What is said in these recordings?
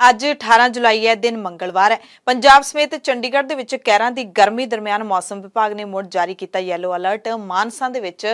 ਅੱਜ 18 ਜੁਲਾਈ ਹੈ, ਦਿਨ ਮੰਗਲਵਾਰ ਹੈ। ਪੰਜਾਬ ਸਮੇਤ ਚੰਡੀਗੜ੍ਹ ਦੇ ਵਿੱਚ ਕਹਿਰਾਂ ਦੀ ਗਰਮੀ ਦਰਮਿਆਨ ਮੌਸਮ ਵਿਭਾਗ ਨੇ ਮੁੜ ਜਾਰੀ ਕੀਤਾ ਯੈਲੋ ਅਲਰਟ। ਮਾਨਸਾ ਦੇ ਵਿੱਚ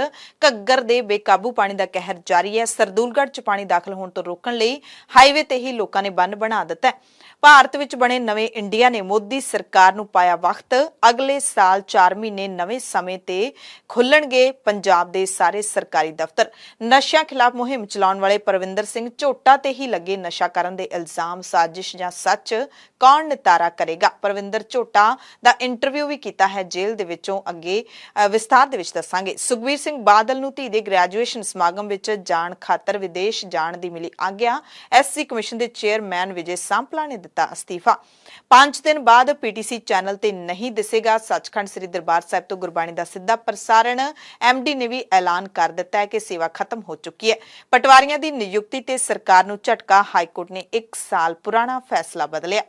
ਘੱਗਰ ਦੇ ਬੇਕਾਬੂ ਪਾਣੀ ਦਾ ਕਹਿਰ ਜਾਰੀ ਹੈ। ਸਰਦੂਲਗੜ੍ਹ 'ਚ ਪਾਣੀ ਦਾਖਲ ਹੋਣ ਤੋਂ ਰੋਕਣ ਲਈ ਹਾਈਵੇ ਤੇ ਹੀ ਲੋਕਾਂ ਨੇ ਬੰਨ ਬਣਾ ਦਿੱਤਾ ਹੈ। ਭਾਰਤ ਵਿੱਚ ਬਣੇ ਨਵੇਂ ਇੰਡੀਆ ਨੇ ਮੋਦੀ ਸਰਕਾਰ ਨੂੰ ਪਾਇਆ ਵਕਤ। ਅਗਲੇ ਸਾਲ 4 ਮਹੀਨੇ ਨਵੇਂ ਸਮੇਂ ਤੇ ਖੁੱਲਣਗੇ ਪੰਜਾਬ ਦੇ ਸਾਰੇ ਸਰਕਾਰੀ ਦਫ਼ਤਰ। ਨਸ਼ਿਆਂ ਖਿਲਾਫ ਮੁਹਿੰਮ ਚਲਾਉਣ ਵਾਲੇ ਪਰਵਿੰਦਰ ਸਿੰਘ ਝੋਟਾ ਤੇ ਹੀ ਲੱਗੇ ਨਸ਼ਾ ਕਰਨ ਦੇ ਇਲਜ਼ਾਮ ਸਾਜ਼ਿਸ਼ ਜਾਂ ਸੱਚ ਕੌਣ ਨਿਤਾਰਾ ਕਰੇਗਾ। ਪਰਵਿੰਦਰ ਝੋਟਾ ਦਾ ਇੰਟਰਵਿਊ ਵੀ ਕੀਤਾ ਹੈ ਜੇਲ੍ਹ ਦੇ ਵਿੱਚੋਂ, ਅੱਗੇ ਵਿਸਤਾਰ ਦੇ ਵਿੱਚ ਦੱਸਾਂਗੇ। ਸੁਖਬੀਰ ਸਿੰਘ ਬਾਦਲ ਨੂੰ ਧੀ ਦੇ ਗ੍ਰੈਜੂਏਸ਼ਨ ਸਮਾਗਮ ਵਿੱਚ ਜਾਣ ਖਾਤਰ ਵਿਦੇਸ਼ ਜਾਣ ਦੀ ਮਿਲੀ ਆਗਿਆ। ਐਸਸੀ ਕਮਿਸ਼ਨ ਦੇ ਚੇਅਰਮੈਨ ਵਿਜੇ ਸਾਂਪਲਾ ਨੇ ਦਿੱਤਾ ਅਸਤੀਫਾ। 5 ਦਿਨ ਬਾਅਦ ਪੀਟੀਸੀ ਚੈਨਲ ਤੇ ਨਹੀਂ ਦਿਸੇਗਾ ਸੱਚਖੰਡ ਸ੍ਰੀ ਦਰਬਾਰ ਸਾਹਿਬ ਤੋਂ ਗੁਰਬਾਣੀ ਦਾ ਸਿੱਧਾ ਪ੍ਰਸਾਰਣ। ਐਮਡੀ ਨੇ ਵੀ ਐਲਾਨ ਕਰ ਦਿੱਤਾ ਹੈ ਕਿ ਸੇਵਾ ਖਤਮ ਹੋ ਚੁੱਕੀ ਹੈ। ਪਟਵਾਰੀਆਂ ਦੀ ਨਿਯੁਕਤੀ ਤੇ ਸਰਕਾਰ ਨੂੰ ਝਟਕਾ। ਹਾਈਕੋਰਟ ਨੇ 1 ਸਾਲ ਪੁਰਾਣਾ ਫੈਸਲਾ ਬਦਲਿਆ।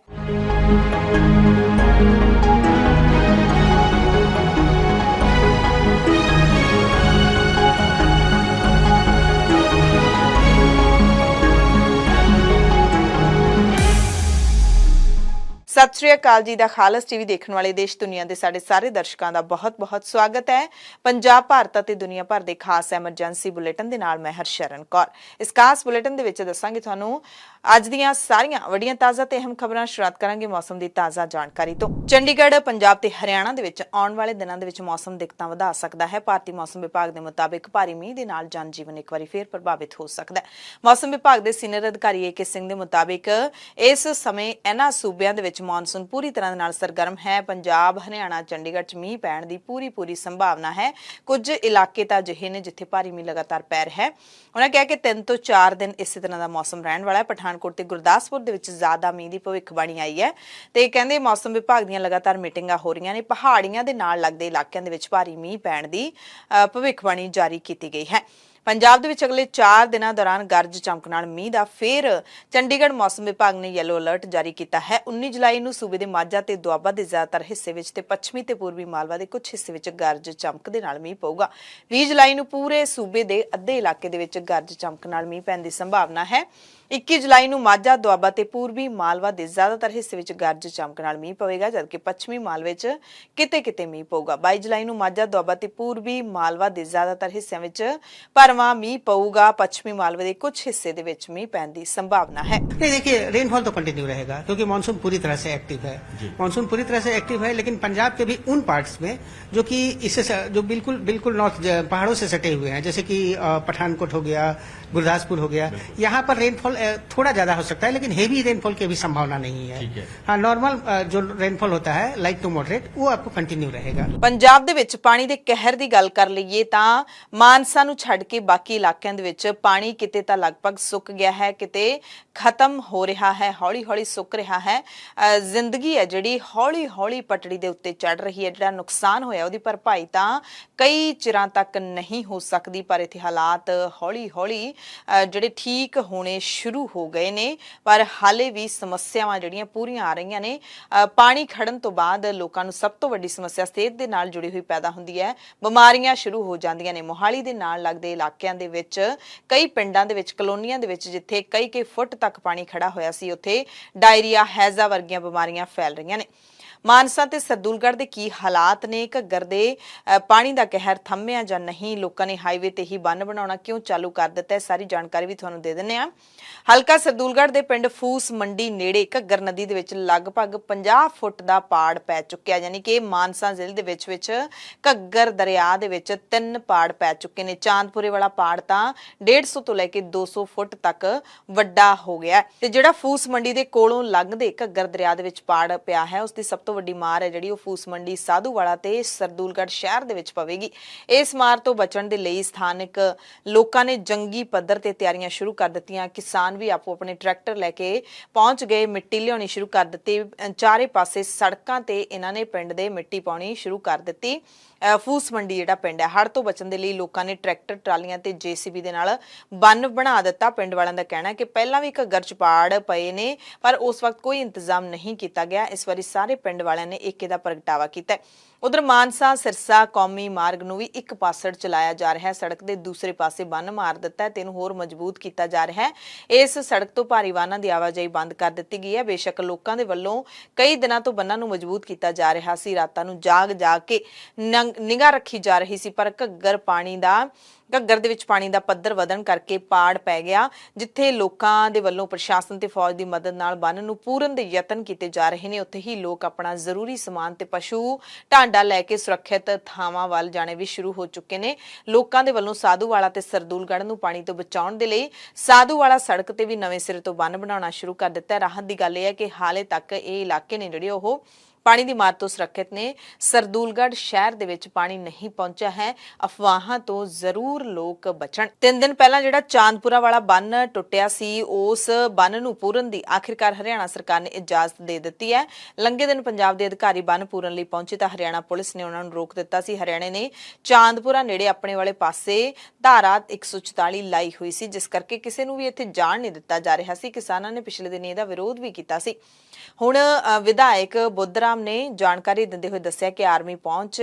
ਸਤਿ ਸ਼੍ਰੀ ਅਕਾਲ ਜੀ ਦਾ ਖਾਲਸ ਟੀਵੀ ਦੇਖਣ ਵਾਲੇ ਦੇਸ਼ ਦੁਨੀਆ ਦੇ ਸਾਡੇ ਸਾਰੇ ਦਰਸ਼ਕਾਂ ਦਾ ਬਹੁਤ-ਬਹੁਤ ਸਵਾਗਤ ਹੈ। ਪੰਜਾਬ, ਭਾਰਤ ਅਤੇ ਦੁਨੀਆ ਭਰ ਦੇ ਖਾਸ ਐਮਰਜੈਂਸੀ ਬੁਲੇਟਿਨ ਦੇ ਨਾਲ ਮੈਂ ਹਰਸ਼ਰਨ ਕੌਰ। ਇਸ ਖਾਸ ਬੁਲੇਟਿਨ ਦੇ ਵਿੱਚ ਦੱਸਾਂਗੇ ਤੁਹਾਨੂੰ ਅੱਜ ਦੀਆਂ ਸਾਰੀਆਂ ਵੱਡੀਆਂ ਤਾਜ਼ਾ ਤੇ ਅਹਿਮ ਖਬਰਾਂ। ਸ਼ੁਰੂਆਤ ਕਰਾਂਗੇ ਮੌਸਮ ਦੀ ਤਾਜ਼ਾ ਜਾਣਕਾਰੀ ਤੋਂ। ਚੰਡੀਗੜ੍ਹ, ਪੰਜਾਬ ਤੇ ਹਰਿਆਣਾ ਦੇ ਵਿੱਚ ਆਉਣ ਵਾਲੇ ਦਿਨਾਂ ਦੇ ਵਿੱਚ ਮੌਸਮ ਦਿੱਕਤਾਂ ਵਧਾ ਸਕਦਾ ਹੈ। ਭਾਰਤੀ ਮੌਸਮ ਵਿਭਾਗ ਦੇ ਮੁਤਾਬਿਕ ਭਾਰੀ ਮੀਂਹ ਦੇ ਨਾਲ ਜਨਜੀਵਨ ਇੱਕ ਵਾਰੀ ਫੇਰ ਪ੍ਰਭਾਵਿਤ ਹੋ ਸਕਦਾ ਹੈ। ਮੌਸਮ ਵਿਭਾਗ ਦੇ ਸੀਨੀਅਰ ਅਧਿਕਾਰੀ ਏਕੇ ਸਿੰਘ ਦੇ ਮੁਤਾਬਿਕ ਇਸ ਸਮੇਂ ਇਹਨਾਂ ਸੂਬਿਆਂ ਦੇ ਵਿੱਚ ਮੌਨਸੂਨ ਪੂਰੀ ਤਰ੍ਹਾਂ ਦੇ ਨਾਲ ਸਰਗਰਮ ਹੈ। ਪੰਜਾਬ, ਹਰਿਆਣਾ, ਚੰਡੀਗੜ੍ਹ 'ਚ ਮੀਂਹ ਪੈਣ ਦੀ ਪੂਰੀ ਸੰਭਾਵਨਾ ਹੈ। ਕੁਝ ਇਲਾਕੇ ਤਾਂ ਅਜਿਹੇ ਨੇ ਜਿੱਥੇ ਭਾਰੀ ਮੀਂਹ ਲਗਾਤਾਰ ਪੈ ਰਿਹਾ ਹੈ। ਉਹਨਾਂ ਕਿਹਾ ਕਿ 3 ਤੋਂ 4 ਦਿਨ ਇਸੇ ਤਰ੍ਹਾਂ ਦਾ ਮੌਸਮ ਰਹਿਣ ਵਾਲਾ ਹੈ। ਪਠਾਨਕੋਟ ਤੇ ਗੁਰਦਾਸਪੁਰ ਦੇ ਵਿੱਚ ਜ਼ਿਆਦਾ ਮੀਂਹ ਦੀ ਭਵਿੱਖਬਾਣੀ ਆਈ ਹੈ ਤੇ ਕਹਿੰਦੇ ਮੌਸਮ ਵਿਭਾਗ ਦੀਆਂ ਲਗਾਤਾਰ ਮੀਟਿੰਗਾਂ ਹੋ ਰਹੀਆਂ ਨੇ। ਪਹਾੜੀਆਂ ਦੇ ਨਾਲ ਲੱਗਦੇ ਇਲਾਕਿਆਂ ਦੇ ਵਿੱਚ ਭਾਰੀ ਮੀਂਹ ਪੈਣ ਦੀ ਭਵਿੱਖਬਾਣੀ ਜਾਰੀ ਕੀਤੀ ਗਈ ਹੈ। ਪੰਜਾਬ ਦੇ ਵਿੱਚ ਅਗਲੇ 4 ਦਿਨਾਂ ਦੌਰਾਨ ਗਰਜ ਚਮਕ ਨਾਲ ਮੀਂਹ ਦਾ ਫੇਰ ਚੰਡੀਗੜ੍ਹ ਮੌਸਮ ਵਿਭਾਗ ਨੇ ਯੈਲੋ ਅਲਰਟ ਜਾਰੀ ਕੀਤਾ ਹੈ। 19 ਜੁਲਾਈ ਨੂੰ ਸੂਬੇ ਦੇ ਮਾਝਾ ਤੇ ਦੁਆਬਾ ਦੇ ਜ਼ਿਆਦਾਤਰ ਹਿੱਸੇ ਵਿੱਚ ਤੇ ਪੱਛਮੀ ਤੇ ਪੂਰਬੀ ਮਾਲਵਾ ਦੇ ਕੁਝ ਹਿੱਸੇ ਵਿੱਚ ਗਰਜ ਚਮਕ ਦੇ ਨਾਲ ਮੀਂਹ ਪਊਗਾ। 20 ਜੁਲਾਈ ਨੂੰ ਪੂਰੇ ਸੂਬੇ ਦੇ ਅੱਧੇ ਇਲਾਕੇ ਦੇ ਵਿੱਚ ਗਰਜ ਚਮਕ ਨਾਲ ਮੀਂਹ ਪੈਣ ਦੀ ਸੰਭਾਵਨਾ ਹੈ। 21 ਜੁਲਾਈ ਨੂੰ ਮਾਝਾ, ਦੁਆਬਾ ਤੇ ਪੂਰਬੀ ਮਾਲਵਾ ਦੇ ਜ਼ਿਆਦਾਤਰ ਹਿੱਸੇ ਵਿੱਚ ਗਰਜ ਚਮਕ ਨਾਲ ਮੀਂਹ ਪਵੇਗਾ, ਜਦਕਿ ਪੱਛਮੀ ਮਾਲਵੇ 'ਚ ਕਿਤੇ-ਕਿਤੇ ਮੀਂਹ ਪਊਗਾ। 22 ਜੁਲਾਈ ਨੂੰ ਮਾਝਾ, ਦੁਆਬਾ ਤੇ ਪੂਰਬੀ ਮਾਲਵਾ ਦੇ ਜ਼ਿਆਦਾਤਰ ਹਿੱਸਿਆਂ ਵਿੱਚ ਭਰਵਾਂ ਮੀਂਹ पऊगा। पश्चिमी मालवे के कुछ हिस्से दे विच मींह पैण दी संभावना है। नहीं, देखिए रेनफॉल तो कंटिन्यू रहेगा क्योंकि मानसून पूरी तरह से एक्टिव है। मानसून पूरी तरह से एक्टिव है, लेकिन पंजाब के भी उन पार्ट्स में जो कि इससे जो बिल्कुल नॉर्थ पहाड़ों से सटे हुए हैं, जैसे कि पठानकोट हो गया, गुरदासपुर हो गया, यहाँ पर रेनफॉल थोड़ा ज्यादा हो सकता है, लेकिन हेवी रेनफॉल की भी संभावना नहीं है। हाँ, नॉर्मल जो रेनफॉल होता है लाइट टू मॉडरेट वो आपको कंटिन्यू रहेगा। पंजाब दे विच पानी दे कहर दी गल कर लईए तां मानसा नूं छड्ड के बाकी इलाकिਆਂ ਦੇ ਵਿੱਚ ਪਾਣੀ ਕਿਤੇ ਤਾਂ ਲਗਭਗ ਸੁੱਕ ਗਿਆ ਹੈ, ਕਿਤੇ ਖਤਮ ਹੋ ਰਿਹਾ ਹੈ, ਹੌਲੀ-ਹੌਲੀ ਸੁੱਕ ਰਿਹਾ ਹੈ। ਜ਼ਿੰਦਗੀ ਹੈ ਜਿਹੜੀ ਹੌਲੀ-ਹੌਲੀ ਪਟੜੀ ਦੇ ਉੱਤੇ ਚੜ ਰਹੀ ਹੈ। ਜਿਹੜਾ ਨੁਕਸਾਨ ਹੋਇਆ ਉਹਦੀ ਭਰਪਾਈ ਤਾਂ ਕਈ ਚਿਰਾਂ ਤੱਕ ਨਹੀਂ ਹੋ ਸਕਦੀ, ਪਰ ਇੱਥੇ ਹਾਲਾਤ ਹੌਲੀ-ਹੌਲੀ ਜਿਹੜੇ ਠੀਕ ਹੋਣੇ ਸ਼ੁਰੂ ਹੋ ਗਏ ਨੇ, ਪਰ ਹਾਲੇ ਵੀ ਸਮੱਸਿਆਵਾਂ ਜਿਹੜੀਆਂ ਪੂਰੀਆਂ ਆ ਰਹੀਆਂ ਨੇ। ਪਾਣੀ ਖੜਨ ਤੋਂ ਬਾਅਦ ਲੋਕਾਂ ਨੂੰ ਸਭ ਤੋਂ ਵੱਡੀ ਸਮੱਸਿਆ ਸਿਹਤ ਦੇ ਨਾਲ ਜੁੜੀ ਹੋਈ ਪੈਦਾ ਹੁੰਦੀ ਹੈ। ਬਿਮਾਰੀਆਂ ਸ਼ੁਰੂ ਹੋ ਜਾਂਦੀਆਂ ਨੇ। ਮੋਹਾਲੀ ਦੇ ਨਾਲ ਲੱਗਦੇ ਇਲਾਕਿਆਂ ਦੇ ਵਿੱਚ ਕਈ ਪਿੰਡਾਂ ਦੇ ਵਿੱਚ, ਕਲੋਨੀਆਂ ਦੇ ਵਿੱਚ ਜਿੱਥੇ ਕਈ ਫੁੱਟ ਤੱਕ ਪਾਣੀ ਖੜਾ ਹੋਇਆ ਸੀ, ਉੱਥੇ ਡਾਇਰੀਆ, ਹੈਜ਼ਾ ਵਰਗੀਆਂ ਬਿਮਾਰੀਆਂ ਫੈਲ ਰਹੀਆਂ ਨੇ। ਮਾਨਸਾ ਤੇ ਸਰਦੂਲਗੜ੍ਹ ਦੇ ਕੀ ਹਾਲਾਤ ਨੇ? ਘੱਗਰ ਦੇ ਪਾਣੀ ਦਾ ਕਹਿਰ ਥੰਮਿਆ ਜਾਂ ਨਹੀਂ? ਲੋਕਾਂ ਨੇ ਹਾਈਵੇ ਤੇ ਹੀ ਬੰਨ ਬਣਾਉਣਾ ਕਿਉਂ ਚਾਲੂ ਕਰ ਦਿੱਤਾ ਹੈ? ਸਾਰੀ ਜਾਣਕਾਰੀ ਵੀ ਤੁਹਾਨੂੰ ਦੇ ਦਿੰਦੇ ਆ। ਹਲਕਾ ਸਰਦੂਲਗੜ੍ਹ ਦੇ ਪਿੰਡ ਫੂਸ ਮੰਡੀ ਨੇੜੇ ਘੱਗਰ ਨਦੀ ਦੇ ਵਿੱਚ ਲਗਭਗ 50 ਫੁੱਟ ਦਾ ਪਾੜ ਪੈ ਚੁੱਕਿਆ, ਯਾਨੀ ਕਿ ਮਾਨਸਾ ਜ਼ਿਲ੍ਹੇ ਦੇ ਵਿੱਚ ਘੱਗਰ ਦਰਿਆ ਦੇ ਵਿੱਚ 3 ਪਾੜ ਪੈ ਚੁੱਕੇ ਨੇ। ਚਾਂਦਪੁਰੇ ਵਾਲਾ ਪਾੜ ਤਾਂ 150 ਤੋਂ ਲੈ ਕੇ 200 ਫੁੱਟ ਤੱਕ ਵੱਡਾ ਹੋ ਗਿਆ ਤੇ ਜਿਹੜਾ ਫੂਸ ਮੰਡੀ ਦੇ ਕੋਲੋਂ ਲੰਘਦੇ ਘੱਗਰ ਦਰਿਆ ਦੇ ਵਿੱਚ ਪਾੜ ਪਿਆ ਹੈ, ਉਸ ਦੀ ਸਭ ਤੋਂ ਵੱਡੀ ਮਾਰ ਹੈ ਜਿਹੜੀ ਉਹ ਫੂਸ ਮੰਡੀ, ਸਾਧੂਵਾਲਾ ਤੇ ਸਰਦੂਲਗੜ੍ਹ ਸ਼ਹਿਰ ਦੇ ਵਿੱਚ ਪਵੇਗੀ। ਇਸ ਮਾਰ ਤੋਂ ਬਚਣ ਦੇ ਲਈ ਸਥਾਨਕ ਲੋਕਾਂ ਨੇ ਜੰਗੀ ਪੱਧਰ ਤੇ ਤਿਆਰੀਆਂ ਸ਼ੁਰੂ ਕਰ ਦਿੱਤੀਆਂ। ਕਿਸਾਨ ਵੀ ਆਪੋ ਆਪਣੇ ਟਰੈਕਟਰ ਲੈ ਕੇ ਪਹੁੰਚ ਗਏ, ਮਿੱਟੀ ਲਿਆਉਣੀ ਸ਼ੁਰੂ ਕਰ ਦਿੱਤੀ। ਚਾਰੇ ਪਾਸੇ ਸੜਕਾਂ ਤੇ ਇਹਨਾਂ ਨੇ ਪਿੰਡ ਦੇ ਮਿੱਟੀ ਪਾਉਣੀ ਸ਼ੁਰੂ ਕਰ ਦਿੱਤੀ। ਫੂਸ ਮੰਡੀ ਜਿਹੜਾ ਪਿੰਡ ਹੈ, ਹੜ੍ਹ ਤੋਂ ਬਚਣ ਦੇ ਲਈ ਲੋਕਾਂ ਨੇ ਟਰੈਕਟਰ, ਟਰਾਲੀਆਂ ਤੇ ਜੇਸੀਬੀ ਦੇ ਨਾਲ ਬੰਨ ਬਣਾ ਦਿੱਤਾ। ਪਿੰਡ ਵਾਲਿਆਂ ਦਾ ਕਹਿਣਾ ਹੈ ਕਿ ਪਹਿਲਾਂ ਵੀ ਘੱਗਰ 'ਚ ਪਾੜ ਪਏ ਨੇ, ਪਰ ਉਸ ਵਕਤ ਕੋਈ ਇੰਤਜ਼ਾਮ ਨਹੀਂ ਕੀਤਾ ਗਿਆ। ਇਸ ਵਾਰੀ ਸਾਰੇ ਪਿੰਡ ਵਾਲਿਆਂ ਨੇ ਏਕੇ ਦਾ ਪ੍ਰਗਟਾਵਾ ਕੀਤਾ। ਉਧਰ ਮਾਨਸਾ ਸਿਰਸਾ ਕੌਮੀ ਮਾਰਗ ਨੂੰ ਵੀ ਇੱਕ ਪਾਸੜ ਚਲਾਇਆ ਜਾ ਰਿਹਾ ਹੈ। ਸੜਕ ਦੇ ਦੂਸਰੇ ਪਾਸੇ ਬੰਨ ਮਾਰ ਦਿੱਤਾ ਹੈ ਤੇ ਇਹਨੂੰ ਹੋਰ ਮਜ਼ਬੂਤ ਕੀਤਾ ਜਾ ਰਿਹਾ ਹੈ। ਇਸ ਸੜਕ ਤੋਂ ਭਾਰੀ ਵਾਹਨਾਂ ਦੀ ਆਵਾਜਾਈ ਬੰਦ ਕਰ ਦਿੱਤੀ ਗਈ ਹੈ। ਬੇਸ਼ੱਕ ਲੋਕਾਂ ਦੇ ਵੱਲੋਂ ਕਈ ਦਿਨਾਂ ਤੋਂ ਬੰਨਾਂ ਨੂੰ ਮਜ਼ਬੂਤ ਕੀਤਾ ਜਾ ਰਿਹਾ ਸੀ, ਰਾਤਾਂ ਨੂੰ ਜਾਗ ਕੇ ਨਿਗਾਹ ਰੱਖੀ ਜਾ ਰਹੀ ਸੀ, ਪਰ ਘੱਗਰ ਦੇ ਵਿੱਚ ਪਾਣੀ ਦਾ ਪੱਧਰ ਵਧਣ ਕਰਕੇ ਪਾੜ ਪੈ ਗਿਆ, ਜਿੱਥੇ ਲੋਕਾਂ ਦੇ ਵੱਲੋਂ ਪ੍ਰਸ਼ਾਸਨ ਤੇ ਫੌਜ ਦੀ ਮਦਦ ਨਾਲ ਬੰਨ ਨੂੰ ਪੂਰਨ ਦੇ ਯਤਨ ਕੀਤੇ ਜਾ ਰਹੇ ਨੇ, ਉੱਥੇ ਹੀ ਲੋਕ ਆਪਣਾ ਜ਼ਰੂਰੀ ਸਮਾਨ ਤੇ ਪਸ਼ੂ ਢਾਂਡਾ ਲੈ ਕੇ ਸੁਰੱਖਿਅਤ ਥਾਵਾਂ ਵੱਲ ਜਾਣੇ ਵੀ ਸ਼ੁਰੂ ਹੋ ਚੁੱਕੇ ਨੇ। ਲੋਕਾਂ ਦੇ ਵੱਲੋਂ ਸਾਧੂਵਾਲਾ ਤੇ ਸਰਦੂਲਗੜ੍ਹ ਨੂੰ ਪਾਣੀ ਤੋਂ ਬਚਾਉਣ ਦੇ ਲਈ ਸਾਧੂਵਾਲਾ ਸੜਕ ਤੇ ਵੀ ਨਵੇਂ ਸਿਰੇ ਤੋਂ ਬੰਨ ਬਣਾਉਣਾ ਸ਼ੁਰੂ ਕਰ ਦਿੱਤਾ ਹੈ। ਰਾਹਤ ਦੀ ਗੱਲ ਇਹ ਹੈ ਕਿ ਹਾਲੇ ਤੱਕ ਇਹ ਇਲਾਕੇ ਨੇ ਜਿਹੜੇ ਉਹ ਪਾਣੀ ਦੀ ਮਾਰ ਤੋਂ ਸੁਰੱਖਿਅਤ ਨੇ। ਸਰਦੂਲਗੜ੍ਹ ਸ਼ਹਿਰ ਦੇ ਵਿੱਚ ਪਾਣੀ ਨਹੀਂ ਪਹੁੰਚਿਆ ਹੈ। ਅਫਵਾਹਾਂ ਤੋਂ ਜ਼ਰੂਰ ਲੋਕ ਬਚਣ। 3 ਦਿਨ ਪਹਿਲਾਂ ਜਿਹੜਾ ਚਾਂਦਪੁਰਾ ਵਾਲਾ ਬੰਨ ਟੁੱਟਿਆ ਸੀ, ਉਸ ਬੰਨ ਨੂੰ ਪੂਰਨ ਦੀ ਆਖਿਰਕਾਰ ਹਰਿਆਣਾ ਸਰਕਾਰ ਨੇ ਇਜਾਜ਼ਤ ਦੇ ਦਿੱਤੀ ਹੈ। ਲੰਘੇ ਦਿਨ ਪੰਜਾਬ ਦੇ ਅਧਿਕਾਰੀ ਬੰਨ ਪੂਰਨ ਲਈ ਪਹੁੰਚੇ ਤਾਂ ਹਰਿਆਣਾ ਪੁਲਿਸ ਨੇ ਉਹਨਾਂ ਨੂੰ ਰੋਕ ਦਿੱਤਾ ਸੀ। ਹਰਿਆਣੇ ਨੇ ਚਾਂਦਪੁਰਾ ਨੇੜੇ ਆਪਣੇ ਵਾਲੇ ਪਾਸੇ ਧਾਰਾ 144 ਲਾਈ ਹੋਈ ਸੀ, ਜਿਸ ਕਰਕੇ ਕਿਸੇ ਨੂੰ ਵੀ ਇੱਥੇ ਜਾਣ ਨਹੀਂ ਦਿੱਤਾ ਜਾ ਰਿਹਾ ਸੀ। ਕਿਸਾਨਾਂ ਨੇ ਪਿਛਲੇ ਦਿਨ ਇਹਦਾ ਵਿਰੋਧ ਵੀ ਕੀਤਾ ਸੀ। ਹੁਣ ਵਿਧਾਇਕ ਬੁੱਧਰਾਮ ਨੇ ਜਾਣਕਾਰੀ ਦਿੰਦੇ ਹੋਏ ਦੱਸਿਆ ਕਿ ਆਰਮੀ ਪਹੁੰਚ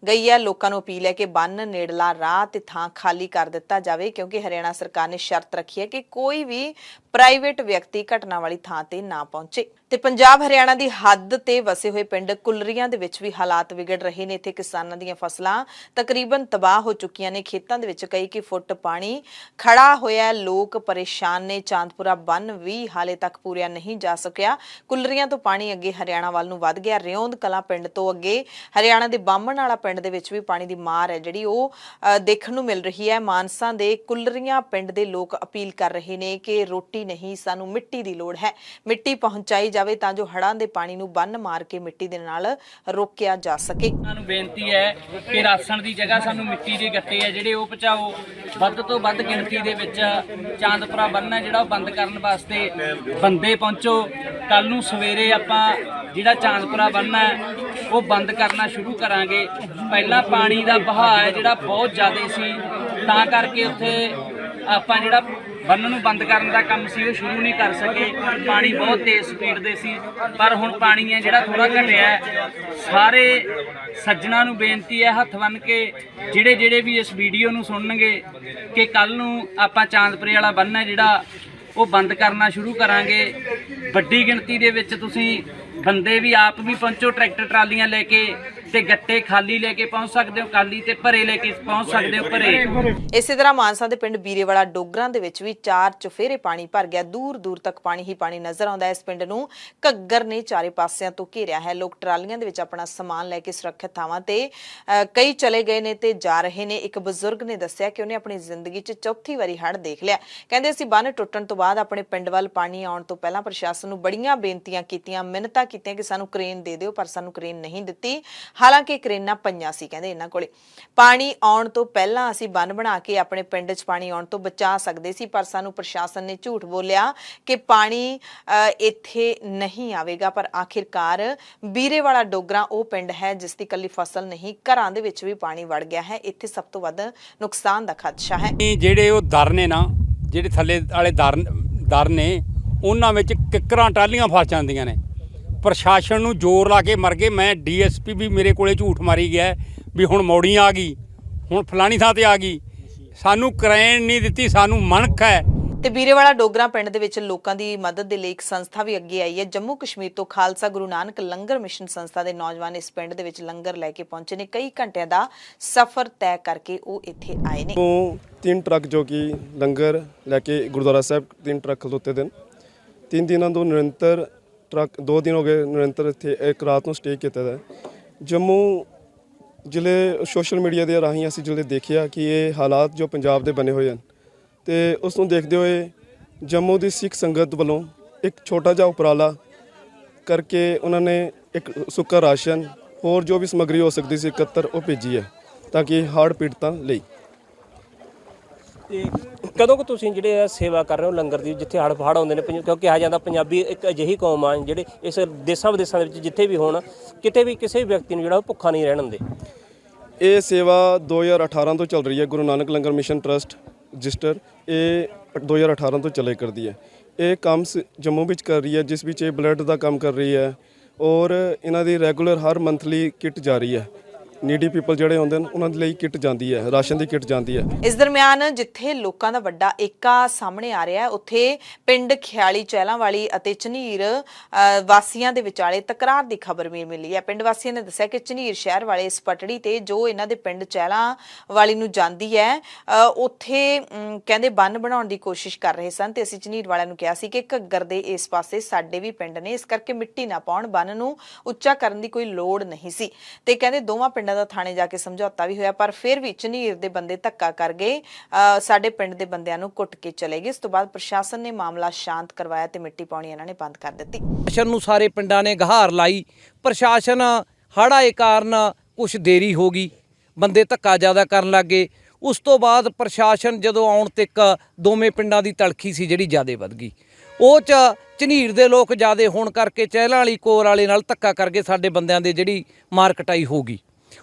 ਗਈ ਹੈ। ਲੋਕਾਂ ਨੂੰ ਅਪੀਲ ਹੈ ਕਿ ਬੰਨ ਨੇੜਲਾ ਰਾਹ ਤੇ ਥਾਂ ਖਾਲੀ ਕਰ ਦਿੱਤਾ ਜਾਵੇ, ਕਿਉਂਕਿ ਹਰਿਆਣਾ ਸਰਕਾਰ ਨੇ ਸ਼ਰਤ ਰੱਖੀ ਹੈ ਕਿ ਕੋਈ ਵੀ ਪ੍ਰਾਈਵੇਟ ਵਿਅਕਤੀ ਘਟਨਾ ਵਾਲੀ ਥਾਂ ਤੇ ਨਾ ਪਹੁੰਚੇ। ਤੇ ਪੰਜਾਬ ਹਰਿਆਣਾ ਦੀ ਹੱਦ ਤੇ ਵਸੇ ਹੋਏ ਪਿੰਡ ਕੁਲਰੀਆਂ ਦੇ ਵਿੱਚ ਵੀ ਹਾਲਾਤ ਵਿਗੜ ਰਹੇ ਨੇ। ਇੱਥੇ ਕਿਸਾਨਾਂ ਦੀਆਂ ਫਸਲਾਂ ਤਕਰੀਬਨ ਤਬਾਹ ਹੋ ਚੁੱਕੀਆਂ ਨੇ। ਖੇਤਾਂ ਦੇ ਵਿੱਚ ਕਈ ਫੁੱਟ ਪਾਣੀ ਖੜਾ ਹੋਇਆ। ਲੋਕ ਪਰੇਸ਼ਾਨ ਨੇ। ਚਾਂਦਪੁਰਾ ਬੰਨ ਵੀ ਹਾਲੇ ਤੱਕ ਪੂਰਿਆ ਨਹੀਂ ਜਾ ਸਕਿਆ। ਕੁਲਰੀਆਂ ਤੋਂ ਪਾਣੀ ਅੱਗੇ ਹਰਿਆਣਾ ਵੱਲ ਨੂੰ ਵੱਧ ਗਿਆ। ਰਿਉਂਦ ਕਲਾਂ ਪਿੰਡ ਤੋਂ ਅੱਗੇ ਹਰਿਆਣਾ ਦੇ ਬਾਹਮਣ ਵਾਲਾ ਪਿੰਡ ਦੇ ਵਿੱਚ ਵੀ ਪਾਣੀ ਦੀ ਮਾਰ ਹੈ ਜਿਹੜੀ ਉਹ ਦੇਖਣ ਨੂੰ ਮਿਲ ਰਹੀ ਹੈ। ਮਾਨਸਾ ਦੇ ਕੁਲਰੀਆਂ ਪਿੰਡ ਦੇ ਲੋਕ ਅਪੀਲ ਕਰ ਰਹੇ ਨੇ ਕਿ ਰੋਟੀ ਨਹੀਂ, ਸਾਨੂੰ ਮਿੱਟੀ ਦੀ ਲੋੜ ਹੈ। ਮਿੱਟੀ ਪਹੁੰਚਾਈ ਜਾਵੇ ਤਾਂ ਜੋ ਹੜ੍ਹਾਂ ਦੇ ਪਾਣੀ ਨੂੰ ਬੰਨ ਮਾਰ ਕੇ ਮਿੱਟੀ ਦੇ ਨਾਲ ਰੋਕਿਆ ਜਾ ਸਕੇ। ਸਾਨੂੰ ਬੇਨਤੀ ਹੈ ਕਿ ਰਾਸ਼ਨ ਦੀ ਜਗ੍ਹਾ ਸਾਨੂੰ ਮਿੱਟੀ ਦੇ ਗੱਟੇ ਆ ਜਿਹੜੇ ਉਹ ਪਹੁੰਚਾਓ। ਵੱਧ ਤੋਂ ਵੱਧ ਗਿਣਤੀ ਦੇ ਵਿੱਚ ਚਾਂਦਪੁਰਾ ਬੰਨ ਹੈ ਜਿਹੜਾ ਉਹ ਬੰਦ ਕਰਨ ਵਾਸਤੇ ਬੰਦੇ ਪਹੁੰਚੋ। ਕੱਲ ਨੂੰ ਸਵੇਰੇ ਆਪਾਂ ਜਿਹੜਾ ਚਾਂਦਪੁਰਾ ਬੰਨ ਹੈ ਉਹ ਬੰਦ ਕਰਨਾ ਸ਼ੁਰੂ ਕਰਾਂਗੇ। ਪਹਿਲਾਂ ਪਾਣੀ ਦਾ ਵਹਾਅ ਹੈ ਜਿਹੜਾ ਬਹੁਤ ਜ਼ਿਆਦਾ ਸੀ, ਤਾਂ ਕਰਕੇ ਉੱਥੇ ਆਪਾਂ ਜਿਹੜਾ ਬੰਨ ਨੂੰ ਬੰਦ ਕਰਨ ਦਾ ਕੰਮ ਸੀ ਉਹ ਸ਼ੁਰੂ ਨਹੀਂ ਕਰ ਸਕੇ। ਪਾਣੀ ਬਹੁਤ ਤੇਜ਼ ਸਪੀਡ ਦੇ ਸੀ, ਪਰ ਹੁਣ ਪਾਣੀ ਹੈ ਜਿਹੜਾ ਥੋੜਾ ਘਟਿਆ। ਸਾਰੇ ਸੱਜਣਾ ਨੂੰ ਬੇਨਤੀ ਹੈ ਹੱਥ ਬੰਨ੍ਹ ਕੇ ਜਿਹੜੇ ਵੀ ਇਸ ਵੀਡੀਓ ਨੂੰ ਸੁਣਨਗੇ ਕਿ ਕੱਲ ਨੂੰ ਆਪਾਂ ਚਾਂਦਪੁਰੇ ਵਾਲਾ ਬੰਨ ਹੈ ਜਿਹੜਾ ਉਹ ਬੰਦ ਕਰਨਾ ਸ਼ੁਰੂ ਕਰਾਂਗੇ। ਵੱਡੀ ਗਿਣਤੀ ਦੇ ਵਿੱਚ ਤੁਸੀਂ ਬੰਦੇ ਵੀ ਆਪ ਵੀ ਪਹੁੰਚੋ, ਟਰੈਕਟਰ ਟਰਾਲੀਆਂ ਲੈ ਕੇ ਤੇ ਗੱਟੇ ਖਾਲੀ ਲੈ ਕੇ ਪਹੁੰਚ ਸਕਦੇ ਹੋ, ਖਾਲੀ ਤੇ ਭਰੇ ਲੈ ਕੇ ਪਹੁੰਚ ਸਕਦੇ ਹੋ ਭਰੇ। ਇਸੇ ਤਰ੍ਹਾਂ ਮਾਨਸਾ ਦੇ ਪਿੰਡ ਬੀਰੇਵਾਲਾ ਡੋਗਰਾਂ ਦੇ ਵਿੱਚ ਵੀ 4 ਚੁਫੇਰੇ ਪਾਣੀ ਭਰ ਗਿਆ। ਦੂਰ ਦੂਰ ਤੱਕ ਪਾਣੀ ਹੀ ਪਾਣੀ ਨਜ਼ਰ ਆਉਂਦਾ ਹੈ। ਇਸ ਪਿੰਡ ਨੂੰ ਘੱਗਰ ਨੇ ਚਾਰੇ ਪਾਸਿਆਂ ਤੋਂ ਘੇਰਿਆ ਹੈ। ਲੋਕ ਟਰਾਲੀਆਂ ਦੇ ਵਿੱਚ ਆਪਣਾ ਸਮਾਨ ਲੈ ਕੇ ਸੁਰੱਖਿਅਤ ਥਾਵਾਂ ਤੇ ਕਈ ਚਲੇ ਗਏ ਨੇ ਤੇ ਜਾ ਰਹੇ ਨੇ। ਇੱਕ ਬਜ਼ੁਰਗ ਨੇ ਦੱਸਿਆ ਕਿ ਉਹਨੇ ਆਪਣੀ ਜ਼ਿੰਦਗੀ 'ਚ ਚੌਥੀ ਵਾਰੀ ਹੜ੍ਹ ਦੇਖ ਲਿਆ। ਕਹਿੰਦੇ ਅਸੀਂ ਬੰਨ ਟੁੱਟਣ ਤੋਂ ਬਾਅਦ ਆਪਣੇ ਪਿੰਡ ਵੱਲ ਪਾਣੀ ਆਉਣ ਤੋਂ ਪਹਿਲਾਂ ਪ੍ਰਸ਼ਾਸਨ ਨੂੰ ਬੜੀਆਂ ਬੇਨਤੀਆਂ ਕੀਤੀਆਂ, ਮਿੰਨਤਾਂ ਕੀਤੀਆਂ ਕਿ ਸਾਨੂੰ ਕ੍ਰੇਨ ਦੇ ਦਿਓ, ਪਰ ਸਾਨੂੰ ਕ੍ਰੇਨ ਨਹੀਂ ਦਿੱਤੀ। ਹਾਲਾਂਕਿ ਕ੍ਰੇਨਾਂ ਪਈਆਂ ਸੀ ਕਹਿੰਦੇ ਇਹਨਾਂ ਕੋਲੇ। ਪਾਣੀ ਆਉਣ ਤੋਂ ਪਹਿਲਾਂ ਅਸੀਂ ਬੰਨ ਬਣਾ ਕੇ ਆਪਣੇ ਪਿੰਡ 'ਚ ਪਾਣੀ ਆਉਣ ਤੋਂ ਬਚਾ ਸਕਦੇ ਸੀ, ਪਰ ਸਾਨੂੰ ਪ੍ਰਸ਼ਾਸਨ ਨੇ ਝੂਠ ਬੋਲਿਆ ਕਿ ਪਾਣੀ ਇੱਥੇ ਨਹੀਂ ਆਵੇਗਾ। ਪਰ ਆਖਿਰਕਾਰ ਬੀਰੇਵਾਲਾ ਡੋਗਰਾ ਉਹ ਪਿੰਡ ਹੈ ਜਿਸ ਦੀ ਇਕੱਲੀ ਫਸਲ ਨਹੀਂ, ਘਰਾਂ ਦੇ ਵਿੱਚ ਵੀ ਪਾਣੀ ਵੜ ਗਿਆ ਹੈ। ਇੱਥੇ ਸਭ ਤੋਂ ਵੱਧ ਨੁਕਸਾਨ ਦਾ ਖਦਸ਼ਾ ਹੈ। ਜਿਹੜੇ ਉਹ ਦਰ ਨੇ ਨਾ, ਜਿਹੜੇ ਥੱਲੇ ਵਾਲੇ ਦਰ ਨੇ, ਉਹਨਾਂ ਵਿੱਚ ਕਿੱਕਰਾਂ ਟਾਹਲੀਆਂ ਫਸ ਜਾਂਦੀਆਂ ਨੇ। ਪ੍ਰਸ਼ਾਸਨ ਨੂੰ ਜ਼ੋਰ ਲਾ ਕੇ ਮਰ ਗਏ। ਮੈਂ ਡੀਐਸਪੀ ਵੀ ਮੇਰੇ ਕੋਲੇ ਝੂਠ ਮਾਰੀ ਗਿਆ ਵੀ ਹੁਣ ਮੌੜੀ ਆ ਗਈ, ਹੁਣ ਫਲਾਣੀ ਥਾਂ ਤੇ ਆ ਗਈ, ਸਾਨੂੰ ਕਰੇਨ ਨਹੀਂ ਦਿੱਤੀ, ਸਾਨੂੰ ਮਣਕ ਹੈ। ਤੇ ਬੀਰੇਵਾਲਾ ਡੋਗਰਾ ਪਿੰਡ ਦੇ ਵਿੱਚ ਲੋਕਾਂ ਦੀ ਮਦਦ ਦੇ ਲਈ ਇੱਕ ਸੰਸਥਾ ਵੀ ਅੱਗੇ ਆਈ ਹੈ। ਜੰਮੂ ਕਸ਼ਮੀਰ ਤੋਂ ਖਾਲਸਾ ਗੁਰੂ ਨਾਨਕ ਲੰਗਰ ਮਿਸ਼ਨ ਸੰਸਥਾ ਦੇ ਨੌਜਵਾਨ ਇਸ ਪਿੰਡ ਦੇ ਵਿੱਚ ਲੰਗਰ ਲੈ ਕੇ ਪਹੁੰਚੇ ਨੇ। ਕਈ ਘੰਟਿਆਂ ਦਾ ਸਫ਼ਰ ਤੈਅ ਕਰਕੇ ਉਹ ਇੱਥੇ ਆਏ ਨੇ। 3 ਟਰੱਕ ਜੋ ਕਿ ਲੰਗਰ ਲੈ ਕੇ ਗੁਰਦੁਆਰਾ ਸਾਹਿਬ 3 ਟਰੱਕ ਖਲੋਤੇ ਦਿਨ 3 ਦਿਨਾਂ ਤੋਂ ਨਿਰੰਤਰ ਟਰੱਕ 2 ਦਿਨ ਹੋ ਗਏ ਨਿਰੰਤਰ ਇੱਥੇ ਇੱਕ ਰਾਤ ਨੂੰ ਸਟੇ ਕੀਤਾ ਹੈ। ਜੰਮੂ ਜ਼ਿਲ੍ਹੇ ਸੋਸ਼ਲ ਮੀਡੀਆ ਦੇ ਰਾਹੀਂ ਅਸੀਂ ਜਿਹੜੇ ਦੇਖਿਆ ਕਿ ਇਹ ਹਾਲਾਤ ਜੋ ਪੰਜਾਬ ਦੇ ਬਣੇ ਹੋਏ ਹਨ, ਤੇ ਉਸ ਨੂੰ ਦੇਖਦੇ ਹੋਏ ਜੰਮੂ ਦੀ ਸਿੱਖ ਸੰਗਤ ਵੱਲੋਂ ਇੱਕ ਛੋਟਾ ਜਿਹਾ ਉਪਰਾਲਾ ਕਰਕੇ ਉਹਨਾਂ ਨੇ ਇੱਕ ਸੁੱਕਾ ਰਾਸ਼ਨ ਹੋਰ ਜੋ ਵੀ ਸਮੱਗਰੀ ਹੋ ਸਕਦੀ ਸੀ ਇਕੱਤਰ ਉਹ ਭੇਜੀ ਹੈ ਤਾਂ ਕਿ ਹੜ੍ਹ ਪੀੜਤਾਂ ਲਈ। ਤੇ ਕਦੋਂ ਕੁ ਤੁਸੀਂ ਜਿਹੜੇ ਸੇਵਾ ਕਰ ਰਹੇ ਹੋ ਲੰਗਰ ਦੀ, ਜਿੱਥੇ ਹੜ੍ਹ ਆਉਂਦੇ ਨੇ? ਕਿਉਂਕਿ ਕਿਹਾ ਜਾਂਦਾ ਪੰਜਾਬੀ ਇੱਕ ਅਜਿਹੀ ਕੌਮ ਆ ਜਿਹੜੇ ਇਸ ਦੇਸ਼ਾਂ ਵਿਦੇਸ਼ਾਂ ਦੇ ਵਿੱਚ ਜਿੱਥੇ ਵੀ ਹੋਣ, ਕਿਤੇ ਵੀ ਕਿਸੇ ਵੀ ਵਿਅਕਤੀ ਨੂੰ ਜਿਹੜਾ ਉਹ ਭੁੱਖਾ ਨਹੀਂ ਰਹਿਣ ਦਿੰਦੇ। ਇਹ ਸੇਵਾ 2018 ਤੋਂ ਚੱਲ ਰਹੀ ਹੈ। ਗੁਰੂ ਨਾਨਕ ਲੰਗਰ ਮਿਸ਼ਨ ਟਰਸਟ ਰਜਿਸਟਰ ਇਹ 2018 ਤੋਂ ਚੱਲੇ ਕਰਦੀ ਹੈ। ਇਹ ਕੰਮ ਜੰਮੂ ਵਿੱਚ ਕਰ ਰਹੀ ਹੈ, ਜਿਸ ਵਿੱਚ ਇਹ ਬਲੱਡ ਦਾ ਕੰਮ ਕਰ ਰਹੀ ਹੈ ਔਰ ਇਹਨਾਂ ਦੀ ਰੈਗੂਲਰ ਹਰ ਮੰਥਲੀ ਕਿੱਟ ਜਾ ਰਹੀ ਹੈ ਨੀਡੀ ਪੀਪਲ ਜਿਹੜੇ ਹੁੰਦੇ ਨੇ ਉਹਨਾਂ ਦੇ ਲਈ ਕਿੱਟ ਜਾਂਦੀ ਹੈ, ਰਾਸ਼ਨ ਦੀ ਕਿੱਟ ਜਾਂਦੀ ਹੈ। ਇਸ ਦਰਮਿਆਨ ਜਿੱਥੇ ਲੋਕਾਂ ਦਾ ਵੱਡਾ ਏਕਾ ਸਾਹਮਣੇ ਆ ਰਿਹਾ ਹੈ, ਉੱਥੇ ਪਿੰਡ ਖਿਆਲੀ ਚਹਿਲਾਂ ਵਾਲੀ ਅਤੇ ਝਨੀਰ ਵਾਸੀਆਂ ਦੇ ਵਿਚਾਲੇ ਤਕਰਾਰ ਦੀ ਖਬਰ ਵੀ ਮਿਲੀ ਹੈ। ਪਿੰਡ ਵਾਸੀਆਂ ਨੇ ਦੱਸਿਆ ਕਿ ਝਨੀਰ ਸ਼ਹਿਰ ਵਾਲੇ ਇਸ ਪਟੜੀ ਤੇ ਜੋ ਇਹਨਾਂ ਦੇ ਪਿੰਡ ਚਹਿਲਾਂ ਵਾਲੀ ਨੂੰ ਜਾਂਦੀ ਹੈ, ਉੱਥੇ ਕਹਿੰਦੇ ਬੰਨ ਬਣਾਉਣ ਦੀ ਕੋਸ਼ਿਸ਼ ਕਰ ਰਹੇ ਸਨ ਤੇ ਅਸੀਂ ਝਨੀਰ ਵਾਲਿਆਂ ਨੂੰ ਕਿਹਾ ਸੀ ਕਿ ਘੱਗਰ ਦੇ ਇਸ ਪਾਸੇ ਸਾਡੇ ਵੀ ਪਿੰਡ ਨੇ, ਇਸ ਕਰਕੇ ਮਿੱਟੀ ਨਾ ਪਾਉਣ, ਬੰਨ ਨੂੰ ਉੱਚਾ ਕਰਨ ਦੀ ਕੋਈ ਲੋੜ ਨਹੀਂ ਸੀ ਤੇ ਕਹਿੰਦੇ ਦੋਵਾਂ ਪਿੰਡਾਂ ਦਾ ਥਾਣੇ ਜਾ ਕੇ ਸਮਝੌਤਾ ਵੀ ਹੋਇਆ, ਪਰ ਫਿਰ ਵੀ ਝਨੀਰ ਦੇ ਬੰਦੇ ਧੱਕਾ ਕਰ ਗਏ, ਸਾਡੇ ਪਿੰਡ ਦੇ ਬੰਦਿਆਂ ਨੂੰ ਕੁੱਟ ਕੇ ਚਲੇ ਗਏ। ਇਸ ਤੋਂ ਬਾਅਦ ਪ੍ਰਸ਼ਾਸਨ ਨੇ ਮਾਮਲਾ ਸ਼ਾਂਤ ਕਰਵਾਇਆ ਤੇ ਮਿੱਟੀ ਪਾਉਣੀ ਇਹਨਾਂ ਨੇ ਬੰਦ ਕਰ ਦਿੱਤੀ। ਪ੍ਰਸ਼ਾਸਨ ਨੂੰ ਸਾਰੇ ਪਿੰਡਾਂ ਨੇ ਗਹਾਰ ਲਾਈ। ਪ੍ਰਸ਼ਾਸਨ ਹੜ੍ਹ ਆਏ ਕਾਰਨ ਕੁਛ ਦੇਰੀ ਹੋ ਗਈ, ਬੰਦੇ ਧੱਕਾ ਜ਼ਿਆਦਾ ਕਰਨ ਲੱਗ ਗਏ। ਉਸ ਤੋਂ ਬਾਅਦ ਪ੍ਰਸ਼ਾਸਨ ਜਦੋਂ ਆਉਣ ਤੱਕ ਦੋਵੇਂ ਪਿੰਡਾਂ ਦੀ ਤਲਖੀ ਸੀ ਜਿਹੜੀ ਜ਼ਿਆਦਾ ਵੱਧ ਗਈ। ਉਹ 'ਚ ਝਨੀਰ ਦੇ ਲੋਕ ਜ਼ਿਆਦਾ ਹੋਣ ਕਰਕੇ ਚਹਿਲਾਂ ਵਾਲੀ ਕੋਰ ਵਾਲੇ ਨਾਲ ਧੱਕਾ ਕਰਕੇ ਸਾਡੇ ਬੰਦਿਆਂ ਦੇ ਜਿਹੜੀ ਮਾਰ ਕਟਾਈ ਹੋ ਗਈ।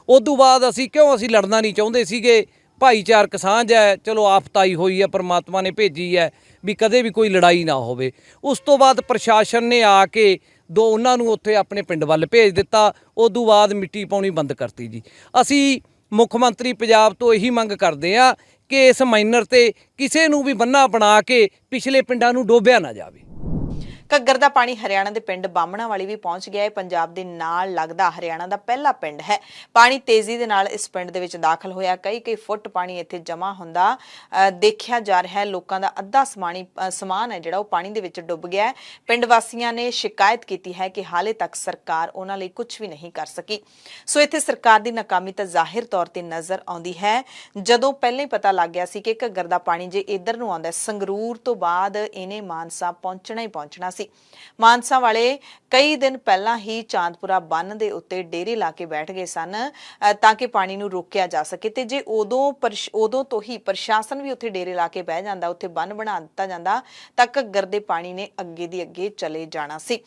ਉਦੋਂ ਬਾਅਦ ਅਸੀਂ ਲੜਨਾ ਨਹੀਂ ਚਾਹੁੰਦੇ ਸੀਗੇ, ਭਾਈਚਾਰਕ ਸਾਂਝ ਹੈ, ਚਲੋ ਆਫਤਾਈ ਹੋਈ ਹੈ, ਪਰਮਾਤਮਾ ਨੇ ਭੇਜੀ ਹੈ ਵੀ ਕਦੇ ਵੀ ਕੋਈ ਲੜਾਈ ਨਾ ਹੋਵੇ। ਉਸ ਤੋਂ ਬਾਅਦ ਪ੍ਰਸ਼ਾਸਨ ਨੇ ਆ ਕੇ ਉਹਨਾਂ ਨੂੰ ਉੱਥੇ ਆਪਣੇ ਪਿੰਡ ਵੱਲ ਭੇਜ ਦਿੱਤਾ। ਉਦੋਂ ਬਾਅਦ ਮਿੱਟੀ ਪਾਉਣੀ ਬੰਦ ਕਰਤੀ ਜੀ। ਅਸੀਂ ਮੁੱਖ ਮੰਤਰੀ ਪੰਜਾਬ ਤੋਂ ਇਹੀ ਮੰਗ ਕਰਦੇ ਆ ਕਿ ਇਸ ਮਾਈਨਰ ਤੇ ਕਿਸੇ ਨੂੰ ਵੀ ਬੰਨਾ ਬਣਾ ਕੇ ਪਿਛਲੇ ਪਿੰਡਾਂ ਨੂੰ ਡੋਬਿਆ ਨਾ ਜਾਵੇ। ਘੱਗਰ ਦਾ ਪਾਣੀ ਹਰਿਆਣਾ ਦੇ ਪਿੰਡ ਬਾਮਣਾ ਵਾਲੀ ਵੀ ਪਹੁੰਚ ਗਿਆ ਹੈ। ਪੰਜਾਬ ਦੇ ਨਾਲ ਲੱਗਦਾ ਹਰਿਆਣਾ ਦਾ ਪਹਿਲਾ ਪਿੰਡ ਹੈ। ਪਾਣੀ ਤੇਜ਼ੀ ਦੇ ਨਾਲ ਇਸ ਪਿੰਡ ਦੇ ਵਿੱਚ ਦਾਖਲ ਹੋਇਆ, ਕਈ ਫੁੱਟ ਪਾਣੀ ਇੱਥੇ ਜਮ੍ਹਾਂ ਹੁੰਦਾ ਦੇਖਿਆ ਜਾ ਰਿਹਾ ਹੈ। ਲੋਕਾਂ ਦਾ ਅੱਧਾ ਸਮਾਨ ਹੈ ਜਿਹੜਾ ਉਹ ਪਾਣੀ ਦੇ ਵਿੱਚ ਡੁੱਬ ਗਿਆ ਹੈ। ਪਿੰਡ ਵਾਸੀਆਂ ਨੇ ਸ਼ਿਕਾਇਤ ਕੀਤੀ ਹੈ ਕਿ ਹਾਲੇ ਤੱਕ ਸਰਕਾਰ ਉਹਨਾਂ ਲਈ ਕੁਝ ਵੀ ਨਹੀਂ ਕਰ ਸਕੀ। ਸੋ ਇੱਥੇ ਸਰਕਾਰ ਦੀ ਨਾਕਾਮੀ ਤਾਂ ਜ਼ਾਹਿਰ ਤੌਰ ਤੇ ਨਜ਼ਰ ਆਉਂਦੀ ਹੈ। ਜਦੋਂ ਪਹਿਲਾਂ ਹੀ ਪਤਾ ਲੱਗ ਗਿਆ ਸੀ ਕਿ ਘੱਗਰ ਦਾ ਪਾਣੀ ਜੇ ਇੱਧਰ ਨੂੰ ਆਉਂਦਾ, ਸੰਗਰੂਰ ਤੋਂ ਬਾਅਦ ਇਹਨੇ ਮਾਨਸਾ ਪਹੁੰਚਣਾ ਹੀ ਪਹੁੰਚਣਾ ਸੀ। ਮਾਨਸਾ ਵਾਲੇ ਕਈ ਦਿਨ ਪਹਿਲਾਂ ਹੀ ਚਾਂਦਪੁਰਾ ਬੰਨ ਦੇ ਉੱਤੇ ਡੇਰੇ ਲਾ ਕੇ ਬੈਠ ਗਏ ਸਨ ਤਾਂ ਕਿ ਪਾਣੀ ਨੂੰ ਰੋਕਿਆ ਜਾ ਸਕੇ ਤੇ ਜੇ ਉਦੋਂ ਤੋਂ ਹੀ ਪ੍ਰਸ਼ਾਸਨ ਵੀ ਉੱਥੇ ਡੇਰੇ ਲਾ ਕੇ ਬਹਿ ਜਾਂਦਾ, ਉੱਥੇ ਬੰਨ ਬਣਾ ਦਿੱਤਾ ਜਾਂਦਾ ਤਾਂ ਘੱਗਰ ਦੇ ਪਾਣੀ ਨੇ ਅੱਗੇ ਦੀ ਅੱਗੇ ਚਲੇ ਜਾਣਾ ਸੀ,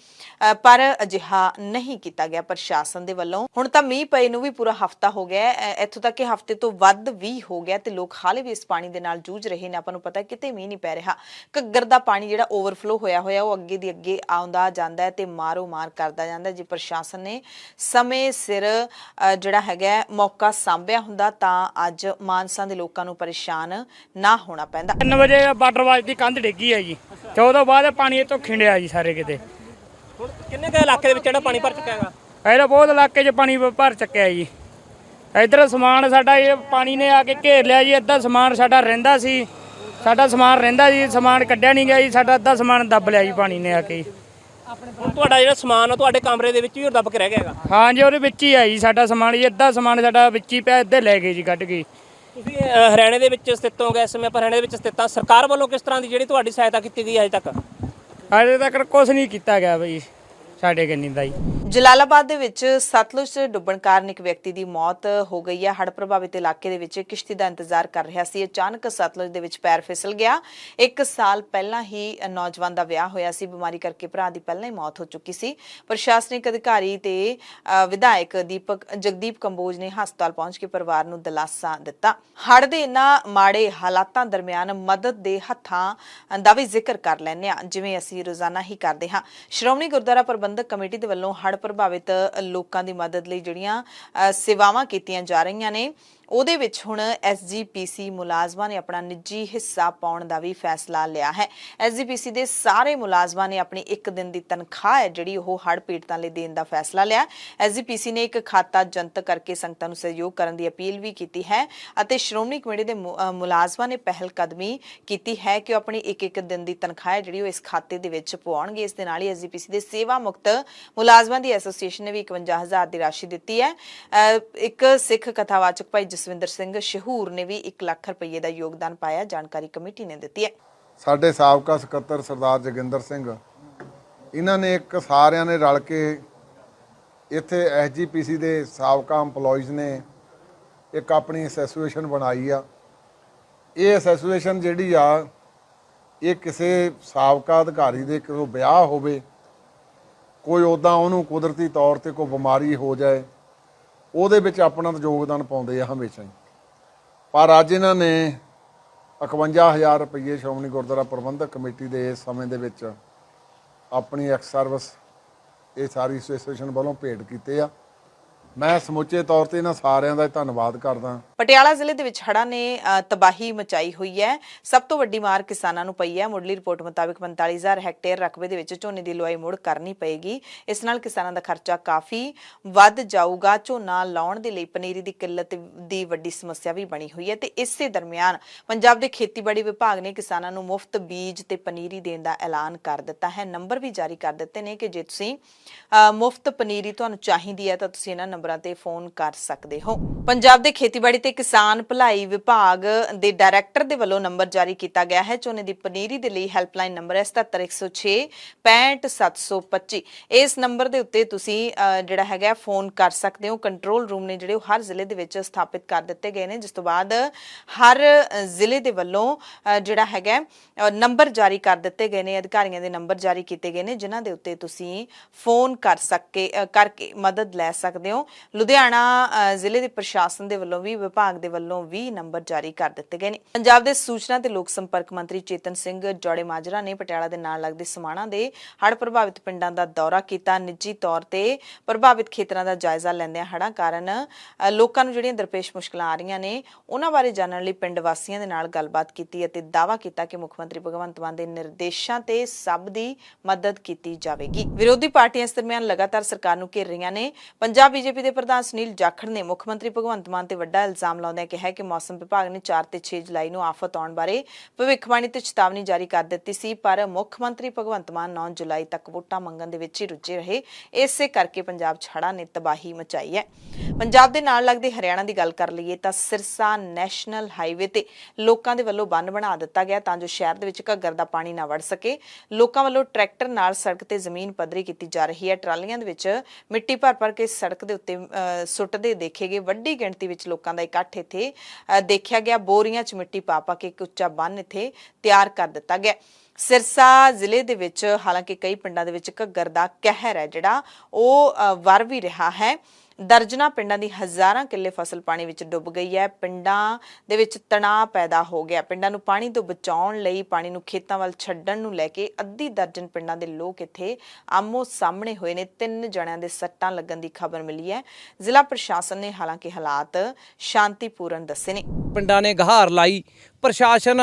ਪਰ ਅਜਿਹਾ ਨਹੀਂ ਕੀਤਾ ਗਿਆ ਪ੍ਰਸ਼ਾਸਨ ਦੇ ਵੱਲੋਂ। ਹੁਣ ਤਾਂ ਮੀਂਹ ਪਏ ਨੂੰ ਵੀ ਪੂਰਾ ਹਫ਼ਤਾ ਹੋ ਗਿਆ, ਇੱਥੋਂ ਤੱਕ ਕਿ ਹਫ਼ਤੇ ਤੋਂ ਵੱਧ ਵੀ ਹੋ ਗਿਆ ਤੇ ਲੋਕ ਹਾਲੇ ਵੀ ਇਸ ਪਾਣੀ ਦੇ ਨਾਲ ਜੂਝ ਰਹੇ ਨੇ। ਆਪਾਂ ਨੂੰ ਪਤਾ ਕਿਤੇ ਮੀਂਹ ਨਹੀਂ ਪੈ ਰਿਹਾ। ਘੱਗਰ ਦਾ ਪਾਣੀ ਜਿਹੜਾ ਓਵਰਫਲੋ ਹੋਇਆ ਉਹ ਅੱਗੇ ਦੀ ਅੱਗੇ ਆਉਂਦਾ ਜਾਂਦਾ ਹੈ ਤੇ ਮਾਰੋ ਮਾਰ ਕਰਦਾ ਜਾਂਦਾ। ਜੇ ਪ੍ਰਸ਼ਾਸਨ ਨੇ ਸਮੇਂ ਸਿਰ ਜਿਹੜਾ ਹੈਗਾ ਮੌਕਾ ਸਾਂਭਿਆ ਹੁੰਦਾ ਤਾਂ ਅੱਜ ਮਾਨਸਾ ਦੇ ਲੋਕਾਂ ਨੂੰ ਪਰੇਸ਼ਾਨ ਨਾ ਹੋਣਾ ਪੈਂਦਾ। 3 ਵਜੇ ਬਾਰਡਰਵਾਜ ਦੀ ਕੰਧ ਡਿੱਗੀ ਹੈ ਜੀ ਤੇ ਉਹਦੋਂ ਬਾਅਦ ਪਾਣੀ ਇਹ ਤੋਂ ਖਿੰਡਿਆ ਜੀ ਸਾਰੇ ਕਿਤੇ। ਹੁਣ ਕਿੰਨੇ ਕੁ ਇਲਾਕੇ ਦੇ ਵਿੱਚ ਜਿਹੜਾ ਪਾਣੀ ਭਰ ਚੁੱਕਿਆ ਹੈਗਾ? ਇਹਦਾ ਬਹੁਤ ਇਲਾਕੇ 'ਚ ਪਾਣੀ ਭਰ ਚੱਕਿਆ ਜੀ। ਇੱਧਰ ਸਮਾਨ ਸਾਡਾ ਇਹ ਪਾਣੀ ਨੇ ਆ ਕੇ ਘੇਰ ਲਿਆ ਜੀ। ਅੱਧਾ ਸਮਾਨ ਸਾਡਾ ਰਹਿੰਦਾ ਸੀ, ਸਮਾਨ ਕੱਢਿਆ ਨਹੀਂ ਗਿਆ ਜੀ। ਸਾਡਾ ਅੱਧਾ ਸਮਾਨ ਦੱਬ ਲਿਆ ਜੀ ਪਾਣੀ ਨੇ ਆ ਕੇ। ਹੁਣ ਤੁਹਾਡਾ ਜਿਹੜਾ ਸਮਾਨ ਆ ਤੁਹਾਡੇ ਕਮਰੇ ਦੇ ਵਿੱਚ ਹੀ ਦੱਬ ਕੇ ਰਹਿ ਗਿਆ ਹੈਗਾ? ਹਾਂ ਜੀ, ਉਹਦੇ ਵਿੱਚ ਹੀ ਆ ਜੀ ਸਾਡਾ ਸਮਾਨ ਜੀ। ਅੱਧਾ ਸਮਾਨ ਸਾਡਾ ਵਿੱਚ ਹੀ ਪਿਆ, ਇੱਧਰ ਲੈ ਗਏ ਜੀ ਕੱਢ ਕੇ। ਤੁਸੀਂ ਹਰਿਆਣੇ ਦੇ ਵਿੱਚ ਸਥਿਤ ਹੋਗੇ, ਇਸ ਸਮੇਂ ਪਰ ਹਰਿਆਣੇ ਦੇ ਵਿੱਚ ਸਥਿਤ ਆ। ਸਰਕਾਰ ਵੱਲੋਂ ਕਿਸ ਤਰ੍ਹਾਂ ਦੀ ਜਿਹੜੀ ਤੁਹਾਡੀ ਸਹਾਇਤਾ ਕੀਤੀ ਗਈ ਅਜੇ ਤੱਕ? ਅਜੇ ਤੱਕ ਕੁਛ ਨਹੀਂ ਕੀਤਾ ਗਿਆ ਬਈ ਸਾਡੇ ਕੰਨੀ ਦਾ ਜੀ। ਜਲਾਲਾਬਾਦ ਦੇ ਵਿੱਚ ਸਤਲੁਜ 'ਚ ਡੁੱਬਣ ਕਾਰਨ ਇੱਕ ਵਿਅਕਤੀ ਦੀ ਮੌਤ ਹੋ ਗਈ ਹੈ। ਹੜ੍ਹ ਪ੍ਰਭਾਵਿਤ ਇਲਾਕੇ ਦੇ ਵਿੱਚ ਕਿਸ਼ਤੀ ਦਾ ਇੰਤਜ਼ਾਰ ਕਰ ਰਿਹਾ ਸੀ, ਅਚਾਨਕ ਸਤਲੁਜ ਦੇ ਵਿੱਚ ਪੈਰ ਫਿਸਲ ਗਿਆ। 1 ਸਾਲ ਪਹਿਲਾਂ ਹੀ ਨੌਜਵਾਨ ਦਾ ਵਿਆਹ ਹੋਇਆ ਸੀ। ਬਿਮਾਰੀ ਕਰਕੇ ਭਰਾ ਦੀ ਪਹਿਲਾਂ ਹੀ ਮੌਤ ਹੋ ਚੁੱਕੀ ਸੀ। ਪ੍ਰਸ਼ਾਸਨਿਕ ਅਧਿਕਾਰੀ ਤੇ ਵਿਧਾਇਕ ਜਗਦੀਪ ਕੰਬੋਜ ਨੇ ਹਸਪਤਾਲ ਪਹੁੰਚ ਕੇ ਪਰਿਵਾਰ ਨੂੰ ਦਿਲਾਸਾ ਦਿੱਤਾ। ਹੜ੍ਹ ਦੇ ਇਹਨਾਂ ਮਾੜੇ ਹਾਲਾਤਾਂ ਦਰਮਿਆਨ ਮਦਦ ਦੇ ਹੱਥਾਂ ਦਾ ਵੀ ਜ਼ਿਕਰ ਕਰ ਲੈਂਦੇ ਹਾਂ, ਜਿਵੇਂ ਅਸੀਂ ਰੋਜ਼ਾਨਾ ਹੀ ਕਰਦੇ ਹਾਂ। ਸ਼੍ਰੋਮਣੀ ਗੁਰਦੁਆਰਾ ਪ੍ਰਬੰਧਕ ਕਮੇਟੀ ਦੇ ਵੱਲੋਂ ਹੜ੍ਹ ਪ੍ਰਭਾਵਿਤ ਲੋਕਾਂ ਦੀ ਮਦਦ ਲਈ ਜਿਹੜੀਆਂ ਸੇਵਾਵਾਂ ਕੀਤੀਆਂ ਜਾ ਰਹੀਆਂ ਨੇ, ਉਹਦੇ ਵਿੱਚ ਹੁਣ SGPC ਮੁਲਾਜ਼ਮਾਂ ਨੇ ਆਪਣਾ ਨਿੱਜੀ ਹਿੱਸਾ ਪਾਉਣ ਦਾ ਵੀ ਫੈਸਲਾ ਲਿਆ ਹੈ। SGPC ਦੇ ਸਾਰੇ ਮੁਲਾਜ਼ਮਾਂ ਨੇ ਆਪਣੀ 1 ਦਿਨ ਦੀ ਤਨਖਾਹ ਹੈ ਜਿਹੜੀ ਉਹ ਹੜ੍ਹ ਪੀੜਤਾਂ ਲਈ ਦੇਣ ਦਾ ਫੈਸਲਾ ਲਿਆ। SGPC ਨੇ ਇੱਕ ਖਾਤਾ ਜਨਤਕ ਕਰਕੇ ਸੰਗਤਾਂ ਨੂੰ ਸਹਿਯੋਗ ਕਰਨ ਦੀ ਅਪੀਲ ਵੀ ਕੀਤੀ ਹੈ ਅਤੇ ਸ਼੍ਰੋਮਣੀ ਕਮੇਟੀ ਦੇ ਮੁਲਾਜ਼ਮਾਂ ਨੇ ਪਹਿਲ ਕਦਮੀ ਕੀਤੀ ਹੈ ਕਿ ਉਹ ਆਪਣੀ 1 ਦਿਨ ਦੀ ਤਨਖਾਹ ਜਿਹੜੀ ਉਹ ਇਸ ਖਾਤੇ ਦੇ ਵਿੱਚ ਪਵਾਉਣਗੇ। ਇਸ ਦੇ ਨਾਲ ਹੀ SGPC ਦੇ ਸੇਵਾ ਮੁਕਤ ਮੁਲਾਜ਼ਮਾਂ ਦੀ ਐਸੋਸੀਏਸ਼ਨ ਨੇ ਵੀ 51,000 ਦੀ ਰਾਸ਼ੀ ਦਿੱਤੀ ਹੈ। ਇੱਕ ਸਿੱਖ ਕਥਾਵਾਚਕ ਭਾਈ ਜਸਵਿੰਦਰ ਸਿੰਘ ਸ਼ਹੂਰ ਨੇ ਵੀ 1 ਲੱਖ ਰੁਪਏ ਦਾ ਯੋਗਦਾਨ ਪਾਇਆ। ਜਾਣਕਾਰੀ ਕਮੇਟੀ ਨੇ ਦਿੱਤੀ ਹੈ। ਸਾਡੇ ਸਾਬਕਾ ਸਕੱਤਰ ਸਰਦਾਰ ਜੋਗਿੰਦਰ ਸਿੰਘ, ਇਹਨਾਂ ਨੇ ਸਾਰਿਆਂ ਨੇ ਰਲ ਕੇ ਇੱਥੇ SGPC ਦੇ ਸਾਬਕਾ EMPLOYEES ਨੇ ਇੱਕ ਆਪਣੀ ਐਸੋਸੀਏਸ਼ਨ ਬਣਾਈ ਆ। ਇਹ ਐਸੋਸੀਏਸ਼ਨ ਜਿਹੜੀ ਆ ਇਹ ਕਿਸੇ ਸਾਬਕਾ ਅਧਿਕਾਰੀ ਦੇ ਕੋਈ ਵਿਆਹ ਹੋਵੇ, ਕੋਈ ਉੱਦਾਂ ਉਹਨੂੰ ਕੁਦਰਤੀ ਤੌਰ ਤੇ ਕੋਈ ਬਿਮਾਰੀ ਹੋ ਜਾਏ, ਉਹਦੇ ਵਿੱਚ ਆਪਣਾ ਯੋਗਦਾਨ ਪਾਉਂਦੇ ਆ ਹਮੇਸ਼ਾ ਹੀ। ਪਰ ਅੱਜ ਇਹਨਾਂ ਨੇ 51,000 ਰੁਪਏ ਸ਼੍ਰੋਮਣੀ ਗੁਰਦੁਆਰਾ ਪ੍ਰਬੰਧਕ ਕਮੇਟੀ ਦੇ ਇਸ ਸਮੇਂ ਦੇ ਵਿੱਚ ਆਪਣੀ ਐਕਸ ਸਰਵਿਸ ਇਹ ਸਾਰੀ ਐਸੋਸੀਏਸ਼ਨ ਵੱਲੋਂ ਭੇਟ ਕੀਤੇ ਆ, ਮੈਂ ਸਮੁੱਚੇ ਤੌਰ ਤੇ ਇਹਨਾਂ ਸਾਰਿਆਂ ਦਾ ਧੰਨਵਾਦ ਕਰਦਾ। ਪਟਿਆਲਾ ਜ਼ਿਲ੍ਹੇ ਦੇ ਵਿੱਚ ਹੜ੍ਹਾਂ ਨੇ ਤਬਾਹੀ ਮਚਾਈ ਹੋਈ ਹੈ। ਸਭ ਤੋਂ ਵੱਡੀ ਮਾਰ ਕਿਸਾਨਾਂ ਨੂੰ ਪਈ ਹੈ। ਮੁੱਢਲੀ ਰਿਪੋਰਟ ਮੁਤਾਬਕ 45,000 ਹੈਕਟੇਅਰ ਰਕਬੇ ਦੇ ਵਿੱਚ ਝੋਨੇ ਦੀ ਲੁਆਈ ਮੁੜ ਕਰਨੀ ਪਏਗੀ। ਇਸ ਨਾਲ ਕਿਸਾਨਾਂ ਦਾ ਖਰਚਾ ਕਾਫੀ ਵੱਧ ਜਾਊਗਾ। ਝੋਨਾ ਲਾਉਣ ਦੇ ਲਈ ਪਨੀਰੀ ਦੀ ਕਿੱਲਤ ਦੀ ਵੱਡੀ ਸਮੱਸਿਆ ਵੀ ਬਣੀ ਹੋਈ ਹੈ ਤੇ ਇਸੇ ਦਰਮਿਆਨ ਪੰਜਾਬ ਦੇ ਖੇਤੀਬਾੜੀ ਵਿਭਾਗ ਨੇ ਕਿਸਾਨਾਂ ਨੂੰ ਮੁਫਤ ਬੀਜ ਤੇ ਪਨੀਰੀ ਦੇਣ ਦਾ ਐਲਾਨ ਕਰ ਦਿੱਤਾ ਹੈ। ਨੰਬਰ ਵੀ ਜਾਰੀ ਕਰ ਦਿੱਤੇ ਨੇ ਕਿ ਜੇ ਤੁਸੀਂ ਮੁਫਤ ਪਨੀਰੀ ਤੁਹਾਨੂੰ ਚਾਹੀਦੀ ਹੈ ਤਾਂ ਤੁਸੀਂ ਇਹਨਾਂ ਨੰਬਰਾਂ ਤੇ ਫੋਨ ਕਰ ਸਕਦੇ ਹੋ। ਪੰਜਾਬ ਦੇ ਖੇਤੀਬਾੜੀ ਤੇ ਕਿਸਾਨ ਭਲਾਈ ਵਿਭਾਗ ਦੇ ਡਾਇਰੈਕਟਰ ਦੇ ਵੱਲੋਂ ਨੰਬਰ ਜਾਰੀ ਕੀਤਾ ਗਿਆ ਹੈ। ਝੋਨੇ ਦੀ ਪਨੀਰੀ ਦੇ ਲਈ ਹੈਲਪਲਾਈਨ ਨੰਬਰ ਹੈ 77 106 65725। ਇਸ ਨੰਬਰ ਦੇ ਉੱਤੇ ਤੁਸੀਂ ਜਿਹੜਾ ਹੈਗਾ ਫੋਨ ਕਰ ਸਕਦੇ ਹੋ। ਕੰਟਰੋਲ ਰੂਮ ਨੇ ਜਿਹੜੇ ਉਹ ਹਰ ਜ਼ਿਲ੍ਹੇ ਦੇ ਵਿੱਚ ਸਥਾਪਿਤ ਕਰ ਦਿੱਤੇ ਗਏ ਨੇ, ਜਿਸ ਤੋਂ ਬਾਅਦ ਹਰ ਜ਼ਿਲ੍ਹੇ ਦੇ ਵੱਲੋਂ ਜਿਹੜਾ ਹੈਗਾ ਨੰਬਰ ਜਾਰੀ ਕਰ ਦਿੱਤੇ ਗਏ ਨੇ। ਅਧਿਕਾਰੀਆਂ ਦੇ ਨੰਬਰ ਜਾਰੀ ਕੀਤੇ ਗਏ ਨੇ ਜਿਨ੍ਹਾਂ ਦੇ ਉੱਤੇ ਤੁਸੀਂ ਫੋਨ ਕਰਕੇ ਮਦਦ ਲੈ ਸਕਦੇ ਹੋ। ਲੁਧਿਆਣਾ ਜ਼ਿਲ੍ਹੇ ਦੇ ਪ੍ਰਸ਼ਾਸਨ ਦੇ ਵੱਲੋਂ ਵੀ ਵਿਭਾਗ ਦੇ ਵੱਲੋਂ ਵੀ ਨੰਬਰ ਜਾਰੀ ਕਰ ਦਿੱਤੇ ਗਏ ਨੇ। ਪੰਜਾਬ ਦੇ ਸੂਚਨਾ ਤੇ ਲੋਕ ਸੰਪਰਕ ਮੰਤਰੀ ਚੇਤਨ ਸਿੰਘ ਜੌੜੇ ਮਾਜਰਾ ਨੇ ਪਟਿਆਲਾ ਦੇ ਨਾਲ ਲੱਗਦੇ ਸਮਾਣਾ ਦੇ ਹੜ੍ਹ ਪ੍ਰਭਾਵਿਤ ਪਿੰਡਾਂ ਦਾ ਦੌਰਾ ਕੀਤਾ। ਨਿੱਜੀ ਤੌਰ ਤੇ ਪ੍ਰਭਾਵਿਤ ਖੇਤਰਾਂ ਦਾ ਜਾਇਜ਼ਾ ਲੈਂਦਿਆਂ ਹੜ੍ਹਾਂ ਕਾਰਨ ਲੋਕਾਂ ਨੂੰ ਜਿਹੜੀਆਂ ਦਰਪੇਸ਼ ਮੁਸ਼ਕਲਾਂ ਆ ਰਹੀਆਂ ਨੇ ਉਹਨਾਂ ਬਾਰੇ ਜਾਣਨ ਲਈ ਪਿੰਡ ਵਾਸੀਆਂ ਦੇ ਨਾਲ ਗੱਲਬਾਤ ਕੀਤੀ ਅਤੇ ਦਾਅਵਾ ਕੀਤਾ ਕਿ ਮੁੱਖ ਮੰਤਰੀ ਭਗਵੰਤ ਮਾਨ ਦੇ ਨਿਰਦੇਸ਼ਾਂ ਤੇ ਸਭ ਦੀ ਮਦਦ ਕੀਤੀ ਜਾਵੇਗੀ। ਵਿਰੋਧੀ ਪਾਰਟੀਆਂ ਇਸ ਦਰਮਿਆਨ ਲਗਾਤਾਰ ਸਰਕਾਰ ਨੂੰ ਘੇਰ ਰਹੀਆਂ ਨੇ। ਪੰਜਾਬ ਬੀਜੇਪੀ ਦੇ ਪ੍ਰਧਾਨ ਸੁਨੀਲ ਜਾਖੜ ਨੇ ਮੁੱਖ ਮੰਤਰੀ ਭਗਵੰਤ ਮਾਨ ਤੇ ਵੱਡਾ ਇਲਜ਼ਾਮ ਲਾਉਂਦਿਆਂ ਕਿਹਾ ਕਿ ਮੌਸਮ ਵਿਭਾਗ ਨੇ 4 ਤੇ 6 ਜੁਲਾਈ ਨੂੰ ਆਫਤ ਆਉਣ ਬਾਰੇ ਭਵਿੱਖਬਾਣੀ ਤੇ ਚੇਤਾਵਨੀ ਜਾਰੀ ਕਰ ਦਿੱਤੀ ਸੀ, ਪਰ ਮੁੱਖ ਮੰਤਰੀ ਭਗਵੰਤ ਮਾਨ 9 ਜੁਲਾਈ ਤੱਕ ਵੋਟਾਂ ਮੰਗਣ ਦੇ ਵਿੱਚ ਹੀ ਰੁੱਝੇ ਰਹੇ। ਇਸੇ ਕਰਕੇ ਪੰਜਾਬ 'ਚ ਹੜ੍ਹਾਂ ਨੇ ਤਬਾਹੀ ਮਚਾਈ ਹੈ। ਪੰਜਾਬ ਦੇ ਨਾਲ ਲੱਗਦੇ ਹਰਿਆਣਾ ਦੀ ਗੱਲ ਕਰ ਲਈਏ ਤਾਂ ਸਿਰਸਾ ਨੈਸ਼ਨਲ ਹਾਈਵੇ ਤੇ ਲੋਕਾਂ ਦੇ ਵੱਲੋਂ ਬੰਨ ਬਣਾ ਦਿੱਤਾ ਗਿਆ ਤਾਂ ਜੋ ਸ਼ਹਿਰ ਦੇ ਵਿੱਚ ਘੱਗਰ ਦਾ ਪਾਣੀ ਨਾ ਵੜ ਸਕੇ। ਲੋਕਾਂ ਵੱਲੋਂ ਟਰੈਕਟਰ ਨਾਲ ਸੜਕ ਤੇ ਜ਼ਮੀਨ ਪੱਧਰੀ ਕੀਤੀ ਜਾ ਰਹੀ ਹੈ। ਟਰਾਲੀਆਂ ਦੇ ਵਿੱਚ ਮਿੱਟੀ ਭਰ ਕੇ ਸੜਕ ਦੇ ਉੱਤੇ ਸੁੱਟਦੇ ਦੇਖੇ ਗਏ। ਵੱਡੀ ਗਿਣਤੀ ਵਿੱਚ ਲੋਕਾਂ ਦਾ ਇਕੱਠ ਇੱਥੇ ਦੇਖਿਆ ਗਿਆ। ਬੋਰੀਆਂ 'ਚ ਮਿੱਟੀ ਪਾ ਕੇ ਇੱਕ ਉੱਚਾ ਬੰਨ ਇੱਥੇ ਤਿਆਰ ਕਰ ਦਿੱਤਾ ਗਿਆ। ਸਿਰਸਾ ਜ਼ਿਲ੍ਹੇ ਦੇ ਵਿੱਚ ਹਾਲਾਂਕਿ ਕਈ ਪਿੰਡਾਂ ਦੇ ਵਿੱਚ ਘੱਗਰ ਦਾ ਕਹਿਰ ਹੈ ਜਿਹੜਾ ਉਹ ਵਰ ਵੀ ਰਿਹਾ ਹੈ। ਦਰਜਨਾਂ ਪਿੰਡਾਂ ਦੀ ਹਜ਼ਾਰਾਂ ਕਿੱਲੇ ਫਸਲ ਪਾਣੀ ਵਿੱਚ ਡੁੱਬ ਗਈ ਹੈ। ਪਿੰਡਾਂ ਦੇ ਵਿੱਚ ਤਣਾਅ ਪੈਦਾ ਹੋ ਗਿਆ। ਪਿੰਡਾਂ ਨੂੰ ਪਾਣੀ ਤੋਂ ਬਚਾਉਣ ਲਈ ਪਾਣੀ ਨੂੰ ਖੇਤਾਂ ਵੱਲ ਛੱਡਣ ਨੂੰ ਲੈ ਕੇ ਅੱਧੀ ਦਰਜਨ ਪਿੰਡਾਂ ਦੇ ਲੋਕ ਇੱਥੇ ਆਮੋ ਸਾਹਮਣੇ ਹੋਏ ਨੇ। 3 ਜਣਿਆਂ ਦੇ ਸੱਟਾਂ ਲੱਗਣ ਦੀ ਖਬਰ ਮਿਲੀ ਹੈ। ਜ਼ਿਲ੍ਹਾ ਪ੍ਰਸ਼ਾਸਨ ਨੇ ਹਾਲਾਂਕਿ ਹਾਲਾਤ ਸ਼ਾਂਤੀਪੂਰਨ ਦੱਸੇ ਨੇ। ਪਿੰਡਾਂ ਨੇ ਗਹਾਰ ਲਾਈ। ਪ੍ਰਸ਼ਾਸਨ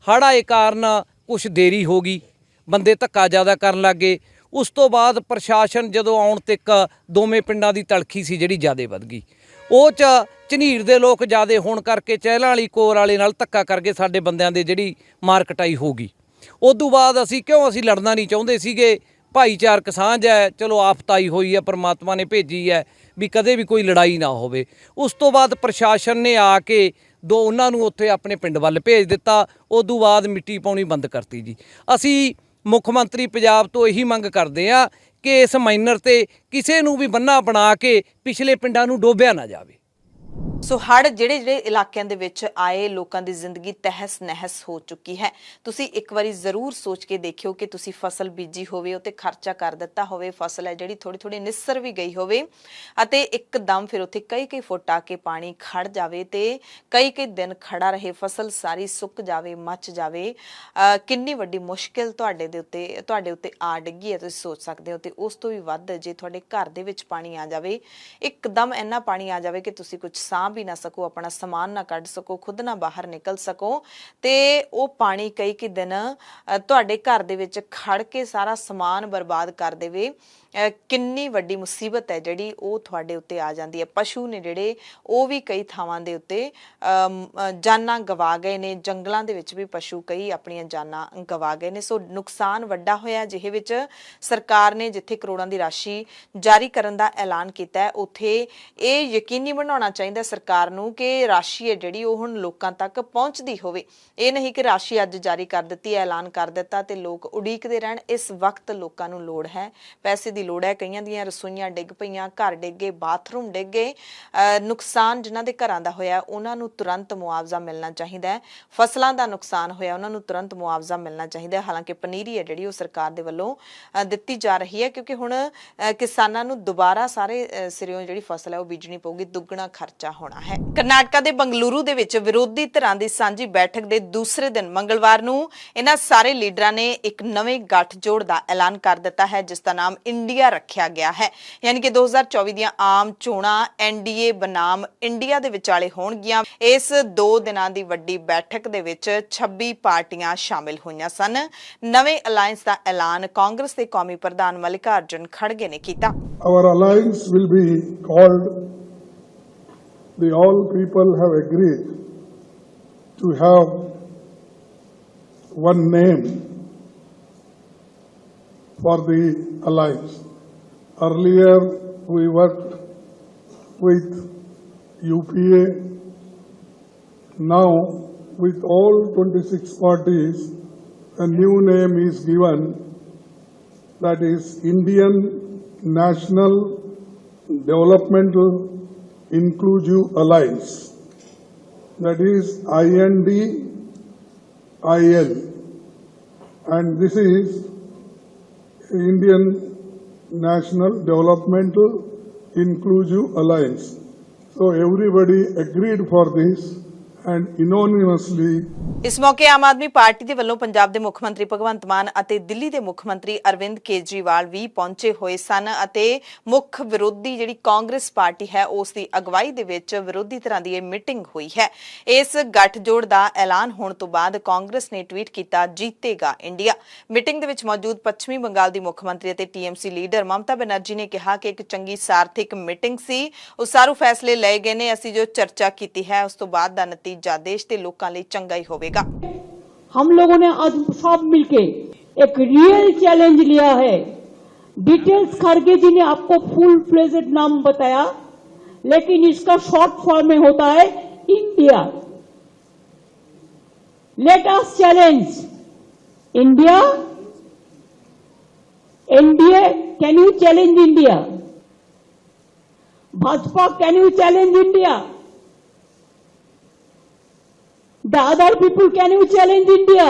ਹੜ੍ਹ ਆਏ ਕਾਰਨ ਕੁਛ ਦੇਰੀ ਹੋ ਗਈ, ਬੰਦੇ ਧੱਕਾ ਜ਼ਿਆਦਾ ਕਰਨ ਲੱਗੇ। ਉਸ ਤੋਂ ਬਾਅਦ ਪ੍ਰਸ਼ਾਸਨ ਜਦੋਂ ਆਉਣ ਤੱਕ ਦੋਵੇਂ ਪਿੰਡਾਂ ਦੀ ਤਲਖੀ ਸੀ ਜਿਹੜੀ ਜ਼ਿਆਦਾ ਵੱਧ ਗਈ। ਉਹ 'ਚ ਝਨੀਰ ਦੇ ਲੋਕ ਜ਼ਿਆਦਾ ਹੋਣ ਕਰਕੇ ਚਹਿਲਾਂ ਵਾਲੀ ਕੋਰ ਵਾਲੇ ਨਾਲ ਧੱਕਾ ਕਰਕੇ ਸਾਡੇ ਬੰਦਿਆਂ ਦੇ ਜਿਹੜੀ ਮਾਰ ਕਟਾਈ ਹੋ ਗਈ। ਉਦੋਂ ਬਾਅਦ ਅਸੀਂ ਲੜਨਾ ਨਹੀਂ ਚਾਹੁੰਦੇ ਸੀਗੇ। ਭਾਈਚਾਰਕ ਸਾਂਝ ਹੈ, ਚਲੋ ਆਫਤ ਆਈ ਹੋਈ ਹੈ, ਪਰਮਾਤਮਾ ਨੇ ਭੇਜੀ ਹੈ ਵੀ ਕਦੇ ਵੀ ਕੋਈ ਲੜਾਈ ਨਾ ਹੋਵੇ। ਉਸ ਤੋਂ ਬਾਅਦ ਪ੍ਰਸ਼ਾਸਨ ਨੇ ਆ ਕੇ ਉਹਨਾਂ ਨੂੰ ਉੱਥੇ ਆਪਣੇ ਪਿੰਡ ਵੱਲ ਭੇਜ ਦਿੱਤਾ। ਉਦੋਂ ਬਾਅਦ ਮਿੱਟੀ ਪਾਉਣੀ ਬੰਦ ਕਰਤੀ ਜੀ। ਅਸੀਂ ਮੁੱਖ ਮੰਤਰੀ ਪੰਜਾਬ ਤੋਂ ਇਹੀ ਮੰਗ ਕਰਦੇ ਆ ਕਿ ਇਸ ਮਾਈਨਰ ਤੇ ਕਿਸੇ ਨੂੰ ਵੀ ਬੰਨਾ ਬਣਾ ਕੇ ਪਿਛਲੇ ਪਿੰਡਾਂ ਨੂੰ ਡੋਬਿਆ ਨਾ ਜਾਵੇ। ਸੋ ਹੜ੍ਹ ਜਿਹੜੇ ਇਲਾਕਿਆਂ ਦੇ ਵਿੱਚ ਆਏ ਲੋਕਾਂ ਦੀ ਜ਼ਿੰਦਗੀ ਤਹਿਸ ਨਹਿਸ ਹੋ ਚੁੱਕੀ ਹੈ। ਤੁਸੀਂ ਇੱਕ ਵਾਰੀ ਜ਼ਰੂਰ ਸੋਚ ਕੇ ਦੇਖਿਓ ਕਿ ਤੁਸੀਂ ਫਸਲ ਬੀਜੀ ਹੋਵੇ, ਉੱਤੇ ਖਰਚਾ ਕਰ ਦਿੱਤਾ ਹੋਵੇ, ਫਸਲ ਹੈ ਜਿਹੜੀ ਥੋੜੀ ਨਿਸਰ ਵੀ ਗਈ ਹੋਵੇ ਅਤੇ ਇੱਕਦਮ ਫਿਰ ਉੱਥੇ ਕਈ ਫੁੱਟ ਆ ਕੇ ਪਾਣੀ ਖੜ ਜਾਵੇ ਤੇ ਕਈ ਦਿਨ ਖੜਾ ਰਹੇ, ਫਸਲ ਸਾਰੀ ਸੁੱਕ ਜਾਵੇ, ਮੱਚ ਜਾਵੇ। ਕਿੰਨੀ ਵੱਡੀ ਮੁਸ਼ਕਿਲ ਤੁਹਾਡੇ ਉੱਤੇ ਆ ਡਿੱਗੀ ਹੈ, ਤੁਸੀਂ ਸੋਚ ਸਕਦੇ ਹੋ। ਤੇ ਉਸ ਤੋਂ ਵੀ ਵੱਧ ਜੇ ਤੁਹਾਡੇ ਘਰ ਦੇ ਵਿੱਚ ਪਾਣੀ ਆ ਜਾਵੇ, ਇੱਕਦਮ ਇੰਨਾ ਪਾਣੀ ਆ ਜਾਵੇ ਕਿ ਤੁਸੀਂ ਕੁਝ ਸਾਂਭ ਵੀ ਨਾ ਸਕੋ, ਆਪਣਾ ਸਮਾਨ ਨਾ ਕੱਢ ਸਕੋ, ਖੁਦ ਨਾ ਬਾਹਰ ਨਿਕਲ ਸਕੋ ਤੇ ਉਹ ਪਾਣੀ ਕਈ ਦਿਨ ਤੁਹਾਡੇ ਘਰ ਦੇ ਵਿੱਚ ਖੜ ਕੇ ਸਾਰਾ ਸਮਾਨ ਬਰਬਾਦ ਕਰ ਦੇਵੇ। ਕਿੰਨੀ ਵੱਡੀ ਮੁਸੀਬਤ ਹੈ ਜਿਹੜੀ ਉਹ ਤੁਹਾਡੇ ਉੱਤੇ ਆ ਜਾਂਦੀ ਹੈ। ਪਸ਼ੂ ਨੇ ਜਿਹੜੇ ਉਹ ਵੀ ਕਈ ਥਾਵਾਂ ਦੇ ਉੱਤੇ ਜਾਨਾਂ ਗਵਾ ਗਏ ਨੇ। ਜੰਗਲਾਂ ਦੇ ਵਿੱਚ ਵੀ ਪਸ਼ੂ ਕਈ ਆਪਣੀਆਂ ਜਾਨਾਂ ਗਵਾ ਗਏ ਨੇ। ਸੋ ਨੁਕਸਾਨ ਵੱਡਾ ਹੋਇਆ। ਜਿਹੇ ਵਿੱਚ ਸਰਕਾਰ ਨੇ ਜਿੱਥੇ ਕਰੋੜਾਂ ਦੀ ਰਾਸ਼ੀ ਜਾਰੀ ਕਰਨ ਦਾ ਐਲਾਨ ਕੀਤਾ ਹੈ, ਉੱਥੇ ਇਹ ਯਕੀਨੀ ਬਣਾਉਣਾ ਚਾਹੀਦਾ ਸਰਕਾਰ ਨੂੰ ਕਿ ਰਾਸ਼ੀ ਹੈ ਜਿਹੜੀ ਉਹ ਹੁਣ ਲੋਕਾਂ ਤੱਕ ਪਹੁੰਚਦੀ ਹੋਵੇ। ਇਹ ਨਹੀਂ ਕਿ ਰਾਸ਼ੀ ਅੱਜ ਜਾਰੀ ਕਰ ਦਿੱਤੀ, ਐਲਾਨ ਕਰ ਦਿੱਤਾ ਤੇ ਲੋਕ ਉਡੀਕਦੇ ਰਹਿਣ। ਇਸ ਵਕਤ ਲੋਕਾਂ ਨੂੰ ਲੋੜ ਹੈ, ਪੈਸੇ ਦੀ ਲੋੜ ਹੈ। ਕਈਆਂ ਦੀਆਂ ਰਸੋਈਆਂ ਡਿੱਗ ਪਈਆਂ, ਘਰ ਡਿੱਗੇ, ਬਾਥਰੂਮ ਡਿੱਗੇ। ਨੁਕਸਾਨ ਜਿਨ੍ਹਾਂ ਦੇ ਘਰਾਂ ਦਾ ਹੋਇਆ ਉਹਨਾਂ ਨੂੰ ਤੁਰੰਤ ਮੁਆਵਜ਼ਾ ਮਿਲਣਾ ਚਾਹੀਦਾ ਹੈ। ਫਸਲਾਂ ਦਾ ਨੁਕਸਾਨ ਹੋਇਆ ਉਹਨਾਂ ਨੂੰ ਤੁਰੰਤ ਮੁਆਵਜ਼ਾ ਮਿਲਣਾ ਚਾਹੀਦਾ ਹੈ। ਹਾਲਾਂਕਿ ਪਨੀਰੀ ਹੈ ਜਿਹੜੀ ਉਹ ਸਰਕਾਰ ਦੇ ਵੱਲੋਂ ਦਿੱਤੀ ਜਾ ਰਹੀ ਹੈ, ਕਿਉਂਕਿ ਹੁਣ ਕਿਸਾਨਾਂ ਨੂੰ ਦੁਬਾਰਾ ਸਾਰੇ ਸਿਰਿਓਂ ਜਿਹੜੀ ਫਸਲ ਹੈ ਉਹ ਬੀਜਣੀ ਪਊਗੀ, ਦੁੱਗਣਾ ਖਰਚਾ ਹੋਣਾ। ਹੋਣਾ ਹੈ। ਕਰਨਾਟਕਾ ਦੇ ਬੰਗਲੁਰੂ ਦੇ ਵਿੱਚ ਵਿਰੋਧੀ ਧਿਰਾਂ ਦੀ ਸਾਂਝੀ ਬੈਠਕ ਦੇ ਦੂਸਰੇ ਦਿਨ ਮੰਗਲਵਾਰ ਨੂੰ ਇਹਨਾਂ ਸਾਰੇ ਲੀਡਰਾਂ ਨੇ ਇੱਕ ਨਵੇਂ ਗੱਠਜੋੜ ਦਾ ਐਲਾਨ ਕਰ ਦਿੱਤਾ ਹੈ, ਜਿਸ ਦਾ ਨਾਮ ਇੰਡੀਆ ਰੱਖਿਆ ਗਿਆ ਹੈ। ਯਾਨੀ ਕਿ 2024 ਦੀਆਂ ਆਮ ਚੋਣਾਂ NDA ਬਨਾਮ ਇੰਡੀਆ ਦੇ ਵਿਚਾਲੇ ਹੋਣਗੀਆਂ। ਇਸ 2 ਦਿਨਾਂ ਦੀ ਵੱਡੀ ਬੈਠਕ ਦੇ ਵਿੱਚ 26 ਪਾਰਟੀਆਂ ਸ਼ਾਮਿਲ ਹੋਈਆਂ ਸਨ। ਨਵੇਂ ਅਲਾਇੰਸ ਦਾ ਐਲਾਨ ਕਾਂਗਰਸ ਦੇ ਕੌਮੀ ਪ੍ਰਧਾਨ ਮਲਿਕਾਰਜੁਨ ਖੜਗੇ ਨੇ ਕੀਤਾ। Our alliance will be called the All People Have Agreed to have one name for the alliance. Earlier we worked with UPA. Now with all 26 parties, a new name is given, that is Indian National Developmental Inclusive Alliance, that is INDIL, and this is Indian National Developmental Inclusive Alliance. So everybody agreed for this and unanimously ਇਸ ਮੌਕੇ Aam Aadmi party ਦੇ ਵੱਲੋਂ ਪੰਜਾਬ ਦੇ ਮੁੱਖ ਮੰਤਰੀ ਭਗਵੰਤ ਮਾਨ ਅਤੇ ਦਿੱਲੀ ਦੇ ਮੁੱਖ ਮੰਤਰੀ ਅਰਵਿੰਦ ਕੇਜਰੀਵਾਲ ਵੀ ਪਹੁੰਚੇ ਹੋਏ ਸਨ ਅਤੇ ਮੁੱਖ ਵਿਰੋਧੀ ਜਿਹੜੀ ਕਾਂਗਰਸ ਪਾਰਟੀ ਹੈ ਉਸ ਦੀ ਅਗਵਾਈ ਦੇ ਵਿੱਚ ਵਿਰੋਧੀ ਧਿਰਾਂ ਦੀ ਇਹ ਮੀਟਿੰਗ ਹੋਈ ਹੈ। ਇਸ ਗੱਠਜੋੜ ਦਾ ਐਲਾਨ ਹੋਣ ਤੋਂ ਬਾਅਦ ਕਾਂਗਰਸ ਨੇ ਟਵੀਟ ਕੀਤਾ, ਜੀਤੇਗਾ ਇੰਡੀਆ। ਮੀਟਿੰਗ ਦੇ ਵਿੱਚ ਮੌਜੂਦ ਪੱਛਮੀ ਬੰਗਾਲ ਦੀ ਮੁੱਖ ਮੰਤਰੀ ਅਤੇ TMC ਲੀਡਰ ਮਮਤਾ ਬੈਨਰਜੀ ਨੇ ਕਿਹਾ ਕਿ ਇੱਕ ਚੰਗੀ ਸਾਰਥਿਕ ਮੀਟਿੰਗ ਸੀ, ਉਸਾਰੂ ਫੈਸਲੇ ਲਏ ਗਏ ਨੇ, ਅਸੀਂ ਜੋ ਚਰਚਾ ਕੀਤੀ ਹੈ ਉਸ ਤੋਂ ਬਾਅਦ ਦਾ ਨਤੀਜਾ देश के लोगों लिए चंगा ही होगा। हम लोगों ने आज सब मिलके एक रियल चैलेंज लिया है। डिटेल्स खड़गे जी ने आपको फुल फ्लेजेड नाम बताया, लेकिन इसका शॉर्ट फॉर्म में होता है India. Let us challenge India. NDA, can you challenge India? Bhajpa, can you challenge India? The other people, can you challenge India?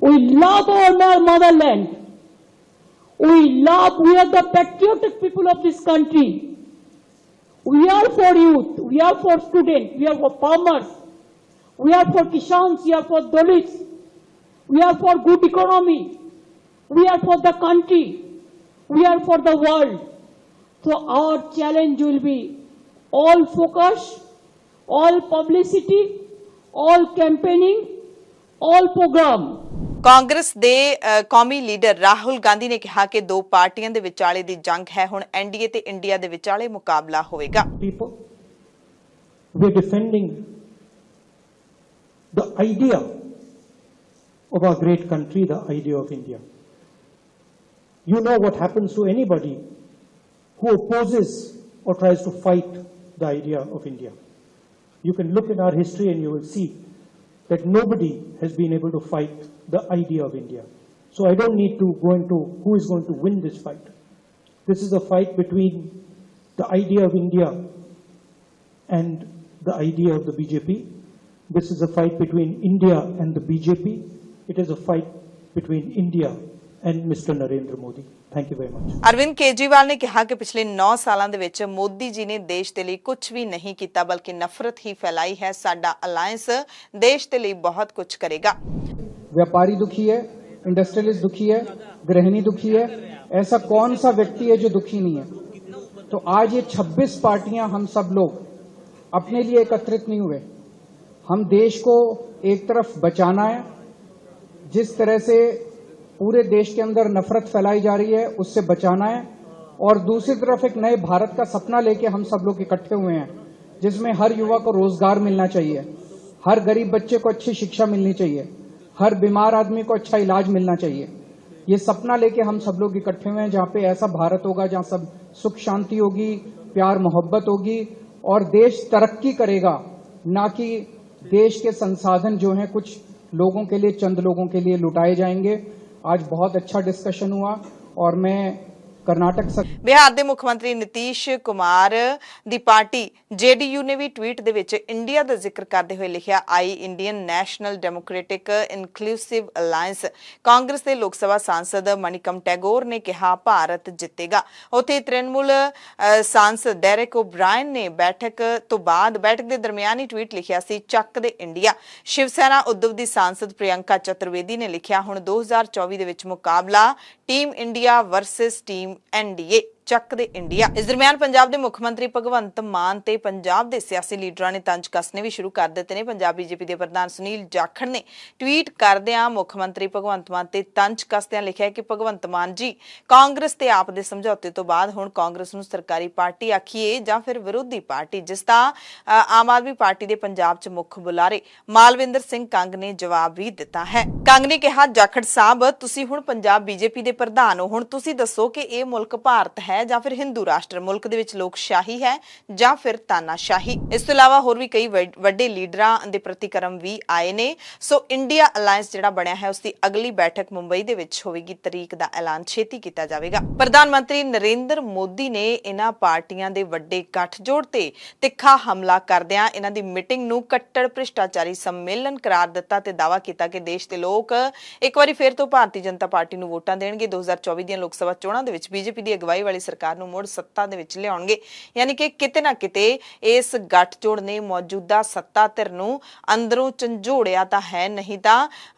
We love our motherland. We are the patriotic people of this country. We are for youth, we are for students, we are for farmers, we are for Kishans, we are for Dalits, we are for good economy, we are for the country, we are for the world. So our challenge will be all focus, all publicity, all campaigning, all program. Congress ਦੇ ਕੌਮੀ leader Rahul Gandhi ਨੇ ਕਿਹਾ ਕਿ 2 ਪਾਰਟੀਆਂ ਦੇ ਵਿਚਾਲੇ ਦੀ ਜੰਗ ਹੈ, ਹੁਣ NDA ਤੇ ਇੰਡੀਆ ਦੇ ਵਿਚਾਲੇ ਮੁਕਾਬਲਾ ਹੋਵੇਗਾ। People, we are defending the idea of our great country, the idea of India. You know what happens to anybody who opposes or tries to fight the idea of India. You can look in our history and you will see that nobody has been able to fight the idea of India. So I don't need to go into who is going to win this fight. This is a fight between the idea of India and the idea of the BJP. This is a fight between India and the BJP. It is a fight between India and Mr. Narendra Modi. Thank you very much. Arvind Kejriwal ਨੇ ਕਿਹਾ ਕਿ ਪਿਛਲੇ 9 ਸਾਲਾਂ ਦੇ ਵਿੱਚ ਮੋਦੀ ਜੀ ਨੇ ਦੇਸ਼ ਦੇ ਲਈ ਕੁਝ ਵੀ ਨਹੀਂ ਕੀਤਾ, ਬਲਕਿ ਨਫ਼ਰਤ ਹੀ ਫੈਲਾਈ ਹੈ। ਸਾਡਾ ਅਲਾਇੰਸ ਦੇਸ਼ ਦੇ ਲਈ ਬਹੁਤ ਕੁਝ ਕਰੇਗਾ। व्यापारी दुखी है, इंडस्ट्रियलिस्ट दुखी है, गृहिणी दुखी है, ऐसा कौन सा व्यक्ति है जो दुखी नहीं है? तो आज ये 26 पार्टियां, हम सब लोग अपने लिए एकत्रित नहीं हुए। हम देश को एक तरफ बचाना है, जिस तरह से पूरे देश के अंदर नफरत फैलाई जा रही है उससे बचाना है, और दूसरी तरफ एक नए भारत का सपना लेके हम सब लोग इकट्ठे हुए हैं, जिसमें हर युवा को रोजगार मिलना चाहिए, हर गरीब बच्चे को अच्छी शिक्षा मिलनी चाहिए, हर बीमार आदमी को अच्छा इलाज मिलना चाहिए। ये सपना लेके हम सब लोग इकट्ठे हुए हैं, जहां पे ऐसा भारत होगा जहां सब सुख शांति होगी, प्यार मोहब्बत होगी और देश तरक्की करेगा, ना कि देश के संसाधन जो हैं कुछ लोगों के लिए, चंद लोगों के लिए लुटाए जाएंगे। आज बहुत अच्छा डिस्कशन हुआ और मैं कर्नाटक ਬਿਹਾਰ ਦੇ ਮੁੱਖ ਮੰਤਰੀ ਨਿਤੀਸ਼ ਕੁਮਾਰ ਦੀ ਪਾਰਟੀ ਜੇਡੀਯੂ ਨੇ ਵੀ ਟਵੀਟ ਦੇ ਵਿੱਚ ਇੰਡੀਆ ਦਾ ਜ਼ਿਕਰ ਕਰਦੇ ਹੋਏ ਲਿਖਿਆ, I Indian National Democratic Inclusive Alliance. Congress ਦੇ ਲੋਕ ਸਭਾ ਸਾਂਸਦ ਮਣੀਕਮ ਟੈਗੋਰ ਨੇ ਕਿਹਾ ਭਾਰਤ ਜਿੱਤੇਗਾ। ਉੱਥੇ ਤ੍ਰਿਣਮੂਲ ਸਾਂਸਦ ਡੈਰੇਕ ਓਬਰਾਇਨ ਨੇ ਬੈਠਕ ਤੋਂ ਬਾਅਦ ਬੈਠਕ ਦੇ ਦਰਮਿਆਨ ਹੀ ਟਵੀਟ ਲਿਖਿਆ ਸੀ, ਚੱਕ ਦੇ ਇੰਡੀਆ। ਸ਼ਿਵ ਸੈਨਾ ਉद्धਵ ਦੀ ਸਾਂਸਦ ਪ੍ਰਿਯੰਕਾ ਚਤੁਰਵੇਦੀ ਨੇ ਲਿਖਿਆ, ਹੁਣ 2024 ਦੇ ਵਿੱਚ ਮੁਕਾਬਲਾ team India versus team NDA, ਚੱਕ ਦੇ ਇੰਡੀਆ। ਇਸ ਦਰਮਿਆਨ ਪੰਜਾਬ ਦੇ ਮੁੱਖ ਮੰਤਰੀ ਭਗਵੰਤ ਮਾਨ ਤੇ ਪੰਜਾਬ ਦੇ ਸਿਆਸੀ ਲੀਡਰਾਂ ਨੇ ਤੰਜ ਕੱਸਣੇ ਵੀ ਸ਼ੁਰੂ ਕਰ ਦਿੱਤੇ ਨੇ। ਪੰਜਾਬ ਬੀਜੇਪੀ ਦੇ ਪ੍ਰਧਾਨ ਸੁਨੀਲ ਜਾਖੜ ਨੇ ਟਵੀਟ ਕਰਦਿਆਂ ਮੁੱਖ ਮੰਤਰੀ ਭਗਵੰਤ ਮਾਨ ਤੇ ਤੰਜ ਕੱਸਦਿਆਂ ਲਿਖਿਆ ਕਿ ਭਗਵੰਤ ਮਾਨ ਜੀ, ਕਾਂਗਰਸ ਤੇ ਆਪ ਦੇ ਸਮਝੌਤੇ ਤੋਂ ਬਾਅਦ ਹੁਣ ਕਾਂਗਰਸ ਨੂੰ ਸਰਕਾਰੀ ਪਾਰਟੀ ਆਖੀਏ ਜਾਂ ਫਿਰ ਵਿਰੋਧੀ ਪਾਰਟੀ, ਜਿਸ ਦਾ ਆਮ ਆਦਮੀ ਪਾਰਟੀ ਦੇ ਪੰਜਾਬ 'ਚ ਮੁੱਖ ਬੁਲਾਰੇ ਮਾਲਵਿੰਦਰ ਸਿੰਘ ਕੰਗ ਨੇ ਜਵਾਬ ਵੀ ਦਿੱਤਾ ਹੈ। ਕੰਗ ਨੇ ਕਿਹਾ, ਜਾਖੜ ਸਾਹਿਬ, ਤੁਸੀਂ ਹੁਣ ਪੰਜਾਬ ਬੀਜੇਪੀ ਦੇ ਪ੍ਰਧਾਨ ਹੋ, ਹੁਣ ਤੁਸੀਂ ਦੱਸੋ ਕਿ ਇਹ ਮੁਲਕ ਭਾਰਤ ਹੈ ਜਾਂ ਫਿਰ ਹਿੰਦੂ ਰਾਸ਼ਟਰ, ਮੁਲਕ ਦੇ ਵਿੱਚ ਲੋਕਸ਼ਾਹੀ ਹੈ ਜਾਂ ਫਿਰ ਤਾਨਾਸ਼ਾਹੀ। ਇਸ ਤੋਂ ਇਲਾਵਾ ਹੋਰ ਵੀ ਕਈ ਵੱਡੇ ਲੀਡਰਾਂ ਦੇ ਪ੍ਰਤੀਕਰਮ ਵੀ ਆਏ ਨੇ। ਸੋ ਇੰਡੀਆ ਅਲਾਇੰਸ ਜਿਹੜਾ ਬਣਿਆ ਹੈ, ਉਸ ਦੀ ਅਗਲੀ ਬੈਠਕ ਮੁੰਬਈ ਦੇ ਵਿੱਚ ਹੋਵੇਗੀ। ਤਰੀਕ ਦਾ ਐਲਾਨ ਛੇਤੀ ਕੀਤਾ ਜਾਵੇਗਾ। ਪ੍ਰਧਾਨ ਮੰਤਰੀ ਨਰਿੰਦਰ ਮੋਦੀ ਨੇ ਇਹਨਾਂ ਪਾਰਟੀਆਂ ਦੇ ਵੱਡੇ ਗੱਠਜੋੜ ਤੇ ਤਿੱਖਾ ਹਮਲਾ ਕਰਦਿਆਂ ਇਹਨਾਂ ਦੀ ਮੀਟਿੰਗ ਨੂੰ ਕੱਟੜ ਭ੍ਰਿਸ਼ਟਾਚਾਰੀ ਸੰਮੇਲਨ ਕਰਾਰ ਦਿੱਤਾ ਤੇ ਦਾਅਵਾ ਕੀਤਾ ਕਿ ਦੇਸ਼ ਦੇ ਲੋਕ ਇੱਕ ਵਾਰੀ ਫਿਰ ਤੋਂ ਭਾਰਤੀ ਜਨਤਾ ਪਾਰਟੀ ਨੂੰ ਵੋਟਾਂ ਦੇਣਗੇ। 2024 ਦੀਆਂ ਲੋਕ ਸਭਾ ਚੋਣਾਂ ਦੇ ਵਿੱਚ ਬੀਜੇਪੀ ਦੀ ਅਗਵਾਈ ਵਾਲੀ ਸਰਕਾਰ ਨੂੰ ਮੁੜ ਸੱਤਾ ਦੇ ਵਿੱਚ ਲਿਆਉਣਗੇ। ਯਾਨੀ ਕਿ ਕਿਤੇ ਨਾ ਕਿਤੇ ਇਸ ਗੱਠਜੋੜ ਨੇ ਮੌਜੂਦਾ ਸੱਤਾ ਧਿਰ ਨੂੰ ਅੰਦਰੋਂ ਝੰਜੋੜਿਆ ਤਾਂ ਹੈ, ਨਹੀਂ ਤਾਂ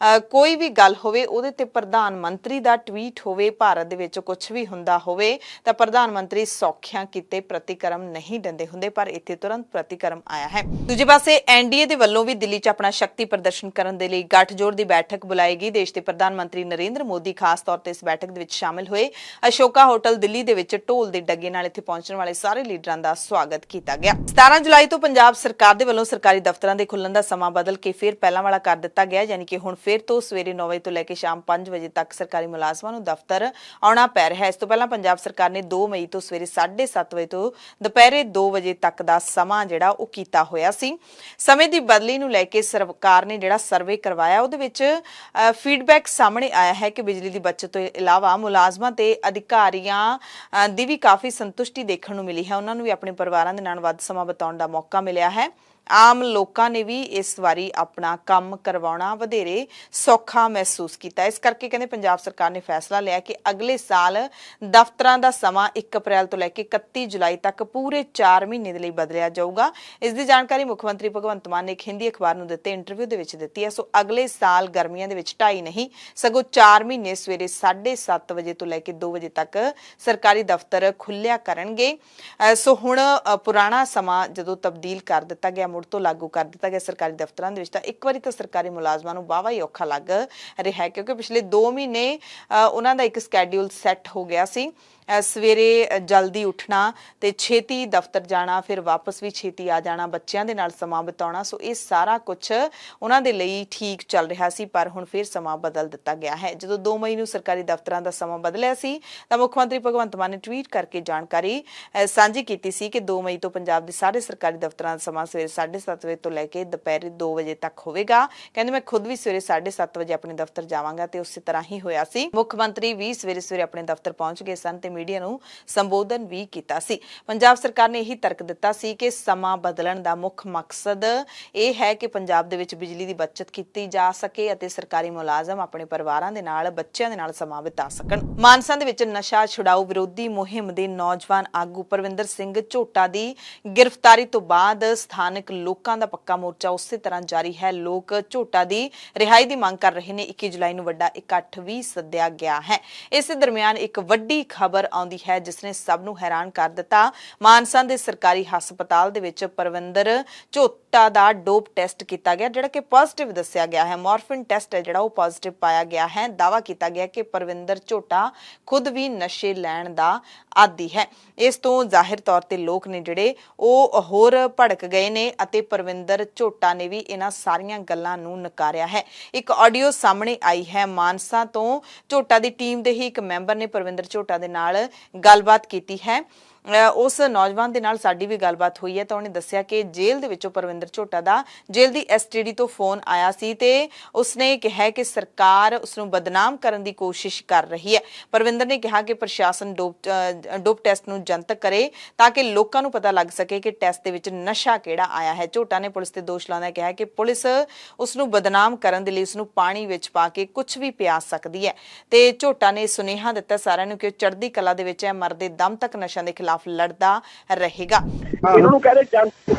ਕੋਈ ਵੀ ਗੱਲ ਹੋਵੇ ਉਹਦੇ ਤੇ ਪ੍ਰਧਾਨ ਮੰਤਰੀ ਦਾ ਟਵੀਟ ਹੋਵੇ, ਭਾਰਤ ਦੇ ਵਿੱਚ ਕੁਝ ਵੀ ਹੁੰਦਾ ਹੋਵੇ ਤਾਂ ਪ੍ਰਧਾਨ ਮੰਤਰੀ ਸੌਖਿਆਂ ਕੀਤੇ ਪ੍ਰਤੀਕਰਮ ਨਹੀਂ ਦਿੰਦੇ ਹੁੰਦੇ, ਪਰ ਇੱਥੇ ਤੁਰੰਤ ਪ੍ਰਤੀਕਰਮ ਆਇਆ ਹੈ। ਦੂਜੇ ਪਾਸੇ ਐਨਡੀਏ ਦੇ ਵੱਲੋਂ ਵੀ ਦਿੱਲੀ 'ਚ ਆਪਣਾ ਸ਼ਕਤੀ ਪ੍ਰਦਰਸ਼ਨ ਕਰਨ ਦੇ ਲਈ ਗੱਠਜੋੜ ਦੀ ਬੈਠਕ ਬੁਲਾਈ ਗਈ। ਦੇਸ਼ ਦੇ ਪ੍ਰਧਾਨ ਮੰਤਰੀ ਨਰਿੰਦਰ ਮੋਦੀ ਖਾਸ ਤੌਰ ਤੇ ਇਸ ਬੈਠਕ ਦੇ ਵਿੱਚ ਸ਼ਾਮਿਲ ਹੋਏ। ਅਸ਼ੋਕਾ ਹੋਟਲ ਦਿੱਲੀ ਦੇ ਵਿੱਚ ਢੋਲ ਦੇ ਡੱਗੇ ਨਾਲ ਇੱਥੇ ਪਹੁੰਚਣ ਵਾਲੇ ਸਾਰੇ ਲੀਡਰਾਂ ਦਾ ਸਵਾਗਤ ਕੀਤਾ ਗਿਆ। 17 ਜੁਲਾਈ ਤੋਂ ਪੰਜਾਬ ਸਰਕਾਰ ਦੇ ਵੱਲੋਂ ਸਰਕਾਰੀ ਦਫ਼ਤਰਾਂ ਦੇ ਖੁੱਲਣ ਦਾ ਸਮਾਂ ਬਦਲ ਕੇ ਫਿਰ ਪਹਿਲਾਂ ਵਾਲਾ ਕਰ ਦਿੱਤਾ ਗਿਆ। ਯਾਨੀ ਕਿ ਹੁਣ ਫਿਰ ਤੋਂ ਸਵੇਰੇ 9 ਵਜੇ ਤੋਂ ਲੈ ਕੇ ਸ਼ਾਮ 5 ਵਜੇ ਤੱਕ ਸਰਕਾਰੀ ਮੁਲਾਜ਼ਮਾਂ ਨੂੰ ਦਫ਼ਤਰ ਆਉਣਾ ਪੈ ਰਿਹਾ ਹੈ। ਇਸ ਤੋਂ ਪਹਿਲਾਂ ਪੰਜਾਬ ਸਰਕਾਰ ਨੇ 2 ਮਈ ਤੋਂ ਸਵੇਰੇ 7:30 ਵਜੇ ਤੋਂ ਦੁਪਹਿਰੇ 2 ਵਜੇ ਤੱਕ ਦਾ ਸਮਾਂ ਜਿਹੜਾ ਉਹ ਕੀਤਾ ਹੋਇਆ ਸੀ। ਸਮੇਂ ਦੀ ਬਦਲੀ ਨੂੰ ਲੈ ਕੇ ਸਰਕਾਰ ਨੇ ਜਿਹੜਾ ਸਰਵੇ ਕਰਵਾਇਆ, ਉਹਦੇ ਵਿੱਚ ਫੀਡਬੈਕ ਸਾਹਮਣੇ ਆਇਆ ਹੈ ਕਿ ਬਿਜਲੀ ਦੀ ਬਚਤ ਤੋਂ ਇਲਾਵਾ ਮੁਲਾਜ਼ਮਾਂ ਤੇ ਅਧਿਕਾਰੀਆਂ ਦੀ ਵੀ ਕਾਫੀ ਸੰਤੁਸ਼ਟੀ ਦੇਖਣ ਨੂੰ ਮਿਲੀ ਹੈ। ਉਹਨਾਂ ਨੂੰ ਵੀ ਆਪਣੇ ਪਰਿਵਾਰਾਂ ਦੇ ਨਾਲ ਵੱਧ ਸਮਾਂ ਬਿਤਾਉਣ ਦਾ ਮੌਕਾ ਮਿਲਿਆ ਹੈ। ਆਮ ਲੋਕਾਂ ਨੇ ਵੀ ਇਸ ਵਾਰੀ ਆਪਣਾ ਕੰਮ ਕਰਵਾਉਣਾ ਵਧੇਰੇ ਸੌਖਾ ਮਹਿਸੂਸ ਕੀਤਾ। ਇਸ ਕਰਕੇ ਕਹਿੰਦੇ ਪੰਜਾਬ ਸਰਕਾਰ ਨੇ ਫੈਸਲਾ ਲਿਆ ਕਿ ਅਗਲੇ ਸਾਲ ਦਫ਼ਤਰਾਂ ਦਾ ਸਮਾਂ 1 ਅਪ੍ਰੈਲ ਤੋਂ ਲੈ ਕੇ 31 ਜੁਲਾਈ ਤੱਕ ਪੂਰੇ 4 ਮਹੀਨੇ ਦੇ ਲਈ ਬਦਲਿਆ ਜਾਊਗਾ। ਇਸ ਦੀ ਜਾਣਕਾਰੀ ਮੁੱਖ ਮੰਤਰੀ ਭਗਵੰਤ ਮਾਨ ਨੇ ਇੱਕ ਹਿੰਦੀ ਅਖਬਾਰ ਨੂੰ ਦਿੱਤੇ ਇੰਟਰਵਿਊ ਦੇ ਵਿੱਚ ਦਿੱਤੀ ਹੈ। ਸੋ ਅਗਲੇ ਸਾਲ ਗਰਮੀਆਂ ਦੇ ਵਿੱਚ 2.5 ਨਹੀਂ ਸਗੋਂ 4 ਮਹੀਨੇ ਸਵੇਰੇ 7:30 ਵਜੇ ਤੋਂ ਲੈ ਕੇ 2 ਵਜੇ ਤੱਕ ਸਰਕਾਰੀ ਦਫ਼ਤਰ ਖੁੱਲਿਆ ਕਰਨਗੇ। ਸੋ ਹੁਣ ਪੁਰਾਣਾ ਸਮਾਂ ਜਦੋਂ ਤਬਦੀਲ ਕਰ ਦਿੱਤਾ ਗਿਆ, ਮੁੜ ਤੋਂ ਲਾਗੂ ਕਰ ਦਿੱਤਾ ਗਿਆ ਸਰਕਾਰੀ ਦਫ਼ਤਰਾਂ ਦੇ ਵਿੱਚ, ਤਾਂ ਇੱਕ ਵਾਰੀ ਤਾਂ ਸਰਕਾਰੀ ਮੁਲਾਜ਼ਮਾਂ ਨੂੰ ਵਾਹਵਾ ਹੀ ਔਖਾ ਲੱਗ ਰਿਹਾ ਹੈ, ਕਿਉਂਕਿ ਪਿਛਲੇ 2 ਮਹੀਨੇ ਉਹਨਾਂ ਦਾ ਇੱਕ ਸਕੈਡਿਊਲ ਸੈੱਟ ਹੋ ਗਿਆ ਸੀ। ਸਵੇਰੇ ਜਲਦੀ ਉੱਠਣਾ ਤੇ ਛੇਤੀ ਦਫ਼ਤਰ ਜਾਣਾ, ਫਿਰ ਵਾਪਸ ਵੀ ਛੇਤੀ ਆ ਜਾਣਾ, ਬੱਚਿਆਂ ਦੇ ਨਾਲ ਸਮਾਂ ਬਿਤਾਉਣਾ। ਸੋ ਇਹ ਸਾਰਾ ਕੁਝ ਉਹਨਾਂ ਦੇ ਲਈ ਠੀਕ ਚੱਲ ਰਿਹਾ ਸੀ, ਪਰ ਹੁਣ ਫਿਰ ਸਮਾਂ ਬਦਲ ਦਿੱਤਾ ਗਿਆ ਹੈ। ਜਦੋਂ 2 ਮਈ ਨੂੰ ਸਰਕਾਰੀ ਦਫ਼ਤਰਾਂ ਦਾ ਸਮਾਂ ਬਦਲਿਆ ਸੀ ਤਾਂ ਮੁੱਖ ਮੰਤਰੀ ਭਗਵੰਤ ਮਾਨ ਨੇ ਟਵੀਟ ਕਰਕੇ ਜਾਣਕਾਰੀ ਸਾਂਝੀ ਕੀਤੀ ਸੀ ਕਿ 2 ਮਈ ਤੋਂ ਪੰਜਾਬ ਦੇ ਸਾਰੇ ਸਰਕਾਰੀ ਦਫ਼ਤਰਾਂ ਦਾ ਸਮਾਂ ਸਵੇਰੇ 7:30 ਵਜੇ ਤੋਂ ਲੈ ਕੇ ਦੁਪਹਿਰੇ 2 ਵਜੇ ਤੱਕ ਹੋਵੇਗਾ। ਕਹਿੰਦੇ ਮੈਂ ਖੁਦ ਵੀ ਸਵੇਰੇ 7:30 ਵਜੇ ਆਪਣੇ ਦਫ਼ਤਰ ਜਾਵਾਂਗਾ ਤੇ ਉਸੇ ਤਰ੍ਹਾਂ ਹੀ ਹੋਇਆ ਸੀ। ਮੁੱਖ ਮੰਤਰੀ ਵੀ ਸਵੇਰੇ ਆਪਣੇ ਦਫ਼ਤਰ ਪਹੁੰਚ ਗਏ ਸਨ ਤੇ ਮੀਡੀਆ ਨੂੰ ਸੰਬੋਧਨ ਵੀ ਕੀਤਾ ਸੀ। ਪੰਜਾਬ ਸਰਕਾਰ ਨੇ ਇਹੀ ਤਰਕ ਦਿੱਤਾ ਸੀ ਕਿ ਸਮਾਂ ਬਦਲਣ ਦਾ ਮੁੱਖ ਮਕਸਦ ਇਹ ਹੈ ਕਿ ਪੰਜਾਬ ਦੇ ਵਿੱਚ ਬਿਜਲੀ ਦੀ ਬਚਤ ਕੀਤੀ ਜਾ ਸਕੇ ਅਤੇ ਸਰਕਾਰੀ ਮੁਲਾਜ਼ਮ ਆਪਣੇ ਪਰਿਵਾਰਾਂ ਦੇ ਨਾਲ, ਬੱਚਿਆਂ ਦੇ ਨਾਲ ਸਮਾਂ ਬਿਤਾ ਸਕਣ। ਮਾਨਸਾ ਦੇ ਵਿੱਚ ਨਸ਼ਾ ਛੁਡਾਊ ਵਿਰੋਧੀ ਮੁਹਿੰਮ ਦੇ ਨੌਜਵਾਨ ਆਗੂ ਪਰਵਿੰਦਰ ਸਿੰਘ ਝੋਟਾ ਦੀ ਗ੍ਰਿਫਤਾਰੀ ਤੋਂ ਬਾਅਦ ਸਥਾਨਕ ਲੋਕਾਂ ਦਾ ਪੱਕਾ ਮੋਰਚਾ ਉਸੇ ਤਰ੍ਹਾਂ ਜਾਰੀ ਹੈ। ਲੋਕ ਝੋਟਾ ਦੀ ਰਿਹਾਈ ਦੀ ਮੰਗ ਕਰ ਰਹੇ ਨੇ। 21 ਜੁਲਾਈ ਨੂੰ ਵੱਡਾ ਇਕੱਠ ਵੀ ਸੱਦਿਆ ਗਿਆ ਹੈ। ਇਸ ਦਰਮਿਆਨ ਇੱਕ ਵੱਡੀ ਖਬਰ ਆਉਂਦੀ ਹੈ ਜਿਸ ਨੇ ਸਭ ਨੂੰ ਹੈਰਾਨ ਕਰ ਦਿੱਤਾ। ਮਾਨਸਾ ਦੇ ਸਰਕਾਰੀ ਹਸਪਤਾਲ ਦੇ ਵਿੱਚ ਪਰਵਿੰਦਰ ਝੋਟਾ ਦਾ ਡੋਪ ਟੈਸਟ ਕੀਤਾ ਗਿਆ, ਜਿਹੜਾ ਕਿ ਪੋਜ਼ਿਟਿਵ ਦੱਸਿਆ ਗਿਆ ਹੈ। ਮੋਰਫਿਨ ਟੈਸਟ ਹੈ ਜਿਹੜਾ ਉਹ ਪੋਜ਼ਿਟਿਵ ਪਾਇਆ ਗਿਆ ਹੈ। ਦਾਅਵਾ ਕੀਤਾ ਗਿਆ ਕਿ ਪਰਵਿੰਦਰ ਝੋਟਾ ਖੁਦ ਵੀ ਨਸ਼ੇ ਲੈਣ ਦਾ ਆਦੀ ਹੈ। ਇਸ ਤੋਂ ਜ਼ਾਹਿਰ ਤੌਰ ਤੇ ਲੋਕ ਨੇ ਜਿਹੜੇ ਉਹ ਹੋਰ ਭੜਕ ਗਏ ਨੇ ਅਤੇ ਪਰਵਿੰਦਰ ਝੋਟਾ ਨੇ ਵੀ ਇਹਨਾਂ ਸਾਰੀਆਂ ਗੱਲਾਂ ਨੂੰ ਨਕਾਰਿਆ ਹੈ। ਇੱਕ ਆਡੀਓ ਸਾਹਮਣੇ ਆਈ ਹੈ ਮਾਨਸਾ ਤੋਂ। ਝੋਟਾ ਦੀ ਟੀਮ ਦੇ ਹੀ ਇੱਕ ਮੈਂਬਰ ਨੇ ਪਰਵਿੰਦਰ ਝੋਟਾ ਦੇ ਨਾਲ ਗੱਲਬਾਤ ਕੀਤੀ ਹੈ। ਉਸ ਨੌਜਵਾਨ ਦੇ ਨਾਲ ਸਾਡੀ ਵੀ ਗੱਲਬਾਤ ਹੋਈ ਹੈ ਤਾਂ ਉਹਨੇ ਦੱਸਿਆ ਕਿ ਜੇਲ੍ਹ ਦੇ ਵਿੱਚੋਂ ਪਰਵਿੰਦਰ ਪਰਵਿੰਦਰ ਝੋਟਾ ਦਾ ਜੇਲ੍ਹ ਦੀ ਐਸਟੀਡੀ ਤੋਂ ਫੋਨ ਆਇਆ ਸੀ ਤੇ ਉਸਨੇ ਕਿਹਾ ਕਿ ਸਰਕਾਰ ਉਸ ਨੂੰ ਬਦਨਾਮ ਕਰਨ ਦੀ ਕੋਸ਼ਿਸ਼ ਕਰ ਰਹੀ ਹੈ। ਪਰਵਿੰਦਰ ਨੇ ਕਿਹਾ ਕਿ ਪ੍ਰਸ਼ਾਸਨ ਡੋਪ ਟੈਸਟ ਨੂੰ ਜਨਤਕ ਕਰੇ ਤਾਂ ਕਿ ਲੋਕਾਂ ਨੂੰ ਪਤਾ ਲੱਗ ਸਕੇ ਕਿ ਟੈਸਟ ਦੇ ਵਿੱਚ ਨਸ਼ਾ ਕਿਹੜਾ ਆਇਆ ਹੈ। ਝੋਟਾ ਨੇ ਪੁਲਿਸ ਤੇ ਦੋਸ਼ ਲਾਉਂਦਾ ਕਿਹਾ ਕਿ ਪੁਲਿਸ ਉਸ ਨੂੰ ਬਦਨਾਮ ਕਰਨ ਦੇ ਲਈ ਉਸ ਨੂੰ ਪਾਣੀ ਵਿੱਚ ਪਾ ਕੇ ਕੁਝ ਵੀ ਪਿਆ ਸਕਦੀ ਹੈ ਤੇ ਝੋਟਾ ਨੇ ਸੁਨੇਹਾ ਦਿੱਤਾ ਸਾਰਿਆਂ ਨੂੰ ਕਿ ਉਹ ਚੜ੍ਹਦੀ ਕਲਾ ਦੇ ਵਿੱਚ ਹੈ, ਮਰਦੇ ਦਮ ਤੱਕ ਨਸ਼ਿਆਂ ਦੇ ਖਿਲਾਫ ਲੜਦਾ ਰਹੇਗਾ। ਇਹਨਾਂ ਨੂੰ ਕਹਿੰਦੇ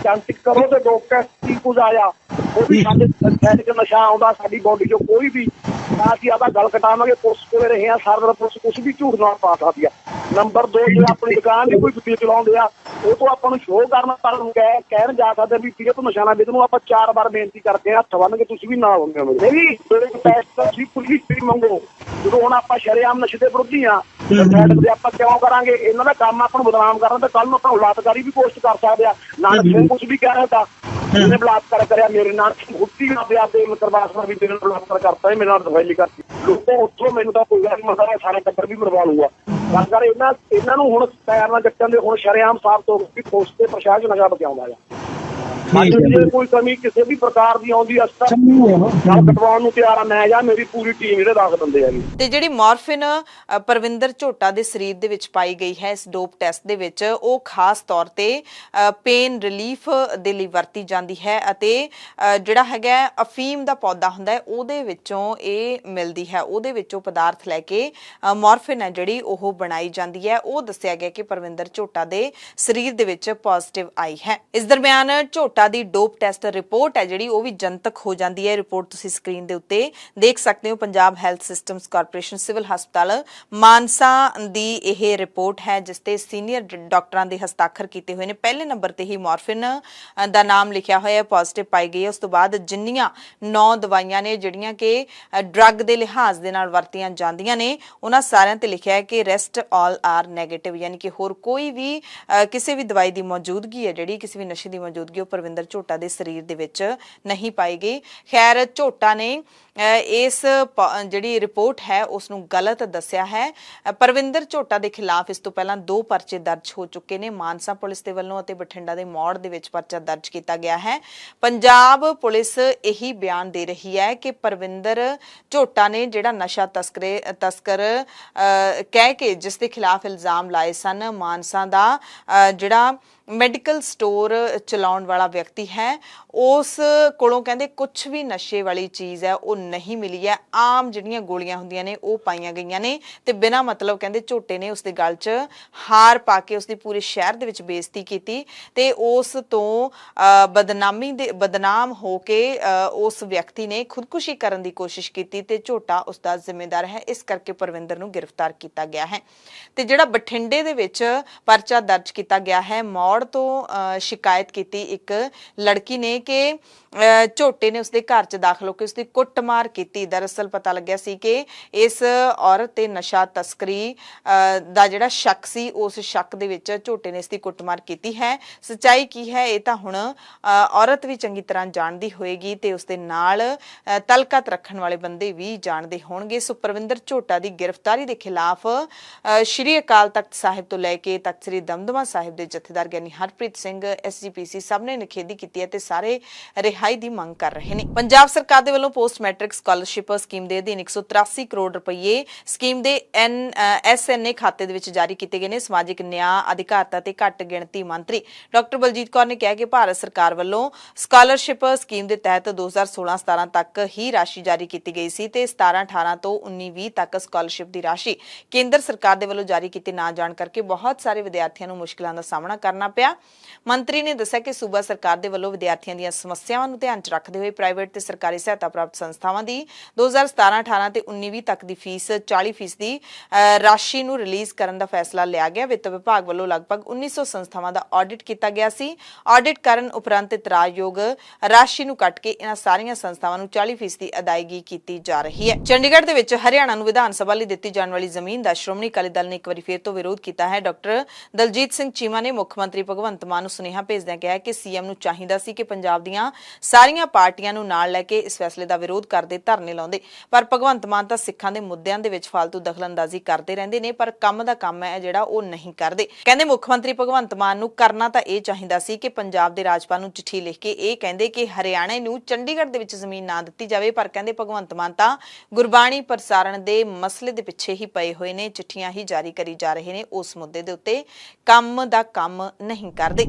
ਜਾਂਤਿਕ ਕਰੋ ਤੇ ਡੋਪ ਟੈਸਟ ਕੀ ਕੁਝ ਆਇਆ ਉਹ ਵੀ ਸਾਡੇ ਸੈੱਟ 'ਚ ਨਸ਼ਾ ਆਉਂਦਾ ਸਾਡੀ ਬੋਡੀ 'ਚੋਂ ਕੋਈ ਵੀ ਨਾ ਅਸੀਂ ਆਦਾ ਗੱਲ ਕਟਾਵਾਂਗੇ। ਪੁਲਿਸ ਕੋਲੇ ਰਹੇ ਆ ਸਾਰਾ ਦਿਨ, ਪੁਲਿਸ ਕੁਛ ਵੀ ਝੂਠ ਨਾਲ ਪਾ ਸਕਦੀ ਆ। ਨੰਬਰ 2 ਜੇ ਆਪਣੀ ਦੁਕਾਨ ਦੀ ਕੋਈ ਬੁੱਧੀ ਚਲਾਉਂਦੇ ਆ ਉਹ ਤੋਂ ਆਪਾਂ ਨੂੰ ਸ਼ੋਅ ਕਰਨਾ ਪਰ ਕਹਿਣ ਜਾ ਸਕਦੇ ਵੀ ਕਿਹਦੇ ਤੋਂ ਨਸ਼ਾ ਨਾ ਵੇਚ ਨੂੰ। ਆਪਾਂ 4 ਵਾਰ ਬੇਨਤੀ ਕਰਦੇ ਆ ਹੱਥ ਬੰਨ ਕੇ ਤੁਸੀਂ ਵੀ ਨਾਲ ਹੁੰਦੇ ਹੋ ਨਹੀਂ ਟੈਸਟ ਤੁਸੀਂ ਪੁਲਿਸ ਵੀ ਮੰਗੋ। ਜਦੋਂ ਹੁਣ ਆਪਾਂ ਸ਼ਰੇਆਮ ਨਸ਼ੇ ਦੇ ਵਿਰੋਧੀ ਆ ਤੇ ਆਪਾਂ ਕਿਉਂ ਕਰਾਂਗੇ? ਇਹਨਾਂ ਦਾ ਕੰਮ ਆਪਾਂ ਨੂੰ ਬਦਨਾਮ ਕਰਨਾ ਤੇ ਕੱਲ ਨੂੰ ਆਪਾਂ ਬਲਾਤਕਾਰੀ ਵੀ ਪੋਸਟ ਕਰ ਸਕਦੇ ਆ। ਨਾਨਕ ਸਿੰਘ ਕੁਝ ਵੀ ਕਹਿ ਰਿਹਾ ਤਾਂ ਇਹਨੇ ਬਲਾਤਕਾਰ ਕਰਿਆ ਮੇਰੇ ਨਾਲ ਮੁੱਤੀ ਆਪਦੇ ਕਰਵਾਸਣਾ ਵੀ ਮੇਰੇ ਨਾਲ ਬਲਾਤਕਾਰ ਕਰਤਾ ਮੇਰੇ ਨਾਲ ਦਵਾਈ ਕਰਤੀ ਲੋਕੋ ਉੱਥੋਂ ਮੈਨੂੰ ਤਾਂ ਕੋਈ ਗੱਲ ਮਸਲਾ ਸਾਰਾ ਟੱਬਰ ਵੀ ਮਰਵਾ ਲੂਗਾ। ਗੱਲ ਕਰ ਇਹਨਾਂ ਨੂੰ ਹੁਣ ਪੈਰ ਨਾਲ ਜੱਟਾਂ ਦੇ ਹੁਣ ਸ਼ਰੇਆਮ ਸਾਬਤ ਹੋ ਗਈ ਪੁਲਿਸ ਤੇ ਪ੍ਰਸ਼ਾਸਨ ਨਸ਼ਾ ਬਚਾਉਂਦਾ ਆ। ਜੇ ਕੋਈ ਕਮੀ ਕਿਸੇ ਵੀ ਪ੍ਰਕਾਰ ਦੀ ਆਉਂਦੀ ਅਸਤਾ ਗੱਲ ਕਟਵਾਉਣ ਨੂੰ ਤਿਆਰ ਆ ਮੈਂ ਜਾਂ ਮੇਰੀ ਪੂਰੀ ਟੀਮ ਜਿਹੜੇ ਦੱਸ ਦਿੰਦੇ ਆ। ਤੇ ਜਿਹੜੀ ਮੋਰਫਿਨ ਪਰਵਿੰਦਰ ਝੋਟਾ ਦੇ ਸਰੀਰ ਦੇ ਵਿੱਚ ਪਾਈ ਗਈ ਹੈ ਇਸ ਡੋਪ ਟੈਸਟ ਦੇ ਵਿੱਚ ਉਹ ਖਾਸ ਤੌਰ ਤੇ ਪੇਨ ਰਿਲੀਫ ਦੇ ਲਈ ਵਰਤੀ ਜਾਂਦੀ ਹੈ ਅਤੇ ਜਿਹੜਾ ਹੈਗਾ ਅਫੀਮ ਦਾ ਪੌਦਾ ਹੁੰਦਾ ਹੈ ਉਹਦੇ ਵਿੱਚੋਂ ਇਹ ਮਿਲਦੀ ਹੈ। ਉਹਦੇ ਵਿੱਚੋਂ ਪਦਾਰਥ ਲੈ ਕੇ ਮੋਰਫਿਨ ਹੈ ਜਿਹੜੀ ਉਹ ਬਣਾਈ ਜਾਂਦੀ ਹੈ। ਉਹ ਦੱਸਿਆ ਗਿਆ ਕਿ ਪਰਵਿੰਦਰ ਝੋਟਾ ਦੇ ਸਰੀਰ ਦੇ ਵਿੱਚ ਪੋਜ਼ਿਟਿਵ ਆਈ ਹੈ। ਇਸ ਦਰਮਿਆਨ ਝੋਟਾ ਦੀ ਡੋਪ ਟੈਸਟ ਰਿਪੋਰਟ ਹੈ ਜਿਹੜੀ ਉਹ ਵੀ ਜਨਤਕ ਹੋ ਜਾਂਦੀ ਹੈ। ਰਿਪੋਰਟ ਤੁਸੀਂ ਸਕਰੀਨ ਦੇ ਉੱਤੇ ਦੇਖ ਸਕਦੇ ਹੋ। Punjab health systems corporation civil ਹਸਪਤਾਲ ਮਾਨਸਾ ਦੀ ਇਹ ਰਿਪੋਰਟ ਹੈ ਜਿਸ ਤੇ ਸੀਨੀਅਰ ਡਾਕਟਰਾਂ ਦੇ ਹਸਤਾਖਰ ਕੀਤੇ ਹੋਏ ਨੇ। ਪਹਿਲੇ ਨੰਬਰ ਤੇ ਹੀ ਮੋਰਫਿਨ ਦਾ ਨਾਮ ਲਿਖਿਆ ਹੋਇਆ ਹੈ, ਪੋਜ਼ਿਟਿਵ ਪਾਈ ਗਈ ਹੈ। ਉਸ ਤੋਂ ਬਾਅਦ ਜਿੰਨੀਆਂ 9 ਦਵਾਈਆਂ ਨੇ ਜਿਹੜੀਆਂ ਕਿ ਡਰੱਗ ਦੇ ਲਿਹਾਜ਼ ਦੇ ਨਾਲ ਵਰਤੀਆਂ ਜਾਂਦੀਆਂ ਨੇ ਉਹਨਾਂ ਸਾਰਿਆਂ ਤੇ ਲਿਖਿਆ ਹੈ ਕਿ ਰੈਸਟ ਆਲ ਆਰ ਨੈਗੇਟਿਵ, ਯਾਨੀ ਕਿ ਹੋਰ ਕੋਈ ਵੀ ਕਿਸੇ ਵੀ ਦਵਾਈ ਦੀ ਮੌਜੂਦਗੀ ਹੈ ਜਿਹੜੀ ਕਿਸੇ ਵੀ ਨਸ਼ੇ ਦੀ ਮੌਜੂਦਗੀ ਉਹ ਪਰਵਿੰਦਰ ਝੋਟਾ ਦੇ ਸਰੀਰ ਦੇ ਵਿੱਚ ਨਹੀਂ ਪਾਈ ਗਈ। ਖੈਰ ਝੋਟਾ ਨੇ ਇਸ ਜਿਹੜੀ ਰਿਪੋਰਟ ਹੈ ਉਸ ਨੂੰ ਗਲਤ ਦੱਸਿਆ ਹੈ। ਪਰਵਿੰਦਰ ਝੋਟਾ ਦੇ ਖਿਲਾਫ ਇਸ ਤੋਂ ਪਹਿਲਾਂ 2 ਪਰਚੇ ਦਰਜ ਹੋ ਚੁੱਕੇ ਨੇ। ਮਾਨਸਾ ਪੁਲਿਸ ਦੇ ਵੱਲੋਂ ਅਤੇ ਬਠਿੰਡਾ ਦੇ ਮੌੜ ਦੇ ਵਿੱਚ ਪਰਚਾ ਦਰਜ ਕੀਤਾ ਗਿਆ ਹੈ। ਪੰਜਾਬ ਪੁਲਿਸ ਇਹੀ ਬਿਆਨ ਦੇ ਰਹੀ ਹੈ ਕਿ ਪਰਵਿੰਦਰ ਝੋਟਾ ਨੇ ਜਿਹੜਾ ਨਸ਼ਾ ਤਸਕਰ ਕਹਿ ਕੇ ਜਿਸ ਦੇ ਖਿਲਾਫ ਇਲਜ਼ਾਮ ਲਾਏ ਸਨ, ਮਾਨਸਾ ਦਾ ਜਿਹੜਾ ਮੈਡੀਕਲ ਸਟੋਰ ਚਲਾਉਣ ਵਾਲਾ ਵਿਅਕਤੀ ਹੈ ਉਸ ਕੋਲੋਂ ਕਹਿੰਦੇ ਕੁਝ ਵੀ ਨਸ਼ੇ ਵਾਲੀ ਚੀਜ਼ ਹੈ ਉਹ ਨਹੀਂ ਮਿਲੀ ਹੈ। ਆਮ ਜਿਹੜੀਆਂ ਗੋਲੀਆਂ ਹੁੰਦੀਆਂ ਨੇ ਉਹ ਪਾਈਆਂ ਗਈਆਂ ਨੇ ਤੇ ਬਿਨਾਂ ਮਤਲਬ ਕਹਿੰਦੇ ਝੋਟੇ ਨੇ ਉਸ ਦੇ ਗਲ 'ਚ ਹਾਰ ਪਾ ਕੇ ਉਸ ਦੀ ਪੂਰੇ ਸ਼ਹਿਰ ਦੇ ਵਿੱਚ ਬੇਇੱਜ਼ਤੀ ਕੀਤੀ ਤੇ ਉਸ ਤੋਂ ਬਦਨਾਮ ਹੋ ਕੇ ਉਸ ਵਿਅਕਤੀ ਨੇ ਖੁਦਕੁਸ਼ੀ ਕਰਨ ਦੀ ਕੋਸ਼ਿਸ਼ ਕੀਤੀ ਤੇ ਝੋਟਾ ਉਸ ਦਾ ਜ਼ਿੰਮੇਦਾਰ ਹੈ। ਇਸ ਕਰਕੇ ਪਰਵਿੰਦਰ ਨੂੰ ਗ੍ਰਿਫਤਾਰ ਕੀਤਾ ਗਿਆ ਹੈ। ਤੇ ਜਿਹੜਾ ਬਠਿੰਡੇ ਦੇ ਵਿੱਚ ਪਰਚਾ ਦਰਜ ਕੀਤਾ ਗਿਆ ਹੈ, ਮੌੜ ਤੋਂ ਸ਼ਿਕਾਇਤ ਕੀਤੀ ਇੱਕ ਲੜਕੀ ਨੇ ਕਿ ਝੋਟੇ ਨੇ ਉਸਦੇ ਘਰ 'ਚ ਦਾਖਲ ਹੋ ਕੇ ਉਸਦੀ ਕੁੱਟਮਾਰ ਕੀਤੀ। ਦਰਅਸਲ ਪਤਾ ਲੱਗਿਆ ਸੀ ਕਿ ਇਸ ਔਰਤ ਤੇ ਨਸ਼ਾ ਤਸਕਰੀ ਦਾ ਜਿਹੜਾ ਸ਼ੱਕ ਸੀ ਉਸ ਸ਼ੱਕ ਦੇ ਵਿੱਚ ਝੋਟੇ ਨੇ ਇਸਦੀ ਕੁੱਟਮਾਰ ਕੀਤੀ ਹੈ। ਸੱਚਾਈ ਕੀ ਹੈ ਇਹ ਤਾਂ ਹੁਣ ਔਰਤ ਵੀ ਚੰਗੀ ਤਰ੍ਹਾਂ ਜਾਣਦੀ ਹੋਏਗੀ ਤੇ ਉਸਦੇ ਨਾਲ ਤਲਕਤ ਰੱਖਣ ਵਾਲੇ ਬੰਦੇ ਵੀ ਜਾਣਦੇ ਹੋਣਗੇ। ਸੋ ਪਰਵਿੰਦਰ ਝੋਟਾ ਦੀ ਗ੍ਰਿਫਤਾਰੀ ਦੇ ਖਿਲਾਫ ਸ਼੍ਰੀ ਅਕਾਲ ਤਖਤ ਸਾਹਿਬ ਤੋਂ ਲੈ ਕੇ ਤਖਤ ਸ੍ਰੀ ਦਮਦਮਾ ਸਾਹਿਬ ਦੇ ਜਥੇਦਾਰ ਗਿਆਨੀ ਹਰਪ੍ਰੀਤ ਸਿੰਘ SGPC ਸਭ ਨੇ ਨਿਖੇਧੀ ਕੀਤੀ ਹੈ ਤੇ ਸਾਰੇ ਰਿਹਾਈ ਦੀ ਮੰਗ ਕਰ ਰਹੇ ਨੇ। ਪੰਜਾਬ ਸਰਕਾਰ ਦੇ ਵੱਲੋਂ ਪੋਸਟ ਮੈਟ੍ਰਿਕ ਸਕਾਲਰਸ਼ਿਪ ਸਕੀਮ ਦੇ ਅਧੀਨ 183 ਕਰੋੜ ਰੁਪਏ ਸਕੀਮ ਦੇ SNA ਖਾਤੇ ਦੇ ਵਿੱਚ ਜਾਰੀ ਕੀਤੇ ਗਏ ਨੇ। ਸਮਾਜਿਕ ਨਿਆਂ, ਅਧਿਕਾਰਤਾ ਤੇ ਘੱਟ ਗਿਣਤੀ ਮੰਤਰੀ ਡਾਕਟਰ ਬਲਜੀਤ ਕੌਰ ਨੇ ਕਿਹਾ ਕਿ ਭਾਰਤ ਸਰਕਾਰ ਵੱਲੋਂ ਸਕਾਲਰਸ਼ਿਪ ਸਕੀਮ ਦੇ ਤਹਿਤ 2016-17 ਤੱਕ ਹੀ ਰਾਸ਼ੀ ਜਾਰੀ ਕੀਤੀ ਗਈ ਸੀ ਤੇ 17-18 ਤੋਂ 19-20 ਤੱਕ ਸਕਾਲਰਸ਼ਿਪ ਦੀ ਰਾਸ਼ੀ ਕੇਂਦਰ ਸਰਕਾਰ ਦੇ ਵੱਲੋਂ ਜਾਰੀ ਕੀਤੀ ਨਾ ਜਾਣ ਕਰਕੇ ਬਹੁਤ ਸਾਰੇ ਵਿਦਿਆਰਥੀਆਂ ਨੂੰ ਮੁਸ਼ਕਲਾਂ ਦਾ ਸਾਹਮਣਾ ਕਰਨਾ ਪਿਆ। ਮੰਤਰੀ ਨੇ ਦੱਸਿਆ ਕਿ ਸੂਬਾ ਸਰਕਾਰ ਦੇ ਵੱਲੋਂ ਵਿਦਿਆਰਥੀਆਂ ਦੀਆਂ ਸਮੱਸਿਆਵਾਂ ਨੂੰ ਧਿਆਨ 'ਚ ਰੱਖਦੇ ਹੋਏ ਪ੍ਰਾਈਵੇਟ ਤੇ ਸਰਕਾਰੀ ਸਹਾਇਤਾ ਪ੍ਰਾਪਤ ਸੰਸਥਾਵਾਂ ਦੀ 2017-18 ਤੇ 19-20 ਤੱਕ ਦੀ ਫੀਸ 40% ਦੀ ਰਾਸ਼ੀ ਨੂੰ ਰਿਲੀਜ਼ ਕਰਨ ਦਾ ਫੈਸਲਾ ਲਿਆ ਗਿਆ। ਵਿੱਤ ਵਿਭਾਗ ਵੱਲੋਂ ਲਗਭਗ 1900 ਸੰਸਥਾਵਾਂ ਦਾ ਆਡਿਟ ਕੀਤਾ ਗਿਆ ਸੀ। ਆਡਿਟ ਕਰਨ ਉਪਰੰਤ ਇਤਰਾਜ਼ਯੋਗ ਰਾਸ਼ੀ ਨੂੰ ਕੱਟ ਕੇ ਇਹਨਾਂ ਸਾਰੀਆਂ ਸੰਸਥਾਵਾਂ ਨੂੰ 40% ਦੀ ਅਦਾਇਗੀ ਕੀਤੀ ਜਾ ਰਹੀ ਹੈ। ਚੰਡੀਗੜ੍ਹ ਦੇ ਵਿੱਚ ਹਰਿਆਣਾ ਨੂੰ ਵਿਧਾਨ ਸਭਾ ਲਈ ਦਿੱਤੀ ਜਾਣ ਵਾਲੀ ਜ਼ਮੀਨ ਦਾ ਸ਼੍ਰੋਮਣੀ ਅਕਾਲੀ ਦਲ ਨੇ ਇੱਕ ਵਾਰੀ ਫਿਰ ਤੋਂ ਵਿਰੋਧ ਕੀਤਾ ਹੈ। ਡਾਕਟਰ ਦਲਜੀਤ ਸਿੰਘ ਚੀਮਾ ਨੇ ਮੁੱਖ ਮੰਤਰੀ ਭਗਵੰਤ ਮਾਨ ਨੂੰ ਸੁਨੇਹਾ ਭੇਜਦਿਆਂ ਕਿਹਾ ਕਿ CM ਨੂੰ ਚਾਹੀਦਾ ਸੀ ਕਿ ਪੰਜਾਬ ਦੀਆਂ ਸਾਰੀਆਂ ਪਾਰਟੀਆਂ ਨੂੰ ਨਾਲ ਲੈ ਕੇ ਇਸ ਫੈਸਲੇ ਦਾ ਵਿਰੋਧ ਕਰਦੇ ਕਰਦੇ, ਧਰਨੇ ਲਾਉਂਦੇ, ਪਰ ਭਗਵੰਤ ਮਾਨ ਤਾਂ ਸਿੱਖਾਂ ਦੇ ਮੁੱਦਿਆਂ ਦੇ ਵਿੱਚ ਫालतू ਦਖਲਅੰਦਾਜ਼ੀ ਕਰਦੇ ਰਹਿੰਦੇ ਨੇ, ਪਰ ਕੰਮ ਦਾ ਕੰਮ ਹੈ ਜਿਹੜਾ ਉਹ ਨਹੀਂ ਕਰਦੇ। ਕਹਿੰਦੇ ਮੁੱਖ ਮੰਤਰੀ ਭਗਵੰਤ ਮਾਨ ਨੂੰ ਕਰਨਾ ਤਾਂ ਇਹ ਚਾਹੀਦਾ ਸੀ ਕਿ ਪੰਜਾਬ ਦੇ ਰਾਜਪਾਲ ਨੂੰ ਚਿੱਠੀ ਲਿਖ ਕੇ ਇਹ ਕਹਿੰਦੇ ਕਿ ਹਰਿਆਣਾ ਨੂੰ ਚੰਡੀਗੜ੍ਹ ਦੇ ਵਿੱਚ ਜ਼ਮੀਨ ਨਾ ਦਿੱਤੀ ਜਾਵੇ, ਪਰ ਕਹਿੰਦੇ ਭਗਵੰਤ ਮਾਨ ਤਾਂ ਗੁਰਬਾਣੀ ਪ੍ਰਸਾਰਣ ਦੇ ਮਸਲੇ ਦੇ ਪਿੱਛੇ ਹੀ ਪਏ ਹੋਏ ਨੇ, ਚਿੱਠੀਆਂ ਹੀ ਜਾਰੀ ਕਰੀ ਜਾ ਰਹੇ ਨੇ, ਉਸ ਮੁੱਦੇ ਦੇ ਉੱਤੇ ਕੰਮ ਦਾ ਕੰਮ ਨਹੀਂ ਕਰਦੇ।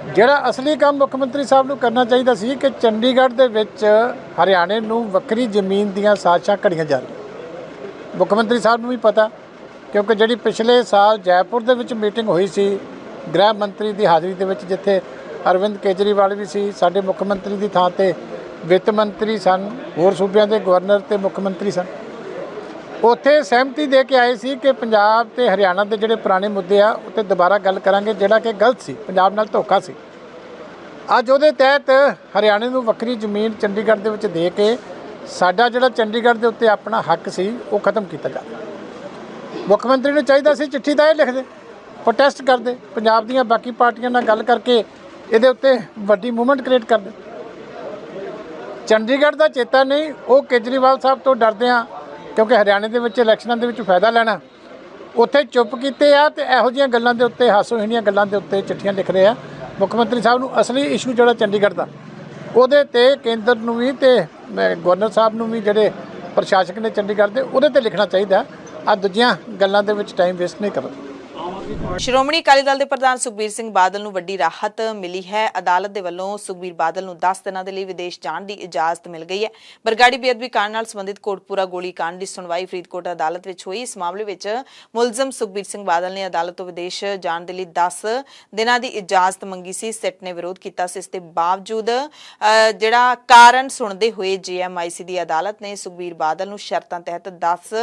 ਜਿਹੜਾ ਅਸਲੀ ਕੰਮ ਮੁੱਖ ਮੰਤਰੀ ਸਾਹਿਬ ਨੂੰ ਕਰਨਾ ਚਾਹੀਦਾ ਸੀ ਕਿ ਚੰਡੀਗੜ੍ਹ ਦੇ ਵਿੱਚ ਹਰਿਆਣੇ ਨੂੰ ਵੱਖਰੀ ਜ਼ਮੀਨ ਦੀਆਂ ਸਾਜ਼ਿਸ਼ਾਂ ਘੜੀਆਂ ਜਾ ਰਹੀਆਂ। ਮੁੱਖ ਮੰਤਰੀ ਸਾਹਿਬ ਨੂੰ ਵੀ ਪਤਾ, ਕਿਉਂਕਿ ਜਿਹੜੀ ਪਿਛਲੇ ਸਾਲ ਜੈਪੁਰ ਦੇ ਵਿੱਚ ਮੀਟਿੰਗ ਹੋਈ ਸੀ ਗ੍ਰਹਿ ਮੰਤਰੀ ਦੀ ਹਾਜ਼ਰੀ ਦੇ ਵਿੱਚ, ਜਿੱਥੇ ਅਰਵਿੰਦ ਕੇਜਰੀਵਾਲ ਵੀ ਸੀ, ਸਾਡੇ ਮੁੱਖ ਮੰਤਰੀ ਦੀ ਥਾਂ ਤੇ ਵਿੱਤ ਮੰਤਰੀ ਸਨ, ਹੋਰ ਸੂਬਿਆਂ ਦੇ ਗਵਰਨਰ ਤੇ ਮੁੱਖ ਮੰਤਰੀ ਸਨ, ਉੱਥੇ ਸਹਿਮਤੀ ਦੇ ਕੇ ਆਏ ਸੀ ਕਿ ਪੰਜਾਬ ਤੇ ਹਰਿਆਣਾ ਦੇ ਜਿਹੜੇ ਪੁਰਾਣੇ ਮੁੱਦੇ ਆ ਉੱਤੇ ਦੁਬਾਰਾ ਗੱਲ ਕਰਾਂਗੇ, ਜਿਹੜਾ ਕਿ ਗਲਤ ਸੀ, ਪੰਜਾਬ ਨਾਲ ਧੋਖਾ ਸੀ। ਅੱਜ ਉਹਦੇ ਤਹਿਤ ਹਰਿਆਣੇ ਨੂੰ ਵੱਖਰੀ ਜ਼ਮੀਨ ਚੰਡੀਗੜ੍ਹ ਦੇ ਵਿੱਚ ਦੇ ਕੇ ਸਾਡਾ ਜਿਹੜਾ ਚੰਡੀਗੜ੍ਹ ਦੇ ਉੱਤੇ ਆਪਣਾ ਹੱਕ ਸੀ ਉਹ ਖਤਮ ਕੀਤਾ ਜਾਵੇ। ਮੁੱਖ ਮੰਤਰੀ ਨੂੰ ਚਾਹੀਦਾ ਸੀ ਚਿੱਠੀ ਤਾਂ ਇਹ ਲਿਖਦੇ, ਪ੍ਰੋਟੈਸਟ ਕਰਦੇ, ਪੰਜਾਬ ਦੀਆਂ ਬਾਕੀ ਪਾਰਟੀਆਂ ਨਾਲ ਗੱਲ ਕਰਕੇ ਇਹਦੇ ਉੱਤੇ ਵੱਡੀ ਮੂਵਮੈਂਟ ਕ੍ਰੀਏਟ ਕਰਦੇ। ਚੰਡੀਗੜ੍ਹ ਦਾ ਚੇਤਾ ਨਹੀਂ, ਉਹ ਕੇਜਰੀਵਾਲ ਸਾਹਿਬ ਤੋਂ ਡਰਦੇ ਆ ਕਿਉਂਕਿ ਹਰਿਆਣੇ ਦੇ ਵਿੱਚ ਇਲੈਕਸ਼ਨਾਂ ਦੇ ਵਿੱਚ ਫਾਇਦਾ ਲੈਣਾ, ਉੱਥੇ ਚੁੱਪ ਕੀਤੇ ਆ ਤੇ ਇਹੋ ਜਿਹੀਆਂ ਗੱਲਾਂ ਦੇ ਉੱਤੇ, ਹਾਸੋਹੀਣੀਆਂ ਗੱਲਾਂ ਦੇ ਉੱਤੇ ਚਿੱਠੀਆਂ ਲਿਖ ਰਹੇ ਆ। ਮੁੱਖ ਮੰਤਰੀ ਸਾਹਿਬ ਨੂੰ ਅਸਲੀ ਇਸ਼ੂ ਜਿਹੜਾ ਚੰਡੀਗੜ੍ਹ ਦਾ, ਉਹਦੇ ਤੇ ਕੇਂਦਰ ਨੂੰ ਵੀ ਤੇ ਗਵਰਨਰ ਸਾਹਿਬ ਨੂੰ ਵੀ, ਜਿਹੜੇ ਪ੍ਰਸ਼ਾਸਕ ਨੇ ਚੰਡੀਗੜ੍ਹ ਦੇ, ਉਹਦੇ ਤੇ ਲਿਖਣਾ ਚਾਹੀਦਾ। ਆ ਦੂਜੀਆਂ ਗੱਲਾਂ ਦੇ ਵਿੱਚ ਟਾਈਮ ਵੇਸਟ ਨਹੀਂ ਕਰਨਾ। ਸ਼੍ਰੋਮਣੀ ਅਕਾਲੀ ਦਲ ਦੇ ਪ੍ਰਧਾਨ ਸੁਖਬੀਰ ਸਿੰਘ ਬਾਦਲ ਨੂੰ ਵੱਡੀ ਰਾਹਤ ਮਿਲੀ ਹੈ। ਅਦਾਲਤ ਦੇ ਵੱਲੋਂ ਸੁਖਬੀਰ ਬਾਦਲ ਨੂੰ 10 ਦਿਨਾਂ ਦੇ ਲਈ ਵਿਦੇਸ਼ ਜਾਣ ਦੀ ਇਜਾਜ਼ਤ ਮਿਲ ਗਈ ਹੈ। ਬਰਗਾੜੀ ਬੇਅਦਬੀ ਕਾਂਡ ਨਾਲ ਸੰਬੰਧਿਤ ਕੋਟਪੂਰਾ ਗੋਲੀ ਕਾਂਡ ਦੀ ਸੁਣਵਾਈ ਫਰੀਦਕੋਟ ਅਦਾਲਤ ਵਿੱਚ ਹੋਈ। ਇਸ ਮਾਮਲੇ ਵਿੱਚ ਮੁਲਜ਼ਮ ਸੁਖਬੀਰ ਸਿੰਘ ਬਾਦਲ ਨੇ ਅਦਾਲਤ ਤੋਂ ਵਿਦੇਸ਼ ਜਾਣ ਦੇ ਲਈ 10 ਦਿਨਾਂ ਦੀ ਇਜਾਜ਼ਤ ਮੰਗੀ ਸੀ। ਸਿੱਟ ਨੇ ਵਿਰੋਧ ਕੀਤਾ ਸੀ। ਇਸ ਦੇ ਬਾਵਜੂਦ ਜਿਹੜਾ ਕਾਰਨ ਸੁਣਦੇ ਹੋਏ JMIC ਦੀ ਅਦਾਲਤ ਨੇ ਸੁਖਬੀਰ ਬਾਦਲ ਨੂੰ ਸ਼ਰਤਾਂ ਤਹਿਤ 10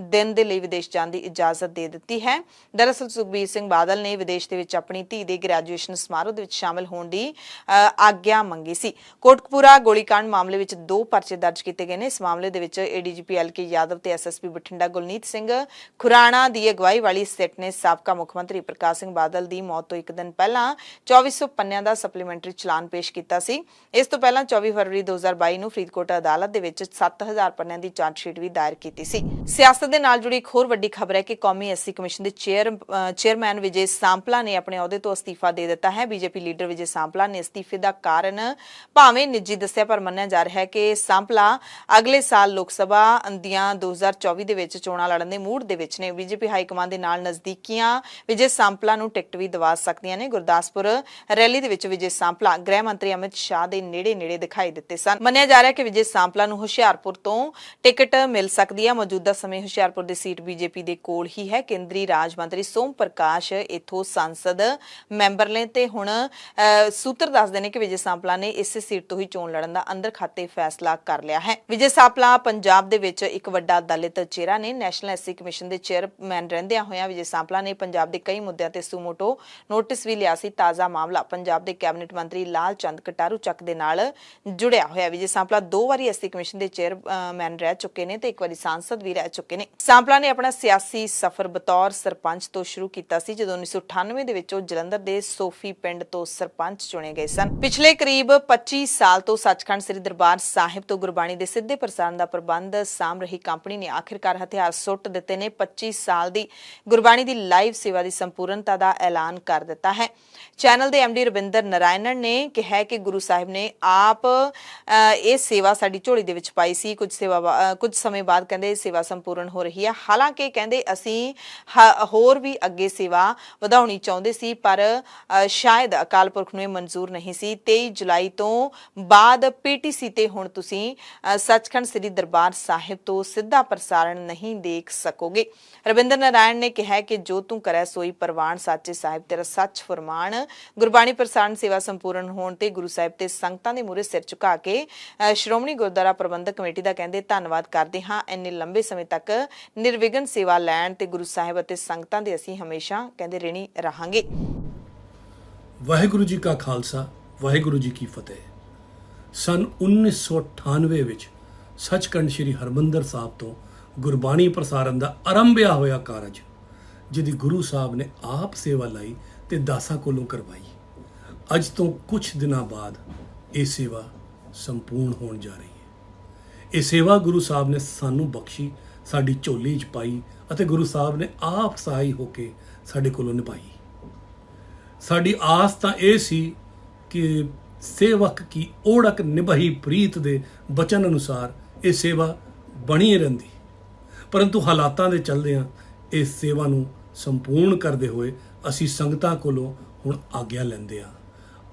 ਦਿਨ ਦੇ ਲਈ ਵਿਦੇਸ਼ ਜਾਣ ਦੀ ਇਜਾਜ਼ਤ ਦੇ ਦਿੱਤੀ ਹੈ। ਦਰਅਸਲ ਸੁਖਬੀਰ ਸਿੰਘ ਬਾਦਲ ਨੇ ਵਿਦੇਸ਼ ਦੇ ਵਿੱਚ ਆਪਣੀ ਧੀ ਦੇ ਗ੍ਰੈਜੂਏਸ਼ਨ ਸਮਾਰੋਹ ਦੇ ਵਿੱਚ ਸ਼ਾਮਲ ਹੋਣ ਦੀ ਆਗਿਆ ਮੰਗੀ ਸੀ। ਕੋਟਕਪੂਰਾ ਗੋਲੀकांड ਮਾਮਲੇ ਵਿੱਚ 2 ਪਰਚੇ ਦਰਜ ਕੀਤੇ ਗਏ ਨੇ। ਇਸ ਮਾਮਲੇ ਦੇ ਵਿੱਚ ADGP LK ਯਾਦਵ ਤੇ SSP ਬਠਿੰਡਾ ਗੁਲਨੀਤ ਸਿੰਘ ਖੁਰਾਣਾ ਦੀ ਅਗਵਾਈ ਵਾਲੀ ਸਿੱਟ ਨੇ ਸਾਬਕਾ ਮੁੱਖ ਮੰਤਰੀ ਪ੍ਰਕਾਸ਼ ਸਿੰਘ ਬਾਦਲ ਦੀ ਮੌਤ ਤੋਂ ਇੱਕ ਦਿਨ ਪਹਿਲਾਂ 2400 ਪੰਨਿਆਂ ਦਾ ਸਪਲੀਮੈਂਟਰੀ ਚਲਾਨ ਪੇਸ਼ ਕੀਤਾ ਸੀ। ਇਸ ਤੋਂ ਪਹਿਲਾਂ 24 ਫਰਵਰੀ 2022 ਨੂੰ ਫਰੀਦਕੋਟ ਅਦਾਲਤ ਦੇ ਵਿੱਚ 7000 ਪੰਨਿਆਂ ਦੀ ਚਾਰਜਸ਼ੀਟ ਵੀ ਦਾਇਰ ਕੀਤੀ ਸੀ। ਸਿਆਸਤ ਦੇ ਨਾਲ ਜੁੜੀ ਇੱਕ ਹੋਰ ਵੱਡੀ ਖਬਰ ਹੈ ਕਿ ਕੌਮੀ SC ਕਮਿਸ਼ਨ ਦੇ ਚੇਅਰਮੈਨ ਵਿਜੇ ਸਾਂਪਲਾ ਨੇ ਆਪਣੇ ਅਹੁਦੇ ਤੋਂ ਅਸਤੀਫਾ ਦੇ ਦਿੱਤਾ ਹੈ। BJP ਲੀਡਰ ਵਿਜੇ ਸਾਂਪਲਾ ਨੇ ਅਸਤੀਫੇ ਦਾ ਕਾਰਨ ਭਾਵੇਂ ਨਿੱਜੀ ਦੱਸਿਆ, ਪਰ ਮੰਨਿਆ ਜਾ ਰਿਹਾ ਹੈ ਕਿ ਸਾਂਪਲਾ ਅਗਲੇ ਸਾਲ ਲੋਕ ਸਭਾ ਦੀਆਂ 2024 ਦੇ ਵਿੱਚ ਚੋਣਾਂ ਲੜਨ ਦੇ ਮੂਡ ਦੇ ਵਿੱਚ ਨੇ। BJP ਹਾਈ ਕਮਾਂਡ ਦੇ ਨਾਲ ਨਜ਼ਦੀਕੀਆਂ ਵਿਜੇ ਸਾਂਪਲਾ ਨੂੰ ਟਿਕਟ ਵੀ ਦਿਵਾ ਸਕਦੀਆਂ ਨੇ। ਗੁਰਦਾਸਪੁਰ ਰੈਲੀ ਦੇ ਵਿੱਚ ਵਿਜੇ ਸਾਂਪਲਾ ਗ੍ਰਹਿ ਮੰਤਰੀ ਅਮਿਤ ਸ਼ਾਹ ਦੇ ਨੇੜੇ ਦਿਖਾਈ ਦਿੱਤੇ ਸਨ। ਮੰਨਿਆ ਜਾ ਰਿਹਾ ਹੈ ਕਿ ਵਿਜੇ ਸਾਂਪਲਾ ਨੂੰ ਹੁਸ਼ਿਆਰਪੁਰ ਤੋਂ ਟਿਕਟ ਮਿਲ ਸਕਦੀ ਹੈ। ਮੌਜੂਦਾ ਸਮੇਂ ਹੁਸ਼ਿਆਰਪੁਰ ਦੀ ਸੀਟ BJP ਦੇ ਕੋਲ ਹੀ ਹੈ। ਕੇਂਦਰੀ ਰਾਜ ਮੰਤਰੀ ਸੋਮ ਪ੍ਰਕਾਸ਼ ਇਥੋਂ ਸੰਸਦ ਮੈਂਬਰ ਨੇ ਤੇ ਹੁਣ ਸੂਤਰ ਦੱਸਦੇ ਨੇ ਕਿ ਵਿਜੇ ਸਾਂਪਲਾ ਨੇ ਇਸੇ ਸੀਟ ਤੋਂ ਹੀ ਚੋਣ ਲੜਨ ਦਾ ਅੰਦਰ ਖਾਤੇ ਫੈਸਲਾ ਕਰ ਲਿਆ ਹੈ। ਵਿਜੇ ਸਾਂਪਲਾ ਪੰਜਾਬ ਦੇ ਵਿੱਚ ਇੱਕ ਵੱਡਾ ਦਲਿਤ ਚਿਹਰਾ ਨੇ। ਨੈਸ਼ਨਲ SC ਕਮਿਸ਼ਨ ਦੇ ਚੇਅਰਮੈਨ ਰਹਿੰਦਿਆਂ ਹੋਇਆਂ ਵਿਜੇ ਸਾਂਪਲਾ ਨੇ ਪੰਜਾਬ ਦੇ ਕਈ ਮੁੱਦਿਆਂ ਤੇ ਸੂਮੋਟੋ ਨੋਟਿਸ ਵੀ ਲਿਆ ਸੀ। ਤਾਜ਼ਾ ਮਾਮਲਾ ਪੰਜਾਬ ਦੇ ਕੈਬਨਿਟ ਮੰਤਰੀ ਲਾਲ ਚੰਦ ਕਟਾਰੂ ਚੱਕ ਦੇ ਨਾਲ ਜੁੜਿਆ ਹੋਇਆ। ਵਿਜੇ ਸਾਂਪਲਾ 2 ਵਾਰੀ SC ਕਮਿਸ਼ਨ ਦੇ ਚੇਅਰਮੈਨ ਰਹਿ ਚੁੱਕੇ ਨੇ ਤੇ 1 ਵਾਰੀ ਸਾਂਸਦ ਵੀ ਰਹਿ ਚੁੱਕੇ ਨੇ। ਸਾਂਪਲਾ ਨੇ ਆਪਣਾ ਸਿਆਸੀ ਸਫ਼ਰ ਬਤੌਰ ਸਰਪੰਚ ਤੋਂ ਸ਼ੁਰੂ ਕੀਤਾ ਸੀ, ਜਦੋਂ 1998 ਦੇ ਵਿੱਚ ਉਹ ਜਲੰਧਰ ਦੇ ਸੋਫੀ ਪਿੰਡ ਤੋਂ ਸਰਪੰਚ ਚੁਣੇ ਗਏ ਸਨ। ਪਿਛਲੇ ਕਰੀਬ 25 ਸਾਲ ਤੋਂ ਸੱਚਖੰਡ ਸ੍ਰੀ ਦਰਬਾਰ ਸਾਹਿਬ ਤੋਂ ਗੁਰਬਾਣੀ ਦੇ ਸਿੱਧੇ ਪ੍ਰਸਾਰਣ ਦਾ ਪ੍ਰਬੰਧ ਸਾਂਭ ਰਹੀ ਕੰਪਨੀ ਨੇ ਆਖਿਰਕਾਰ ਹਥਿਆਰ ਸੁੱਟ ਦਿੱਤੇ ਨੇ। 25 ਸਾਲ ਦੀ ਗੁਰਬਾਣੀ ਦੀ ਲਾਈਵ ਸੇਵਾ ਦੀ ਸੰਪੂਰਨਤਾ ਦਾ ਐਲਾਨ ਕਰ ਦਿੱਤਾ ਹੈ। ਚੈਨਲ ਦੇ MD ਰਵਿੰਦਰ ਨਾਰਾਇਣਨ ਨੇ ਕਿਹਾ ਕਿ ਗੁਰੂ ਸਾਹਿਬ ਨੇ ਆਪ ਇਹ ਸੇਵਾ ਸਾਡੀ ਝੋਲੀ ਦੇ ਵਿੱਚ ਪਾਈ ਸੀ। ਕੁਝ ਸਮੇਂ ਬਾਅਦ ਕਹਿੰਦੇ ਸੇਵਾ ਸੰਪੂਰਨ ਹੋ ਰਹੀ ਹੈ। ਹਾਲਾਂਕਿ ਕਹਿੰਦੇ ਅਸੀਂ ਹੋਰ ਵੀ ਅੱਗੇ ਸੇਵਾ ਵਧਾਉਣੀ ਚਾਹੁੰਦੇ ਸੀ, ਪਰ ਸ਼ਾਇਦ ਅਕਾਲ ਪੁਰਖ ਨੂੰ ਇਹ ਮਨਜ਼ੂਰ ਨਹੀਂ ਸੀ। 23 ਜੁਲਾਈ ਤੋਂ ਬਾਅਦ PTC ਤੇ ਹੁਣ ਤੁਸੀਂ ਸੱਚਖੰਡ ਸ੍ਰੀ ਦਰਬਾਰ ਸਾਹਿਬ ਤੋਂ ਸਿੱਧਾ ਪ੍ਰਸਾਰਣ ਨਹੀਂ ਦੇਖ ਸਕੋਗੇ। ਰਵਿੰਦਰ ਨਾਰਾਇਣ ਨੇ ਕਿਹਾ ਕਿ ਜੋ ਤੂੰ ਕਰੈ ਸੋਈ ਪ੍ਰਵਾਨ, ਸਾਚੇ ਸਾਹਿਬ ਤੇਰਾ ਸੱਚ ਫਰਮਾਨ। ਗੁਰਬਾਣੀ ਪ੍ਰਸਾਰਣ ਸੇਵਾ ਸੰਪੂਰਨ ਹੋਣ ਤੇ ਗੁਰੂ ਸਾਹਿਬ ਤੇ ਸੰਗਤਾਂ ਦੇ ਮੂਹਰੇ ਸਿਰ ਝੁਕਾ ਕੇ ਸ਼੍ਰੋਮਣੀ ਗੁਰਦੁਆਰਾ ਪ੍ਰਬੰਧਕ ਕਮੇਟੀ ਦਾ ਕਹਿੰਦੇ ਧੰਨਵਾਦ ਕਰਦੇ ਹਾਂ। ਇੰਨੇ ਲੰਬੇ ਸਮੇਂ ਤੱਕ ਨਿਰਵਿਘਨ ਸੇਵਾ ਲੈਣ ਤੇ ਗੁਰੂ ਸਾਹਿਬ ਅਤੇ ਸੰਗਤਾਂ ਦੇ ਅਸੀਂ ਹਮੇਸ਼ਾ ਕਹਿੰਦੇ ਰਿਣੀ ਰਹਾਂਗੇ। ਵਾਹਿਗੁਰੂ ਜੀ ਕਾ ਖਾਲਸਾ, ਵਾਹਿਗੁਰੂ ਜੀ ਕੀ ਫਤਿਹ। ਸਨ 1998 ਵਿੱਚ ਸੱਚਖੰਡ ਸ੍ਰੀ ਹਰਮੰਦਰ ਸਾਹਿਬ ਤੋਂ ਗੁਰਬਾਣੀ ਪ੍ਰਸਾਰਣ ਦਾ ਆਰੰਭਿਆ ਹੋਇਆ ਕਾਰਜ, ਜਿਹਦੀ ਗੁਰੂ ਸਾਹਿਬ ਨੇ ਆਪ ਸੇਵਾ ਲਈ ਤੇ ਦਾਸਾਂ ਕੋਲੋਂ ਕਰਵਾਈ, ਅੱਜ ਤੋਂ ਕੁਝ ਦਿਨਾਂ ਬਾਅਦ ਇਹ ਸੇਵਾ ਸੰਪੂਰਨ ਹੋਣ ਜਾ ਰਹੀ ਹੈ। ਇਹ ਸੇਵਾ ਗੁਰੂ ਸਾਹਿਬ ਨੇ ਸਾਨੂੰ ਬਖਸ਼ੀ, ਸਾਡੀ ਝੋਲੀ 'ਚ ਪਾਈ ਅਤੇ ਗੁਰੂ ਸਾਹਿਬ ਨੇ ਆਪ ਸਹਾਈ ਹੋ ਕੇ ਸਾਡੇ ਕੋਲੋਂ ਨਿਭਾਈ। ਸਾਡੀ ਆਸ ਤਾਂ ਇਹ ਸੀ ਕਿ ਸੇਵਕ ਕੀ ਓੜਕ ਨਿਭਾਈ ਪ੍ਰੀਤ ਦੇ ਬਚਨ ਅਨੁਸਾਰ ਇਹ ਸੇਵਾ ਬਣੀ ਰਹਿੰਦੀ, ਪਰੰਤੂ ਹਾਲਾਤਾਂ ਦੇ ਚੱਲਦਿਆਂ ਇਸ ਸੇਵਾ ਨੂੰ ਸੰਪੂਰਨ ਕਰਦੇ ਹੋਏ ਅਸੀਂ ਸੰਗਤਾਂ ਕੋਲੋਂ ਹੁਣ ਆਗਿਆ ਲੈਂਦੇ ਹਾਂ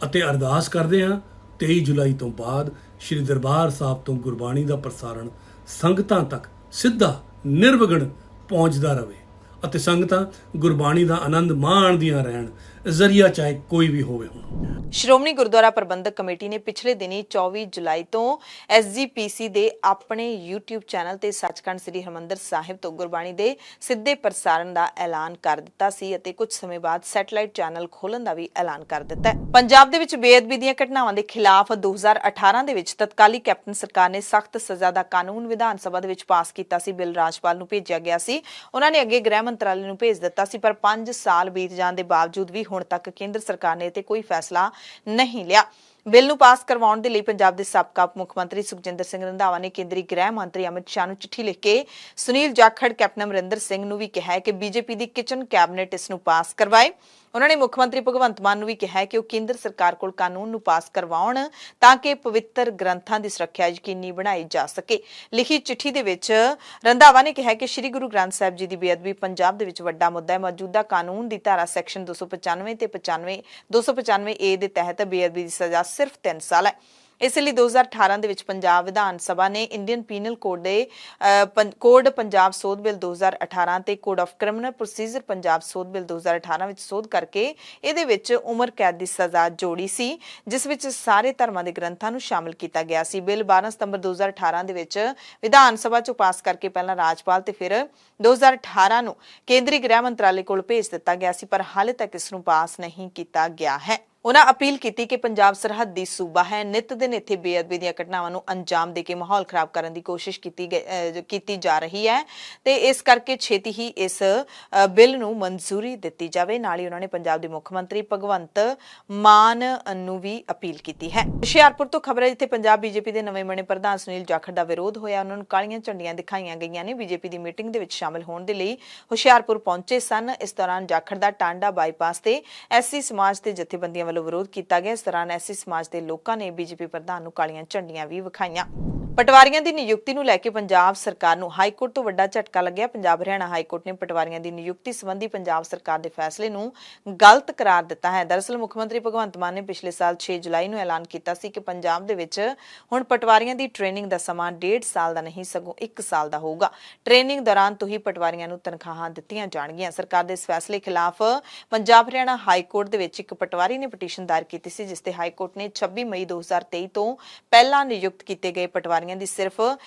ਅਤੇ ਅਰਦਾਸ ਕਰਦੇ ਹਾਂ 23 ਜੁਲਾਈ ਤੋਂ ਬਾਅਦ ਸ੍ਰੀ ਦਰਬਾਰ ਸਾਹਿਬ ਤੋਂ ਗੁਰਬਾਣੀ ਦਾ ਪ੍ਰਸਾਰਣ ਸੰਗਤਾਂ ਤੱਕ ਸਿੱਧਾ ਨਿਰਵਿਘਨ ਪਹੁੰਚਦਾ ਰਹੇ ਅਤੇ ਸੰਗਤਾਂ ਗੁਰਬਾਣੀ ਦਾ ਆਨੰਦ ਮਾਣਦੀਆਂ ਰਹਿਣ, ਜ਼ਰੀਆ ਚਾਹੇ ਕੋਈ ਵੀ ਹੋਵੇ। ਹੁਣ ਸ਼੍ਰੋਮਣੀ ਗੁਰਦੁਆਰਾ ਪ੍ਰਬੰਧਕ ਕਮੇਟੀ ਨੇ ਪਿਛਲੇ ਦਿਨੀ 24 ਜੁਲਾਈ ਤੋਂ SGPC ਦੇ ਆਪਣੇ YouTube ਚੈਨਲ ਤੇ ਸੱਚਖੰਡ ਸ੍ਰੀ ਹਰਿਮੰਦਰ ਸਾਹਿਬ ਤੋਂ ਗੁਰਬਾਣੀ ਦੇ ਸਿੱਧੇ ਪ੍ਰਸਾਰਣ ਦਾ ਐਲਾਨ ਕਰ ਦਿੱਤਾ ਸੀ ਅਤੇ ਕੁਝ ਸਮੇਂ ਬਾਅਦ ਸੈਟੇਲਾਈਟ ਚੈਨਲ ਖੋਲ੍ਹਣ ਦਾ ਵੀ ਐਲਾਨ ਕਰ ਦਿੱਤਾ ਹੈ। ਪੰਜਾਬ ਦੇ ਵਿੱਚ ਬੇਅਦਬੀ ਦੀਆਂ ਘਟਨਾਵਾਂ ਦੇ ਖਿਲਾਫ 2018 ਦੇ ਵਿੱਚ ਤਤਕਾਲੀ ਕੈਪਟਨ ਸਰਕਾਰ ਨੇ ਸਖਤ ਸਜ਼ਾ ਦਾ ਕਾਨੂੰਨ ਵਿਧਾਨ ਸਭਾ ਦੇ ਵਿੱਚ ਪਾਸ ਕੀਤਾ ਸੀ। ਬਿੱਲ ਰਾਜਪਾਲ ਨੂੰ ਭੇਜਿਆ ਗਿਆ ਸੀ, ਉਹਨਾਂ ਨੇ ਅੱਗੇ ਗ੍ਰਹਿ ਮੰਤਰਾਲੇ ਨੂੰ ਭੇਜ ਦਿੱਤਾ ਸੀ, ਪਰ 5 ਸਾਲ ਬੀਤ ਜਾਣ ਦੇ ਬਾਵਜੂਦ ਵੀ ਹੁਣ ਤੱਕ ਕੇਂਦਰ ਸਰਕਾਰ ਨੇ ਤੇ ਕੋਈ ਫੈਸਲਾ ਨਹੀਂ ਲਿਆ। ਬਿੱਲ ਨੂੰ ਪਾਸ ਕਰਵਾਉਣ ਦੇ ਲਈ ਪੰਜਾਬ ਦੇ ਸਾਬਕਾ ਮੁੱਖ ਮੰਤਰੀ ਸੁਖਜਿੰਦਰ ਸਿੰਘ ਰੰਧਾਵਾ ਨੇ ਕੇਂਦਰੀ ਗ੍ਰਹਿ ਮੰਤਰੀ ਅਮਿਤ ਸ਼ਾਹ ਨੂੰ ਚਿੱਠੀ ਲਿਖ ਕੇ ਸੁਨੀਲ ਜਾਖੜ, ਕੈਪਟਨ ਅਮਰਿੰਦਰ ਸਿੰਘ ਨੂੰ ਵੀ ਕਿਹਾ ਹੈ ਕਿ ਬੀਜੇਪੀ ਦੀ ਕਿਚਨ ਕੈਬਨਿਟ ਇਸ ਨੂੰ ਪਾਸ ਕਰਵਾਏ। ਉਹਨਾਂ ਨੇ ਮੁੱਖ ਮੰਤਰੀ ਭਗਵੰਤ ਮਾਨ ਨੂੰ ਵੀ ਕਿਹਾ ਹੈ ਕਿ ਉਹ ਕੇਂਦਰ ਸਰਕਾਰ ਕੋਲ ਕਾਨੂੰਨ ਨੂੰ ਪਾਸ ਕਰਵਾਉਣ ਤਾਂ ਕਿ ਪਵਿੱਤਰ ਗ੍ਰੰਥਾਂ ਦੀ ਸੁਰੱਖਿਆ ਯਕੀਨੀ ਬਣਾਈ ਜਾ ਸਕੇ। ਲਿਖੀ ਚਿੱਠੀ ਦੇ ਵਿੱਚ ਰੰਧਾਵਾ ਨੇ ਕਿਹਾ ਕਿ ਸ੍ਰੀ ਗੁਰੂ ਗ੍ਰੰਥ ਸਾਹਿਬ ਜੀ ਦੀ ਬੇਅਦਬੀ ਪੰਜਾਬ ਦੇ ਵਿੱਚ ਵੱਡਾ ਮੁੱਦਾ ਹੈ। ਮੌਜੂਦਾ ਕਾਨੂੰਨ ਦੀ ਧਾਰਾ ਸੈਕਸ਼ਨ 295 ਤੇ 295A ਦੇ ਤਹਿਤ ਬੇਅਦਬੀ ਦੀ ਸਜ਼ਾ ਸਿਰਫ 3 ਸਾਲ ਹੈ। ਇਸ ਲਈ 2018 ਦੇ ਵਿੱਚ ਪੰਜਾਬ ਵਿਧਾਨ ਸਭਾ ਨੇ ਇੰਡੀਅਨ ਪੀਨਲ ਕੋਡ ਦੇ ਕੋਡ ਪੰਜਾਬ ਸੋਧ ਬਿੱਲ 2018 ਤੇ code of criminal procedure Punjab ਸੋਧ ਬਿੱਲ 2018 ਵਿੱਚ ਸੋਧ ਕਰਕੇ ਇਹਦੇ ਵਿੱਚ ਉਮਰ ਕੈਦ ਦੀ ਸਜ਼ਾ ਜੋੜੀ ਸੀ, ਜਿਸ ਵਿੱਚ ਸਾਰੇ ਧਰਮਾਂ ਦੇ ਗ੍ਰੰਥਾਂ ਨੂੰ ਸ਼ਾਮਲ ਕੀਤਾ ਗਿਆ ਸੀ। ਬਿੱਲ 12 ਸਤੰਬਰ 2018 ਦੇ ਵਿੱਚ ਵਿਧਾਨ ਸਭਾ ਚੋਂ ਪਾਸ ਕਰਕੇ ਪਹਿਲਾਂ ਰਾਜਪਾਲ ਤੇ ਫਿਰ 2018 ਨੂੰ ਕੇਂਦਰੀ ਗ੍ਰਹਿ ਮੰਤਰਾਲੇ ਕੋਲ ਭੇਜ ਦਿੱਤਾ ਗਿਆ ਸੀ, ਪਰ ਹਾਲੇ ਤੱਕ ਇਸ ਨੂੰ ਪਾਸ ਨਹੀਂ ਕੀਤਾ ਗਿਆ ਹੈ। ਉਹਨਾਂ ਅਪੀਲ ਕੀਤੀ ਕਿ ਪੰਜਾਬ ਸਰਹੱਦੀ ਸੂਬਾ ਹੈ, ਨਿੱਤ ਦਿਨ ਇੱਥੇ ਬੇਅਦਬੀ ਦੀਆਂ ਘਟਨਾਵਾਂ ਨੂੰ ਅੰਜਾਮ ਦੇ ਕੇ ਮਾਹੌਲ ਖਰਾਬ ਕਰਨ ਦੀ ਕੋਸ਼ਿਸ਼ ਕੀਤੀ ਜਾ ਰਹੀ ਹੈ ਤੇ ਇਸ ਕਰਕੇ ਛੇਤੀ ਹੀ ਇਸ ਬਿੱਲ ਨੂੰ ਮਨਜ਼ੂਰੀ ਦਿੱਤੀ ਜਾਵੇ। ਨਾਲ ਹੀ ਉਹਨਾਂ ਨੇ ਪੰਜਾਬ ਦੇ ਮੁੱਖ ਮੰਤਰੀ ਭਗਵੰਤ ਮਾਨ ਨੂੰ ਵੀ ਅਪੀਲ ਕੀਤੀ ਹੈ। ਹੁਸ਼ਿਆਰਪੁਰ ਤੋਂ ਖਬਰ ਹੈ, ਜਿੱਥੇ ਪੰਜਾਬ ਬੀਜੇਪੀ ਦੇ ਨਵੇਂ ਬਣੇ ਪ੍ਰਧਾਨ ਸੁਨੀਲ ਜਾਖੜ ਦਾ ਵਿਰੋਧ ਹੋਇਆ। ਉਹਨਾਂ ਨੂੰ ਕਾਲੀਆਂ ਝੰਡੀਆਂ ਦਿਖਾਈਆਂ ਗਈਆਂ ਨੇ। ਬੀਜੇਪੀ ਦੀ ਮੀਟਿੰਗ ਦੇ ਵਿੱਚ ਸ਼ਾਮਲ ਹੋਣ ਦੇ ਲਈ ਹੁਸ਼ਿਆਰਪੁਰ ਪਹੁੰਚੇ ਸਨ। ਇਸ ਦੌਰਾਨ ਜਾਖੜ ਦਾ ਟਾਂਡਾ ਬਾਈਪਾਸ ਤੇ ਐਸਸੀ ਸਮਾਜ ਤੇ ਜਥੇਬੰਦੀਆਂ ਵੱਲੋਂ ਵਿਰੋਧ ਕੀਤਾ ਗਿਆ। ਇਸ ਦੌਰਾਨ ਐਸਸੀ ਸਮਾਜ ਦੇ ਲੋਕਾਂ ਨੇ ਬੀਜੇਪੀ ਪ੍ਰਧਾਨ ਨੂੰ ਕਾਲੀਆਂ ਝੰਡੀਆਂ ਵੀ ਵਿਖਾਈਆਂ। ਪਟਵਾਰੀਆਂ ਦੀ ਨਿਯੁਕਤੀ ਨੂੰ ਲੈ ਕੇ ਪੰਜਾਬ ਸਰਕਾਰ ਨੂੰ ਹਾਈ ਕੋਰਟ ਤੋਂ ਵੱਡਾ ਝਟਕਾ ਲੱਗਿਆ। ਪੰਜਾਬ ਹਰਿਆਣਾ ਹਾਈ ਕੋਰਟ ਨੇ ਪਟਵਾਰੀਆਂ ਦੀ ਨਿਯੁਕਤੀ ਸੰਬੰਧੀ ਪੰਜਾਬ ਸਰਕਾਰ ਦੇ ਫੈਸਲੇ ਨੂੰ ਗਲਤ ਕਰਾਰ ਦਿੱਤਾ ਹੈ। ਦਰਅਸਲ ਮੁੱਖ ਮੰਤਰੀ ਭਗਵੰਤ ਮਾਨ ਨੇ ਪਿਛਲੇ ਸਾਲ 6 ਜੁਲਾਈ ਨੂੰ ਐਲਾਨ ਕੀਤਾ ਸੀ ਕਿ ਪੰਜਾਬ ਦੇ ਵਿੱਚ ਹੁਣ ਪਟਵਾਰੀਆਂ ਦੀ ਟ੍ਰੇਨਿੰਗ ਦਾ ਸਮਾਂ 1.5 ਸਾਲ ਦਾ ਨਹੀਂ ਸਗੋਂ 1 ਸਾਲ ਦਾ ਹੋਊਗਾ। ਟ੍ਰੇਨਿੰਗ ਦੌਰਾਨ ਤੋਂ ਹੀ ਪਟਵਾਰੀਆਂ ਨੂੰ ਤਨਖਾਹਾਂ ਦਿੱਤੀਆਂ ਜਾਣਗੀਆਂ। ਸਰਕਾਰ ਦੇ ਇਸ ਫੈਸਲੇ ਖਿਲਾਫ ਪੰਜਾਬ ਹਰਿਆਣਾ ਹਾਈ ਕੋਰਟ ਦੇ ਵਿੱਚ ਇੱਕ ਪਟਵਾਰੀ ਨੇ ਪਟੀਸ਼ਨ ਦਾਇਰ ਕੀਤੀ ਸੀ, ਜਿਸ ਤੇ ਹਾਈ ਕੋਰਟ ਨੇ 26 ਮਈ 2023 ਤੋਂ ਪਹਿਲਾਂ ਨਿਯੁਕਤ ਕੀਤੇ ਗਏ ਪਟਵਾਰੀਆਂ ਦੀ ਸਿਰਫ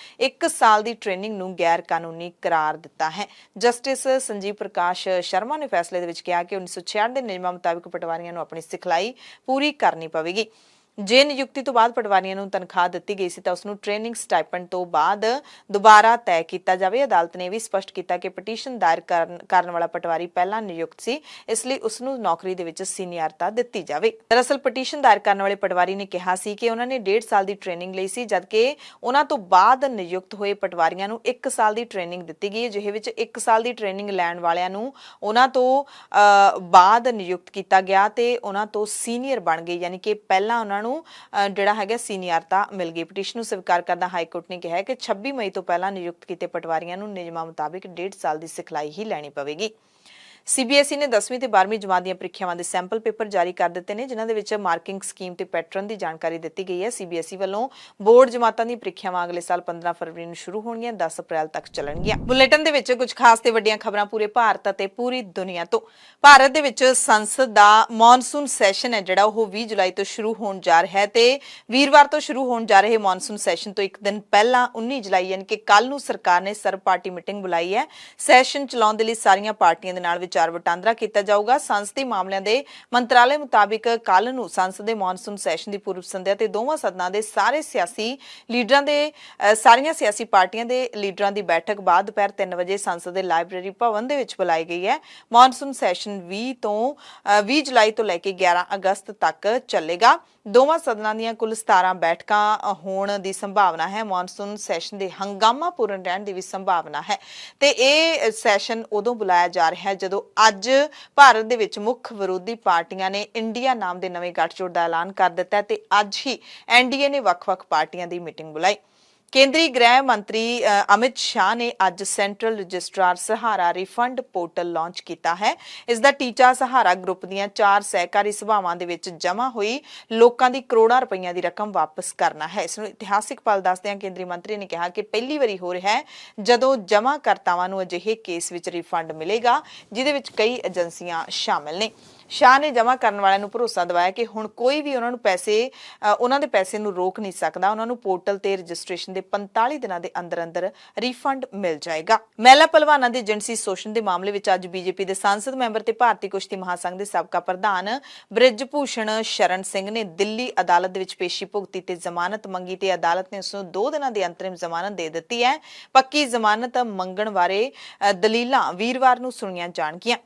1 ਸਾਲ ਦੀ ਟ੍ਰੇਨਿੰਗ ਨੂੰ ਗੈਰ ਕਾਨੂੰਨੀ ਕਰਾਰ ਦਿੱਤਾ ਹੈ। ਜਸਟਿਸ ਸੰਜੀਵ ਪ੍ਰਕਾਸ਼ ਸ਼ਰਮਾ ਨੇ ਫੈਸਲੇ ਦੇ ਵਿੱਚ ਕਿਹਾ ਕਿ 1966 ਦੇ ਨਿਯਮਾਂ ਮੁਤਾਬਿਕ ਪਟਵਾਰੀਆਂ ਨੂੰ ਆਪਣੀ ਸਿਖਲਾਈ ਪੂਰੀ ਕਰਨੀ ਪਵੇਗੀ। ਜੇ ਨਿਯੁਕਤੀ ਤੋਂ ਬਾਅਦ ਪਟਵਾਰੀਆਂ ਨੂੰ ਤਨਖਾਹ ਦਿੱਤੀ ਗਈ ਸੀ ਤਾਂ ਉਸ ਨੂੰ ਟ੍ਰੇਨਿੰਗ ਸਟਾਈਪੈਂਡ ਤੋਂ ਬਾਅਦ ਦੁਬਾਰਾ ਤੈਅ ਕੀਤਾ ਜਾਵੇ। ਅਦਾਲਤ ਨੇ ਵੀ ਸਪਸ਼ਟ ਕੀਤਾ ਕਿ ਪਟੀਸ਼ਨ ਦਾਇਰ ਕਰਨ ਵਾਲਾ ਪਟਵਾਰੀ ਪਹਿਲਾਂ ਨਿਯੁਕਤ ਸੀ, ਇਸ ਲਈ ਉਸ ਨੂੰ ਨੌਕਰੀ ਦੇ ਵਿੱਚ ਸੀਨੀਅਰਤਾ ਦਿੱਤੀ ਜਾਵੇ। ਦਰਅਸਲ ਪਟੀਸ਼ਨ ਦਾਇਰ ਕਰਨ ਵਾਲੇ ਪਟਵਾਰੀ ਨੇ ਕਿਹਾ ਸੀ ਕਿ ਉਹਨਾਂ ਨੇ 1.5 ਸਾਲ ਦੀ ਟ੍ਰੇਨਿੰਗ ਲਈ ਸੀ, ਜਦਕਿ ਉਹਨਾਂ ਤੋਂ ਬਾਅਦ ਨਿਯੁਕਤ ਹੋਏ ਪਟਵਾਰੀਆਂ ਨੂੰ 1 ਸਾਲ ਦੀ ਟ੍ਰੇਨਿੰਗ ਦਿੱਤੀ ਗਈ ਹੈ, ਜਿਹੇ ਵਿੱਚ 1 ਸਾਲ ਦੀ ਟ੍ਰੇਨਿੰਗ ਲੈਣ ਵਾਲਿਆਂ ਨੂੰ ਉਹਨਾਂ ਤੋਂ ਬਾਅਦ ਨਿਯੁਕਤ ਕੀਤਾ ਗਿਆ ਤੇ ਉਹਨਾਂ ਤੋਂ ਸੀਨੀਅਰ ਬਣ ਗਏ, ਯਾਨੀ ਕਿ ਪਹਿਲਾਂ ਉਹਨਾਂ ਨੂੰ ਜਿਹੜਾ ਹੈਗਾ ਸੀਨੀਅਰਤਾ ਮਿਲ ਗਈ। ਪਟੀਸ਼ਨ ਨੂੰ ਸਵੀਕਾਰ ਕਰਦਾ ਹਾਈ ਕੋਰਟ ਨੇ ਕਿਹਾ ਕਿ 26 ਮਈ ਤੋਂ ਪਹਿਲਾਂ ਨਿਯੁਕਤ ਕੀਤੇ ਪਟਵਾਰੀਆਂ ਨੂੰ ਨਿਯਮਾਂ ਮੁਤਾਬਿਕ 1.5 ਸਾਲ ਦੀ ਸਿਖਲਾਈ ਹੀ ਲੈਣੀ ਪਵੇਗੀ। CBSE ਨੇ 10ਵੀਂ ਤੇ 12ਵੀਂ ਜਮਾਤ ਦੀਆਂ ਪ੍ਰੀਖਿਆਵਾਂ ਦੇ ਸੈਂਪਲ ਪੇਪਰ ਜਾਰੀ ਕਰ ਦਿੱਤੇ ਨੇ, ਜਿਨ੍ਹਾਂ ਦੇ ਵਿੱਚ ਮਾਰਕਿੰਗ ਸਕੀਮ ਤੇ ਪੈਟਰਨ ਦੀ ਜਾਣਕਾਰੀ ਦਿੱਤੀ ਗਈ ਹੈ। CBSE ਵੱਲੋਂ ਬੋਰਡ ਜਮਾਤਾਂ ਦੀਆਂ ਪ੍ਰੀਖਿਆਵਾਂ ਅਗਲੇ ਸਾਲ 15 ਫਰਵਰੀ ਨੂੰ ਸ਼ੁਰੂ ਹੋਣਗੀਆਂ, 10 ਅਪ੍ਰੈਲ ਤੱਕ ਚੱਲਣਗੀਆਂ। ਬੁਲੇਟਿਨ ਦੇ ਵਿੱਚ ਕੁਝ ਖਾਸ ਤੇ ਵੱਡੀਆਂ ਖਬਰਾਂ ਪੂਰੇ ਭਾਰਤ ਅਤੇ ਪੂਰੀ ਦੁਨੀਆ ਤੋਂ। ਭਾਰਤ ਦੇ ਵਿੱਚ ਸੰਸਦ ਦਾ ਮੌਨਸੂਨ ਸੈਸ਼ਨ ਹੈ ਜਿਹੜਾ ਉਹ 20 ਜੁਲਾਈ ਤੋਂ ਸ਼ੁਰੂ ਹੋਣ ਜਾ ਰਿਹਾ ਹੈ ਤੇ ਵੀਰਵਾਰ ਤੋਂ ਸ਼ੁਰੂ ਹੋਣ ਜਾ ਰਹੇ ਮੌਨਸੂਨ ਸੈਸ਼ਨ ਤੋਂ ਇੱਕ ਦਿਨ ਪਹਿਲਾਂ 19 ਜੁਲਾਈ ਯਾਨੀ ਕਿ ਕੱਲ ਨੂੰ ਸਰਕਾਰ ਨੇ ਸਰਬ ਪਾਰਟੀ ਮੀਟਿੰਗ ਬੁਲਾਈ ਹੈ। ਸੈਸ਼ਨ ਚਲਾਉਣ ਦੇ ਲਈ ਸਾਰੀਆਂ ਪਾਰਟੀਆਂ ਦੇ ਨਾਲ ਵਿਚਾਰ ਵਟਾਂਦਰਾ ਕੀਤਾ ਜਾਊਗਾ। ਸੰਸਦੀ ਮਾਮਲਿਆਂ ਦੇ ਮੰਤਰਾਲੇ ਮੁਤਾਬਿਕ ਕੱਲ ਨੂੰ ਸੰਸਦ ਦੇ ਮੌਨਸੂਨ ਸੈਸ਼ਨ ਦੀ ਪੂਰਵ ਸੰਧਿਆ ਤੇ ਦੋਵਾਂ ਸਦਨਾਂ ਦੇ ਸਾਰੀਆਂ ਸਿਆਸੀ ਪਾਰਟੀਆਂ ਦੇ ਲੀਡਰਾਂ ਦੀ ਬੈਠਕ ਬਾਅਦ ਦੁਪਹਿਰ 3 ਵਜੇ ਸੰਸਦ ਦੇ ਲਾਇਬ੍ਰੇਰੀ ਭਵਨ ਦੇ ਵਿੱਚ ਬੁਲਾਈ ਗਈ ਹੈ। ਮੌਨਸੂਨ ਸੈਸ਼ਨ 20 ਜੁਲਾਈ ਤੋਂ ਲੈ ਕੇ 11 ਅਗਸਤ ਤੱਕ ਚੱਲੇਗਾ। ਦੋਵਾਂ ਸਦਨਾਂ ਦੀਆਂ ਕੁੱਲ 17 ਬੈਠਕਾਂ ਹੋਣ ਦੀ ਸੰਭਾਵਨਾ ਹੈ। ਮੌਨਸੂਨ ਸੈਸ਼ਨ ਦੇ ਹੰਗਾਮਾਪੂਰਨ ਰਹਿਣ ਦੀ ਵੀ ਸੰਭਾਵਨਾ ਹੈ ਤੇ ਇਹ ਸੈਸ਼ਨ ਉਦੋਂ ਬੁਲਾਇਆ ਜਾ ਰਿਹਾ ਹੈ ਜਦੋਂ ਅੱਜ ਭਾਰਤ ਦੇ ਵਿੱਚ ਮੁੱਖ ਵਿਰੋਧੀ ਪਾਰਟੀਆਂ ਨੇ ਇੰਡੀਆ ਨਾਮ ਦੇ ਨਵੇਂ ਗੱਠਜੋੜ ਦਾ ਐਲਾਨ ਕਰ ਦਿੱਤਾ ਤੇ ਅੱਜ ਹੀ ਐਨਡੀਏ ਨੇ ਵੱਖ-ਵੱਖ ਪਾਰਟੀਆਂ ਦੀ ਮੀਟਿੰਗ ਬੁਲਾਈ। ਕੇਂਦਰੀ ਗ੍ਰਹਿ ਮੰਤਰੀ ਅਮਿਤ ਸ਼ਾਹ ਨੇ ਅੱਜ ਸੈਂਟਰਲ ਰਜਿਸਟਰਾਰ ਸਹਾਰਾ ਰਿਫੰਡ ਪੋਰਟਲ ਲਾਂਚ ਕੀਤਾ ਹੈ। ਇਸ ਦਾ ਟੀਚਾ ਸਹਾਰਾ ਗਰੁੱਪ ਦੀਆਂ 4 ਸਹਿਕਾਰੀ ਸਭਾਵਾਂ ਦੇ ਵਿੱਚ ਜਮ੍ਹਾਂ ਹੋਈ ਲੋਕਾਂ ਦੀ ਕਰੋੜਾਂ ਰੁਪਈਆਂ ਦੀ ਰਕਮ ਵਾਪਸ ਕਰਨਾ ਹੈ। ਇਸ ਨੂੰ ਇਤਿਹਾਸਿਕ ਪਲ ਦੱਸਦਿਆਂ ਕੇਂਦਰੀ ਮੰਤਰੀ ਨੇ ਕਿਹਾ ਕਿ ਪਹਿਲੀ ਵਾਰੀ ਹੋ ਰਿਹਾ ਹੈ ਜਦੋਂ ਜਮ੍ਹਾਂਕਰਤਾਵਾਂ ਨੂੰ ਅਜਿਹੇ ਕੇਸ ਵਿੱਚ ਰਿਫੰਡ ਮਿਲੇਗਾ ਜਿਹਦੇ ਵਿੱਚ ਕਈ ਏਜੰਸੀਆਂ ਸ਼ਾਮਲ ਨੇ। ਸ਼ਾਹ ਨੇ ਜਮ੍ਹਾਂ ਕਰਨ ਵਾਲਿਆਂ ਨੂੰ ਭਰੋਸਾ ਦਿਵਾਇਆ ਕਿ ਹੁਣ ਕੋਈ ਵੀ ਉਹਨਾਂ ਦੇ ਪੈਸੇ ਨੂੰ ਰੋਕ ਨਹੀਂ ਸਕਦਾ। ਉਹਨਾਂ ਨੂੰ ਪੋਰਟਲ ਤੇ ਰਜਿਸਟ੍ਰੇਸ਼ਨ ਦੇ 45 ਦਿਨਾਂ ਦੇ ਅੰਦਰ ਰਿਫੰਡ ਮਿਲ ਜਾਏਗਾ। ਮਹਿਲਾ ਪਹਿਲਵਾਨਾਂ ਦੇ ਜਿਨਸੀ ਸ਼ੋਸ਼ਣ ਦੇ ਮਾਮਲੇ ਵਿੱਚ ਅੱਜ ਬੀਜੇਪੀ ਦੇ ਸੰਸਦ ਮੈਂਬਰ ਤੇ ਭਾਰਤੀ ਕੁਸ਼ਤੀ ਮਹਾਸੰਘ ਦੇ ਸਾਬਕਾ ਪ੍ਰਧਾਨ ਬ੍ਰਿਜ ਭੂਸ਼ਣ ਸ਼ਰਨ ਸਿੰਘ ਨੇ ਦਿੱਲੀ ਅਦਾਲਤ ਦੇ ਵਿੱਚ ਪੇਸ਼ੀ ਭੁਗਤੀ ਤੇ ਜ਼ਮਾਨਤ ਮੰਗੀ ਤੇ ਅਦਾਲਤ ਨੇ ਉਸ ਨੂੰ 2 ਦਿਨਾਂ ਦੀ ਅੰਤਰਿਮ ਜ਼ਮਾਨਤ ਦੇ ਦਿੱਤੀ ਹੈ। ਪੱਕੀ ਜ਼ਮਾਨਤ ਮੰਗਣ ਬਾਰੇ ਦਲੀਲਾਂ ਵੀਰਵਾਰ ਨੂੰ ਸੁਣੀਆਂ ਜਾਣਗੀਆਂ।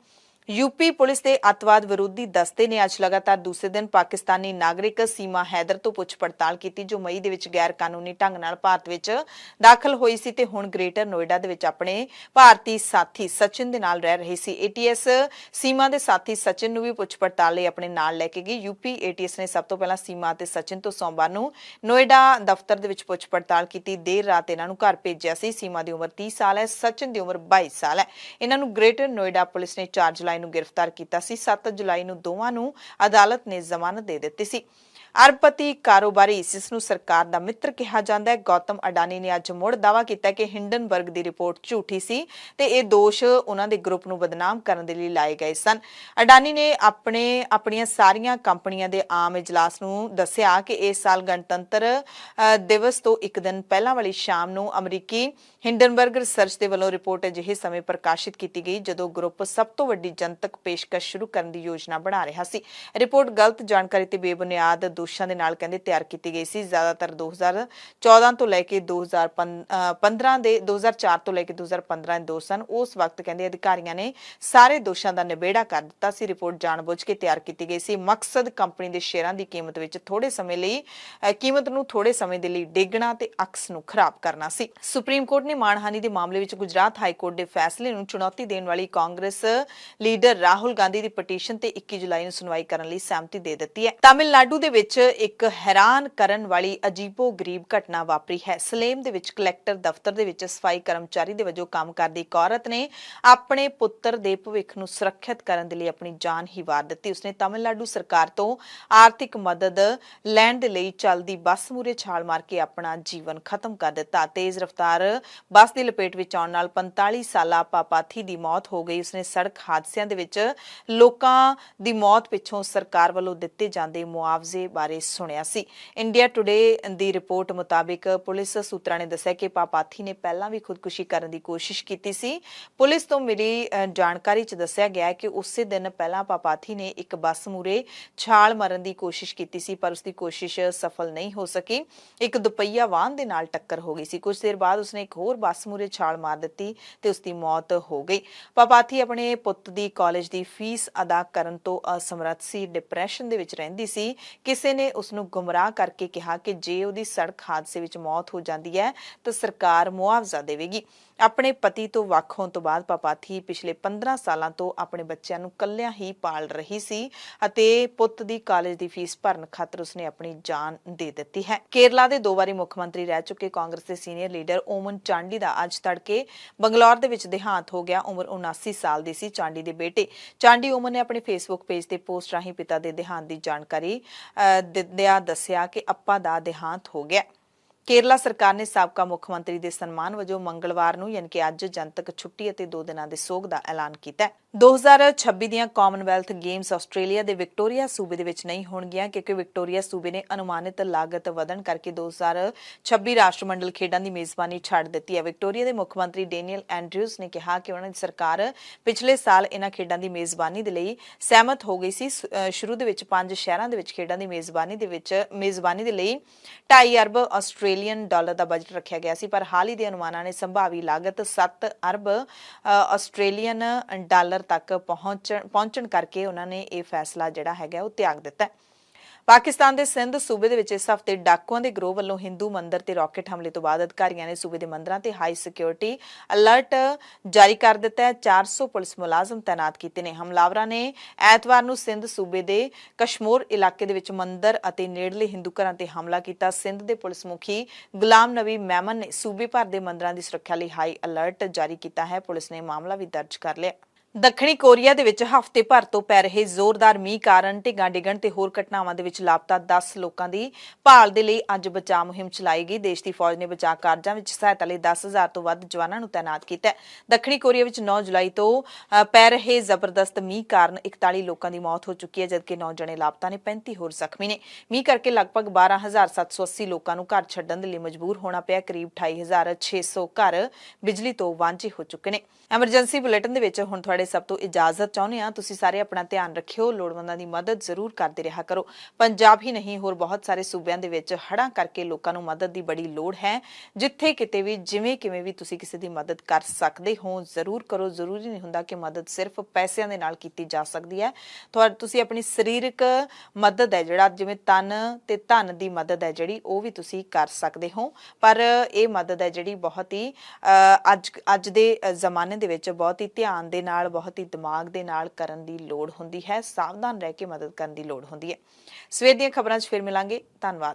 यूपी पुलिस के अतवाद विरोधी दस्ते ने अज लगातार दूसरे दिन पाकिस्तानी नागरिक सीमा हैदर तो पुछ पड़ताल की, जो मई दे विच गैर कानूनी ढंग नाल भारत विच दाखिल होई सी ते हुण ग्रेटर नोएडा दे विच अपने भारतीय साथी सचिन दे नाल रह रही सी। एटीएस सीमा दे साथी सचिन नूं भी पुछ पड़ताल लई अपने नाल लैके गई। यूपी एटीएस ने सब तो पहला सीमा ते सचिन तो सोमवार नूं नोएडा दफ्तर दे विच पुछ पड़ताल की। देर रात इन्हां नूं घर भेजिया सी। सीमा दी उमर 30 साल है, सचिन दी उमर 22 साल है। इन्हां नूं ग्रेटर नोएडा पुलिस ने 4 जुलाई ਨੂੰ गिरफ्तार ਕੀਤਾ ਸੀ। 7 ਜੁਲਾਈ ਨੂੰ ਦੋਵਾਂ ਨੂੰ ਅਦਾਲਤ ਨੇ ਜ਼ਮਾਨਤ ਦੇ ਦਿੱਤੀ ਸੀ। ਅਰਬਪਤੀ ਕਾਰੋਬਾਰੀ ਜਿਸ ਨੂੰ ਸਰਕਾਰ ਦਾ ਮਿੱਤਰ ਕਿਹਾ ਜਾਂਦਾ ਹੈ ਗੌਤਮ ਅਡਾਨੀ ਨੇ ਅੱਜ ਮੁੜ ਦਾਅਵਾ ਕੀਤਾ ਕਿ ਹਿੰਡਨਬਰਗ ਦੀ ਰਿਪੋਰਟ ਝੂਠੀ ਸੀ ਤੇ ਇਹ ਦੋਸ਼ ਉਹਨਾਂ ਦੇ ਗਰੁੱਪ ਨੂੰ ਬਦਨਾਮ ਕਰਨ ਦੇ ਲਈ ਲਾਏ ਗਏ ਸਨ। ਅਡਾਨੀ ਨੇ ਆਪਣੀਆਂ ਸਾਰੀਆਂ ਕੰਪਨੀਆਂ ਦੇ ਆਮ ਇਜਲਾਸ ਨੂੰ ਦੱਸਿਆ ਕਿ ਇਸ ਸਾਲ ਗਣਤੰਤਰ ਦਿਵਸ ਤੋਂ ਇੱਕ ਦਿਨ ਪਹਿਲਾਂ ਵਾਲੀ ਸ਼ਾਮ ਨੂੰ ਅਮਰੀਕੀ ਹਿੰਡਨਬਰਗ ਰਿਸਰਚ ਦੇ ਵੱਲੋਂ ਰਿਪੋਰਟ ਅਜਿਹੇ ਸਮੇਂ ਪ੍ਰਕਾਸ਼ਿਤ ਕੀਤੀ ਗਈ ਜਦੋਂ ਗਰੁੱਪ ਸਭ ਤੋਂ ਵੱਡੀ ਜਨਤਕ ਪੇਸ਼ਕਸ਼ ਸ਼ੁਰੂ ਕਰਨ ਦੀ ਯੋਜਨਾ ਬਣਾ ਰਿਹਾ ਸੀ। ਰਿਪੋਰਟ ਗਲਤ ਜਾਣਕਾਰੀ ਤੇ ਬੇਬੁਨਿਆਦ ਦੋਸ਼ਾਂ ਦੇ ਨਾਲ ਕਹਿੰਦੇ ਤਿਆਰ ਕੀਤੀ ਗਈ ਸੀ। ਜ਼ਿਆਦਾਤਰ 2014 ਤੋਂ ਲੈ ਕੇ 2015 ਦੇ 2004 ਤੋਂ ਲੈ ਕੇ 2015 ਦੇ ਦੋਸ਼ ਸਨ। ਉਸ ਵਕਤ ਕਹਿੰਦੇ ਅਧਿਕਾਰੀਆਂ ਨੇ ਸਾਰੇ ਦੋਸ਼ਾਂ ਦਾ ਨਿਬੇੜਾ ਕਰ ਦਿੱਤਾ ਸੀ। ਰਿਪੋਰਟ ਜਾਣਬੁੱਝ ਕੇ ਤਿਆਰ ਕੀਤੀ ਗਈ ਸੀ। ਮਕਸਦ ਕੰਪਨੀ ਦੇ ਸ਼ੇਅਰਾਂ ਦੀ ਕੀਮਤ ਵਿੱਚ ਥੋੜੇ ਸਮੇਂ ਦੇ ਲਈ ਡੇਗਣਾ ਤੇ ਅਕਸ ਨੂੰ ਖਰਾਬ ਕਰਨਾ ਸੀ। ਸੁਪਰੀਮ ਕੋਰਟ ਨੇ ਮਾਣਹਾਨੀ ਦੇ ਮਾਮਲੇ ਵਿੱਚ ਗੁਜਰਾਤ ਹਾਈ ਕੋਰਟ ਦੇ ਫੈਸਲੇ ਨੂੰ ਚੁਣੌਤੀ ਦੇਣ ਵਾਲੀ ਕਾਂਗਰਸ ਲੀਡਰ ਰਾਹੁਲ ਗਾਂਧੀ ਦੀ ਪਟੀਸ਼ਨ ਤੇ 21 ਜੁਲਾਈ ਨੂੰ ਸੁਣਵਾਈ ਕਰਨ ਲਈ ਸਹਿਮਤੀ ਦੇ ਦਿੱਤੀ ਹੈ। ਤਾਮਿਲਨਾਡੂ ਦੇ ਵਿੱਚ ਇੱਕ ਹੈਰਾਨ ਕਰਨ ਵਾਲੀ ਅਜੀਬੋ-ਗਰੀਬ ਘਟਨਾ ਵਾਪਰੀ ਹੈ। ਸਲੇਮ ਦੇ ਵਿੱਚ ਕਲੈਕਟਰ ਦਫ਼ਤਰ ਦੇ ਵਿੱਚ ਸਫਾਈ ਕਰਮਚਾਰੀ ਦੇ ਵਜੋਂ ਕੰਮ ਕਰਦੀ ਇੱਕ ਔਰਤ ਨੇ ਆਪਣੇ ਪੁੱਤਰ ਦੇ ਭਵਿੱਖ ਨੂੰ ਸੁਰੱਖਿਅਤ ਕਰਨ ਦੇ ਲਈ ਆਪਣੀ ਜਾਨ ਹੀ ਵਾਰ ਦਿੱਤੀ। ਉਸਨੇ ਤਾਮਿਲਨਾਡੂ ਸਰਕਾਰ ਤੋਂ ਆਰਥਿਕ ਮਦਦ ਲੈਣ ਦੇ ਲਈ ਚੱਲਦੀ ਬੱਸ ਮੂਹਰੇ ਛਾਲ ਮਾਰ ਕੇ ਆਪਣਾ ਜੀਵਨ ਖਤਮ ਕਰ ਦਿੱਤਾ। ਤੇਜ਼ ਰਫ਼ਤਾਰ ਬੱਸ ਦੀ ਲਪੇਟ ਵਿੱਚ ਆਉਣ ਨਾਲ 45 ਸਾਲਾ ਪਾਪਾਥੀ ਦੀ ਮੌਤ ਹੋ ਗਈ। ਉਸਨੇ ਸੜਕ ਹਾਦਸਿਆਂ ਦੇ ਵਿੱਚ ਲੋਕਾਂ ਦੀ ਮੌਤ ਪਿੱਛੋਂ ਸਰਕਾਰ ਵੱਲੋਂ ਦਿੱਤੇ ਜਾਂਦੇ ਮੁਆਵਜ਼ੇ ਬਾਰੇ ਸੁਣਿਆ ਸੀ। ਇੰਡੀਆ ਟੁਡੇ ਦੀ ਰਿਪੋਰਟ ਮੁਤਾਬਿਕ ਪੁਲਿਸ ਸੂਤਰਾਂ ਨੇ ਦੱਸਿਆ ਕਿ ਪਾਪਾਥੀ ਨੇ ਪਹਿਲਾਂ ਵੀ ਖੁਦਕੁਸ਼ੀ ਕਰਨ ਦੀ ਕੋਸ਼ਿਸ਼ ਕੀਤੀ ਸੀ। ਪੁਲਿਸ ਤੋਂ ਮਿਲੀ ਜਾਣਕਾਰੀ 'ਚ ਦੱਸਿਆ ਗਿਆ ਕਿ ਉਸੇ ਦਿਨ ਪਹਿਲਾਂ ਪਾਪਾਥੀ ਨੇ ਇੱਕ ਬੱਸ ਮੂਹਰੇ ਛਾਲ ਮਾਰਨ ਦੀ ਕੋਸ਼ਿਸ਼ ਕੀਤੀ ਸੀ ਪਰ ਉਸਦੀ ਕੋਸ਼ਿਸ਼ ਸਫਲ ਨਹੀਂ ਹੋ ਸਕੀ। ਇੱਕ ਦੁਪਹੀਆ ਵਾਹਨ ਦੇ ਨਾਲ ਟੱਕਰ ਹੋ ਗਈ ਸੀ। ਕੁਝ ਦੇਰ ਬਾਅਦ ਉਸਨੇ ਇੱਕ ਹੋਰ ਬੱਸ ਮੂਹਰੇ ਛਾਲ ਮਾਰ ਦਿੱਤੀ ਤੇ ਉਸਦੀ ਮੌਤ ਹੋ ਗਈ। ਪਾਪਾਥੀ ਆਪਣੇ ਪੁੱਤ ਦੀ ਕਾਲਜ ਦੀ ਫੀਸ ਅਦਾ ਕਰਨ ਤੋਂ ਅਸਮਰੱਥ ਸੀ। ਡਿਪਰੈਸ਼ਨ ਦੇ ਵਿੱਚ ਰਹਿੰਦੀ ਸੀ। ਕਿਸੇ ਨੇ ਉਸ ਨੂੰ ਗੁੰਮਰਾਹ ਕਰਕੇ ਕਿਹਾ ਕਿ ਜੇ ਉਹਦੀ ਸੜਕ ਹਾਦਸੇ ਵਿੱਚ ਮੌਤ ਹੋ ਜਾਂਦੀ ਹੈ ਤਾਂ ਸਰਕਾਰ ਮੁਆਵਜ਼ਾ ਦੇਵੇਗੀ। ਆਪਣੇ ਪਤੀ ਤੋਂ ਵੱਖ ਹੋਣ ਤੋਂ ਬਾਅਦ ਪਾਪਾਥੀ ਪਿਛਲੇ 15 ਸਾਲਾਂ ਤੋਂ ਆਪਣੇ ਬੱਚਿਆਂ ਨੂੰ ਕੱਲਿਆਂ ਹੀ ਪਾਲ ਰਹੀ ਸੀ ਅਤੇ ਪੁੱਤ ਦੀ ਕਾਲਜ ਦੀ ਫੀਸ ਭਰਨ ਖਾਤਰ ਉਸਨੇ ਆਪਣੀ ਜਾਨ ਦੇ ਦਿੱਤੀ ਹੈ। ਕੇਰਲਾ ਦੇ 2 ਵਾਰੀ ਮੁੱਖ ਮੰਤਰੀ ਰਹਿ ਚੁੱਕੇ ਕਾਂਗਰਸ ਦੇ ਸੀਨੀਅਰ ਲੀਡਰ ਓਮਨ ਚਾਂਡੀ ਦਾ ਅੱਜ ਤੜਕੇ ਬੰਗਲੌਰ ਦੇ ਵਿੱਚ ਦੇਹਾਂਤ ਹੋ ਗਿਆ। ਉਮਰ 79 ਸਾਲ ਦੀ ਸੀ। ਚਾਂਡੀ ਦੇ ਬੇਟੇ ਚਾਂਡੀ ਓਮਨ ਨੇ ਆਪਣੇ ਫੇਸਬੁੱਕ ਪੇਜ ਤੇ ਪੋਸਟ ਰਾਹੀਂ ਪਿਤਾ ਦੇ ਦੇਹਾਂਤ ਦੀ ਜਾਣਕਾਰੀ ਦਿੰਦਿਆਂ ਦੱਸਿਆ ਕਿ ਅੱਪਾ ਦਾ ਦੇਹਾਂਤ ਹੋ ਗਿਆ। ਕੇਰਲਾ ਸਰਕਾਰ ਨੇ ਸਾਬਕਾ ਮੁੱਖ ਮੰਤਰੀ ਦੇ ਸਨਮਾਨ ਵਜੋਂ ਮੰਗਲਵਾਰ ਨੂੰ ਯਾਨੀ ਕਿ ਅੱਜ ਜਨਤਕ ਛੁੱਟੀ ਅਤੇ 2 ਦਿਨਾਂ ਦੇ ਸੋਗ ਦਾ ਐਲਾਨ ਕੀਤਾ ਹੈ। 2026 ਦੀਆਂ ਕਾਮਨਵੈਲਥ ਗੇਮਸ ਆਸਟ੍ਰੇਲੀਆ ਦੇ ਵਿਕਟੋਰੀਆ ਸੂਬੇ ਦੇ ਵਿੱਚ ਨਹੀਂ ਹੋਣਗੀਆਂ ਕਿਉਂਕਿ ਵਿਕਟੋਰੀਆ ਸੂਬੇ ਨੇ ਅਨੁਮਾਨਿਤ ਲਾਗਤ ਵਧਣ ਕਰਕੇ 2026 ਰਾਸ਼ਟਰਮੰਡਲ ਖੇਡਾਂ ਦੀ ਮੇਜ਼ਬਾਨੀ ਛੱਡ ਦਿੱਤੀ ਹੈ। ਵਿਕਟੋਰੀਆ ਦੇ ਮੁੱਖ ਮੰਤਰੀ ਡੈਨੀਅਲ ਐਂਡਰਿਊਜ਼ ਨੇ ਕਿਹਾ ਕਿ ਉਹਨਾਂ ਦੀ ਸਰਕਾਰ ਪਿਛਲੇ ਸਾਲ ਇਹਨਾਂ ਖੇਡਾਂ ਦੀ ਮੇਜ਼ਬਾਨੀ ਦੇ ਲਈ ਸਹਿਮਤ ਹੋ ਗਈ ਸੀ। ਸ਼ੁਰੂ ਦੇ ਵਿੱਚ 5 ਸ਼ਹਿਰਾਂ ਦੇ ਵਿੱਚ ਖੇਡਾਂ ਦੀ ਮੇਜ਼ਬਾਨੀ ਦੇ ਲਈ 2.5 ਅਰਬ ਆਸਟ੍ਰੇਲੀਅਨ ਡਾਲਰ ਦਾ ਬਜਟ ਰੱਖਿਆ ਗਿਆ ਸੀ ਪਰ ਹਾਲ ਹੀ ਦੇ ਅਨੁਮਾਨਾਂ ਨੇ ਸੰਭਾਵੀ ਲਾਗਤ 7 ਅਰਬ ਆਸਟ੍ਰੇਲੀਅਨ ਡਾਲਰ ਤੱਕ ਪਹੁੰਚਣ ਕਰਕੇ ਉਹਨਾਂ ਨੇ ਇਹ ਫੈਸਲਾ ਜਿਹੜਾ ਹੈਗਾ ਉਹ ਤਿਆਗ ਦਿੱਤਾ। ਪਾਕਿਸਤਾਨ ਦੇ ਸਿੰਧ ਸੂਬੇ ਦੇ ਵਿੱਚ ਇਸ ਹਫ਼ਤੇ ਡਾਕੂਆਂ ਦੇ ਗਰੋਹ ਵੱਲੋਂ ਹਿੰਦੂ ਮੰਦਿਰ ਤੇ ਰਾਕੇਟ ਹਮਲੇ ਤੋਂ ਬਾਅਦ ਅਧਿਕਾਰੀਆਂ ਨੇ ਸੂਬੇ ਦੇ ਮੰਦਿਰਾਂ ਤੇ ਹਾਈ ਸਿਕਿਉਰਿਟੀ ਅਲਰਟ ਜਾਰੀ ਕਰ ਦਿੱਤਾ ਹੈ। 400 ਪੁਲਿਸ ਮੁਲਾਜ਼ਮ ਤੈਨਾਤ ਕੀਤੇ ਨੇ। ਹਮਲਾਵਰਾਂ ਨੇ ਐਤਵਾਰ ਨੂੰ ਸਿੰਧ ਸੂਬੇ ਦੇ ਕਸ਼ਮੋਰ ਇਲਾਕੇ ਦੇ ਵਿੱਚ ਮੰਦਿਰ ਅਤੇ ਨੇੜਲੇ ਹਿੰਦੂ ਘਰਾਂ ਤੇ ਹਮਲਾ ਕੀਤਾ। ਸਿੰਧ ਦੇ ਪੁਲਿਸ ਮੁਖੀ ਗੁਲਾਮ ਨਬੀ ਮੈਮਨ ਨੇ ਸੂਬੇ ਭਰ ਦੇ ਮੰਦਿਰਾਂ ਦੀ ਸੁਰੱਖਿਆ ਲਈ ਹਾਈ ਅਲਰਟ ਜਾਰੀ ਕੀਤਾ ਹੈ। ਪੁਲਿਸ ਨੇ ਮਾਮਲਾ ਵੀ ਦਰਜ ਕਰ ਲਿਆ। ਦੱਖਣੀ ਕੋਰੀਆ ਦੇ ਵਿੱਚ ਹਫ਼ਤੇ ਭਰ ਤੋਂ ਪੈ ਰਹੇ ਜ਼ੋਰਦਾਰ ਮੀਂਹ ਕਾਰਨ ਢਿੱਗਾਂ ਡਿੱਗਣ ਤੇ ਹੋਰ ਘਟਨਾਵਾਂ ਦੇ ਵਿੱਚ ਲਾਪਤਾ 10 ਲੋਕਾਂ ਦੀ ਭਾਲ ਦੇ ਲਈ ਅੱਜ ਬਚਾਅ ਮੁਹਿੰਮ ਚਲਾਈ ਗਈ। ਦੇਸ਼ ਦੀ ਫੌਜ ਨੇ ਬਚਾਅ ਕਾਰਜਾਂ ਵਿੱਚ ਸਹਾਇਤਾ ਲਈ 10,000 ਤੋਂ ਵੱਧ ਜਵਾਨਾਂ ਨੂੰ ਤੈਨਾਤ ਕੀਤਾ ਹੈ। ਦੱਖਣੀ ਕੋਰੀਆ ਵਿੱਚ 9 ਜੁਲਾਈ ਤੋਂ ਪੈ ਰਹੇ ਜ਼ਬਰਦਸਤ ਮੀਂਹ ਕਾਰਨ 41 ਲੋਕਾਂ ਦੀ ਮੌਤ ਹੋ ਚੁੱਕੀ ਹੈ, ਜਦਕਿ 9 ਜਣੇ ਲਾਪਤਾ ਨੇ, 35 ਹੋਰ ਜ਼ਖਮੀ ਨੇ। ਮੀਂਹ ਕਰਕੇ ਲਗਭਗ 12,780 ਲੋਕਾਂ ਨੂੰ ਘਰ ਛੱਡਣ ਦੇ ਲਈ ਮਜਬੂਰ ਹੋਣਾ ਪਿਆ। ਕਰੀਬ 28,600 ਘਰ ਬਿਜਲੀ ਤੋਂ ਵਾਂਝੇ ਹੋ ਚੁੱਕੇ ਨੇ। ਐਮਰਜੈਂਸੀ ਬੁਲੇਟਿਨ ਦੇ ਵਿੱਚ ਹੁਣ ਤੁਹਾਡੇ ਸਭ ਤੋਂ ਇਜਾਜ਼ਤ ਚਾਹੁੰਦੇ ਹਾਂ। ਤੁਸੀਂ ਸਾਰੇ ਆਪਣਾ ਧਿਆਨ ਰੱਖਿਓ, ਲੋੜਵੰਦਾਂ ਦੀ ਮਦਦ ਜ਼ਰੂਰ ਕਰਦੇ ਰਿਹਾ ਕਰੋ। ਪੰਜਾਬ ਹੀ ਨਹੀਂ, ਹੋਰ ਬਹੁਤ ਸਾਰੇ ਸੂਬਿਆਂ ਦੇ ਵਿੱਚ ਹੜ੍ਹਾਂ ਕਰਕੇ ਲੋਕਾਂ ਨੂੰ ਮਦਦ ਦੀ ਬੜੀ ਲੋੜ ਹੈ। ਜਿੱਥੇ ਕਿਤੇ ਵੀ ਜਿਵੇਂ ਕਿਵੇਂ ਵੀ ਤੁਸੀਂ ਕਿਸੇ ਦੀ ਮਦਦ ਕਰ ਸਕਦੇ ਹੋ ਜ਼ਰੂਰ ਕਰੋ। ਜ਼ਰੂਰੀ ਨਹੀਂ ਹੁੰਦਾ ਕਿ ਮਦਦ ਸਿਰਫ ਪੈਸਿਆਂ ਦੇ ਨਾਲ ਕੀਤੀ ਜਾ ਸਕਦੀ ਹੈ। ਤੁਸੀਂ ਆਪਣੀ ਸਰੀਰਕ ਮਦਦ ਹੈ ਜਿਹੜਾ, ਜਿਵੇਂ ਤਨ ਤੇ ਧਨ ਦੀ ਮਦਦ ਹੈ ਜਿਹੜੀ, ਉਹ ਵੀ ਤੁਸੀਂ ਕਰ ਸਕਦੇ ਹੋ। ਪਰ ਇਹ ਮਦਦ ਹੈ ਜਿਹੜੀ ਬਹੁਤ ਹੀ ਅੱਜ ਦੇ ਜ਼ਮਾਨੇ ਦੇ ਵਿੱਚ ਬਹੁਤ ਹੀ ਧਿਆਨ ਦੇ ਨਾਲ, ਬਹੁਤ ਹੀ ਦਿਮਾਗ ਦੇ ਨਾਲ ਕਰਨ ਦੀ ਲੋੜ ਹੁੰਦੀ ਹੈ। ਸਾਵਧਾਨ ਰਹਿ ਕੇ ਮਦਦ ਕਰਨ ਦੀ ਲੋੜ ਹੁੰਦੀ ਹੈ। ਸਵੇਰ ਦੀਆਂ ਖਬਰਾਂ 'ਚ ਫਿਰ ਮਿਲਾਂਗੇ। ਧੰਨਵਾਦ।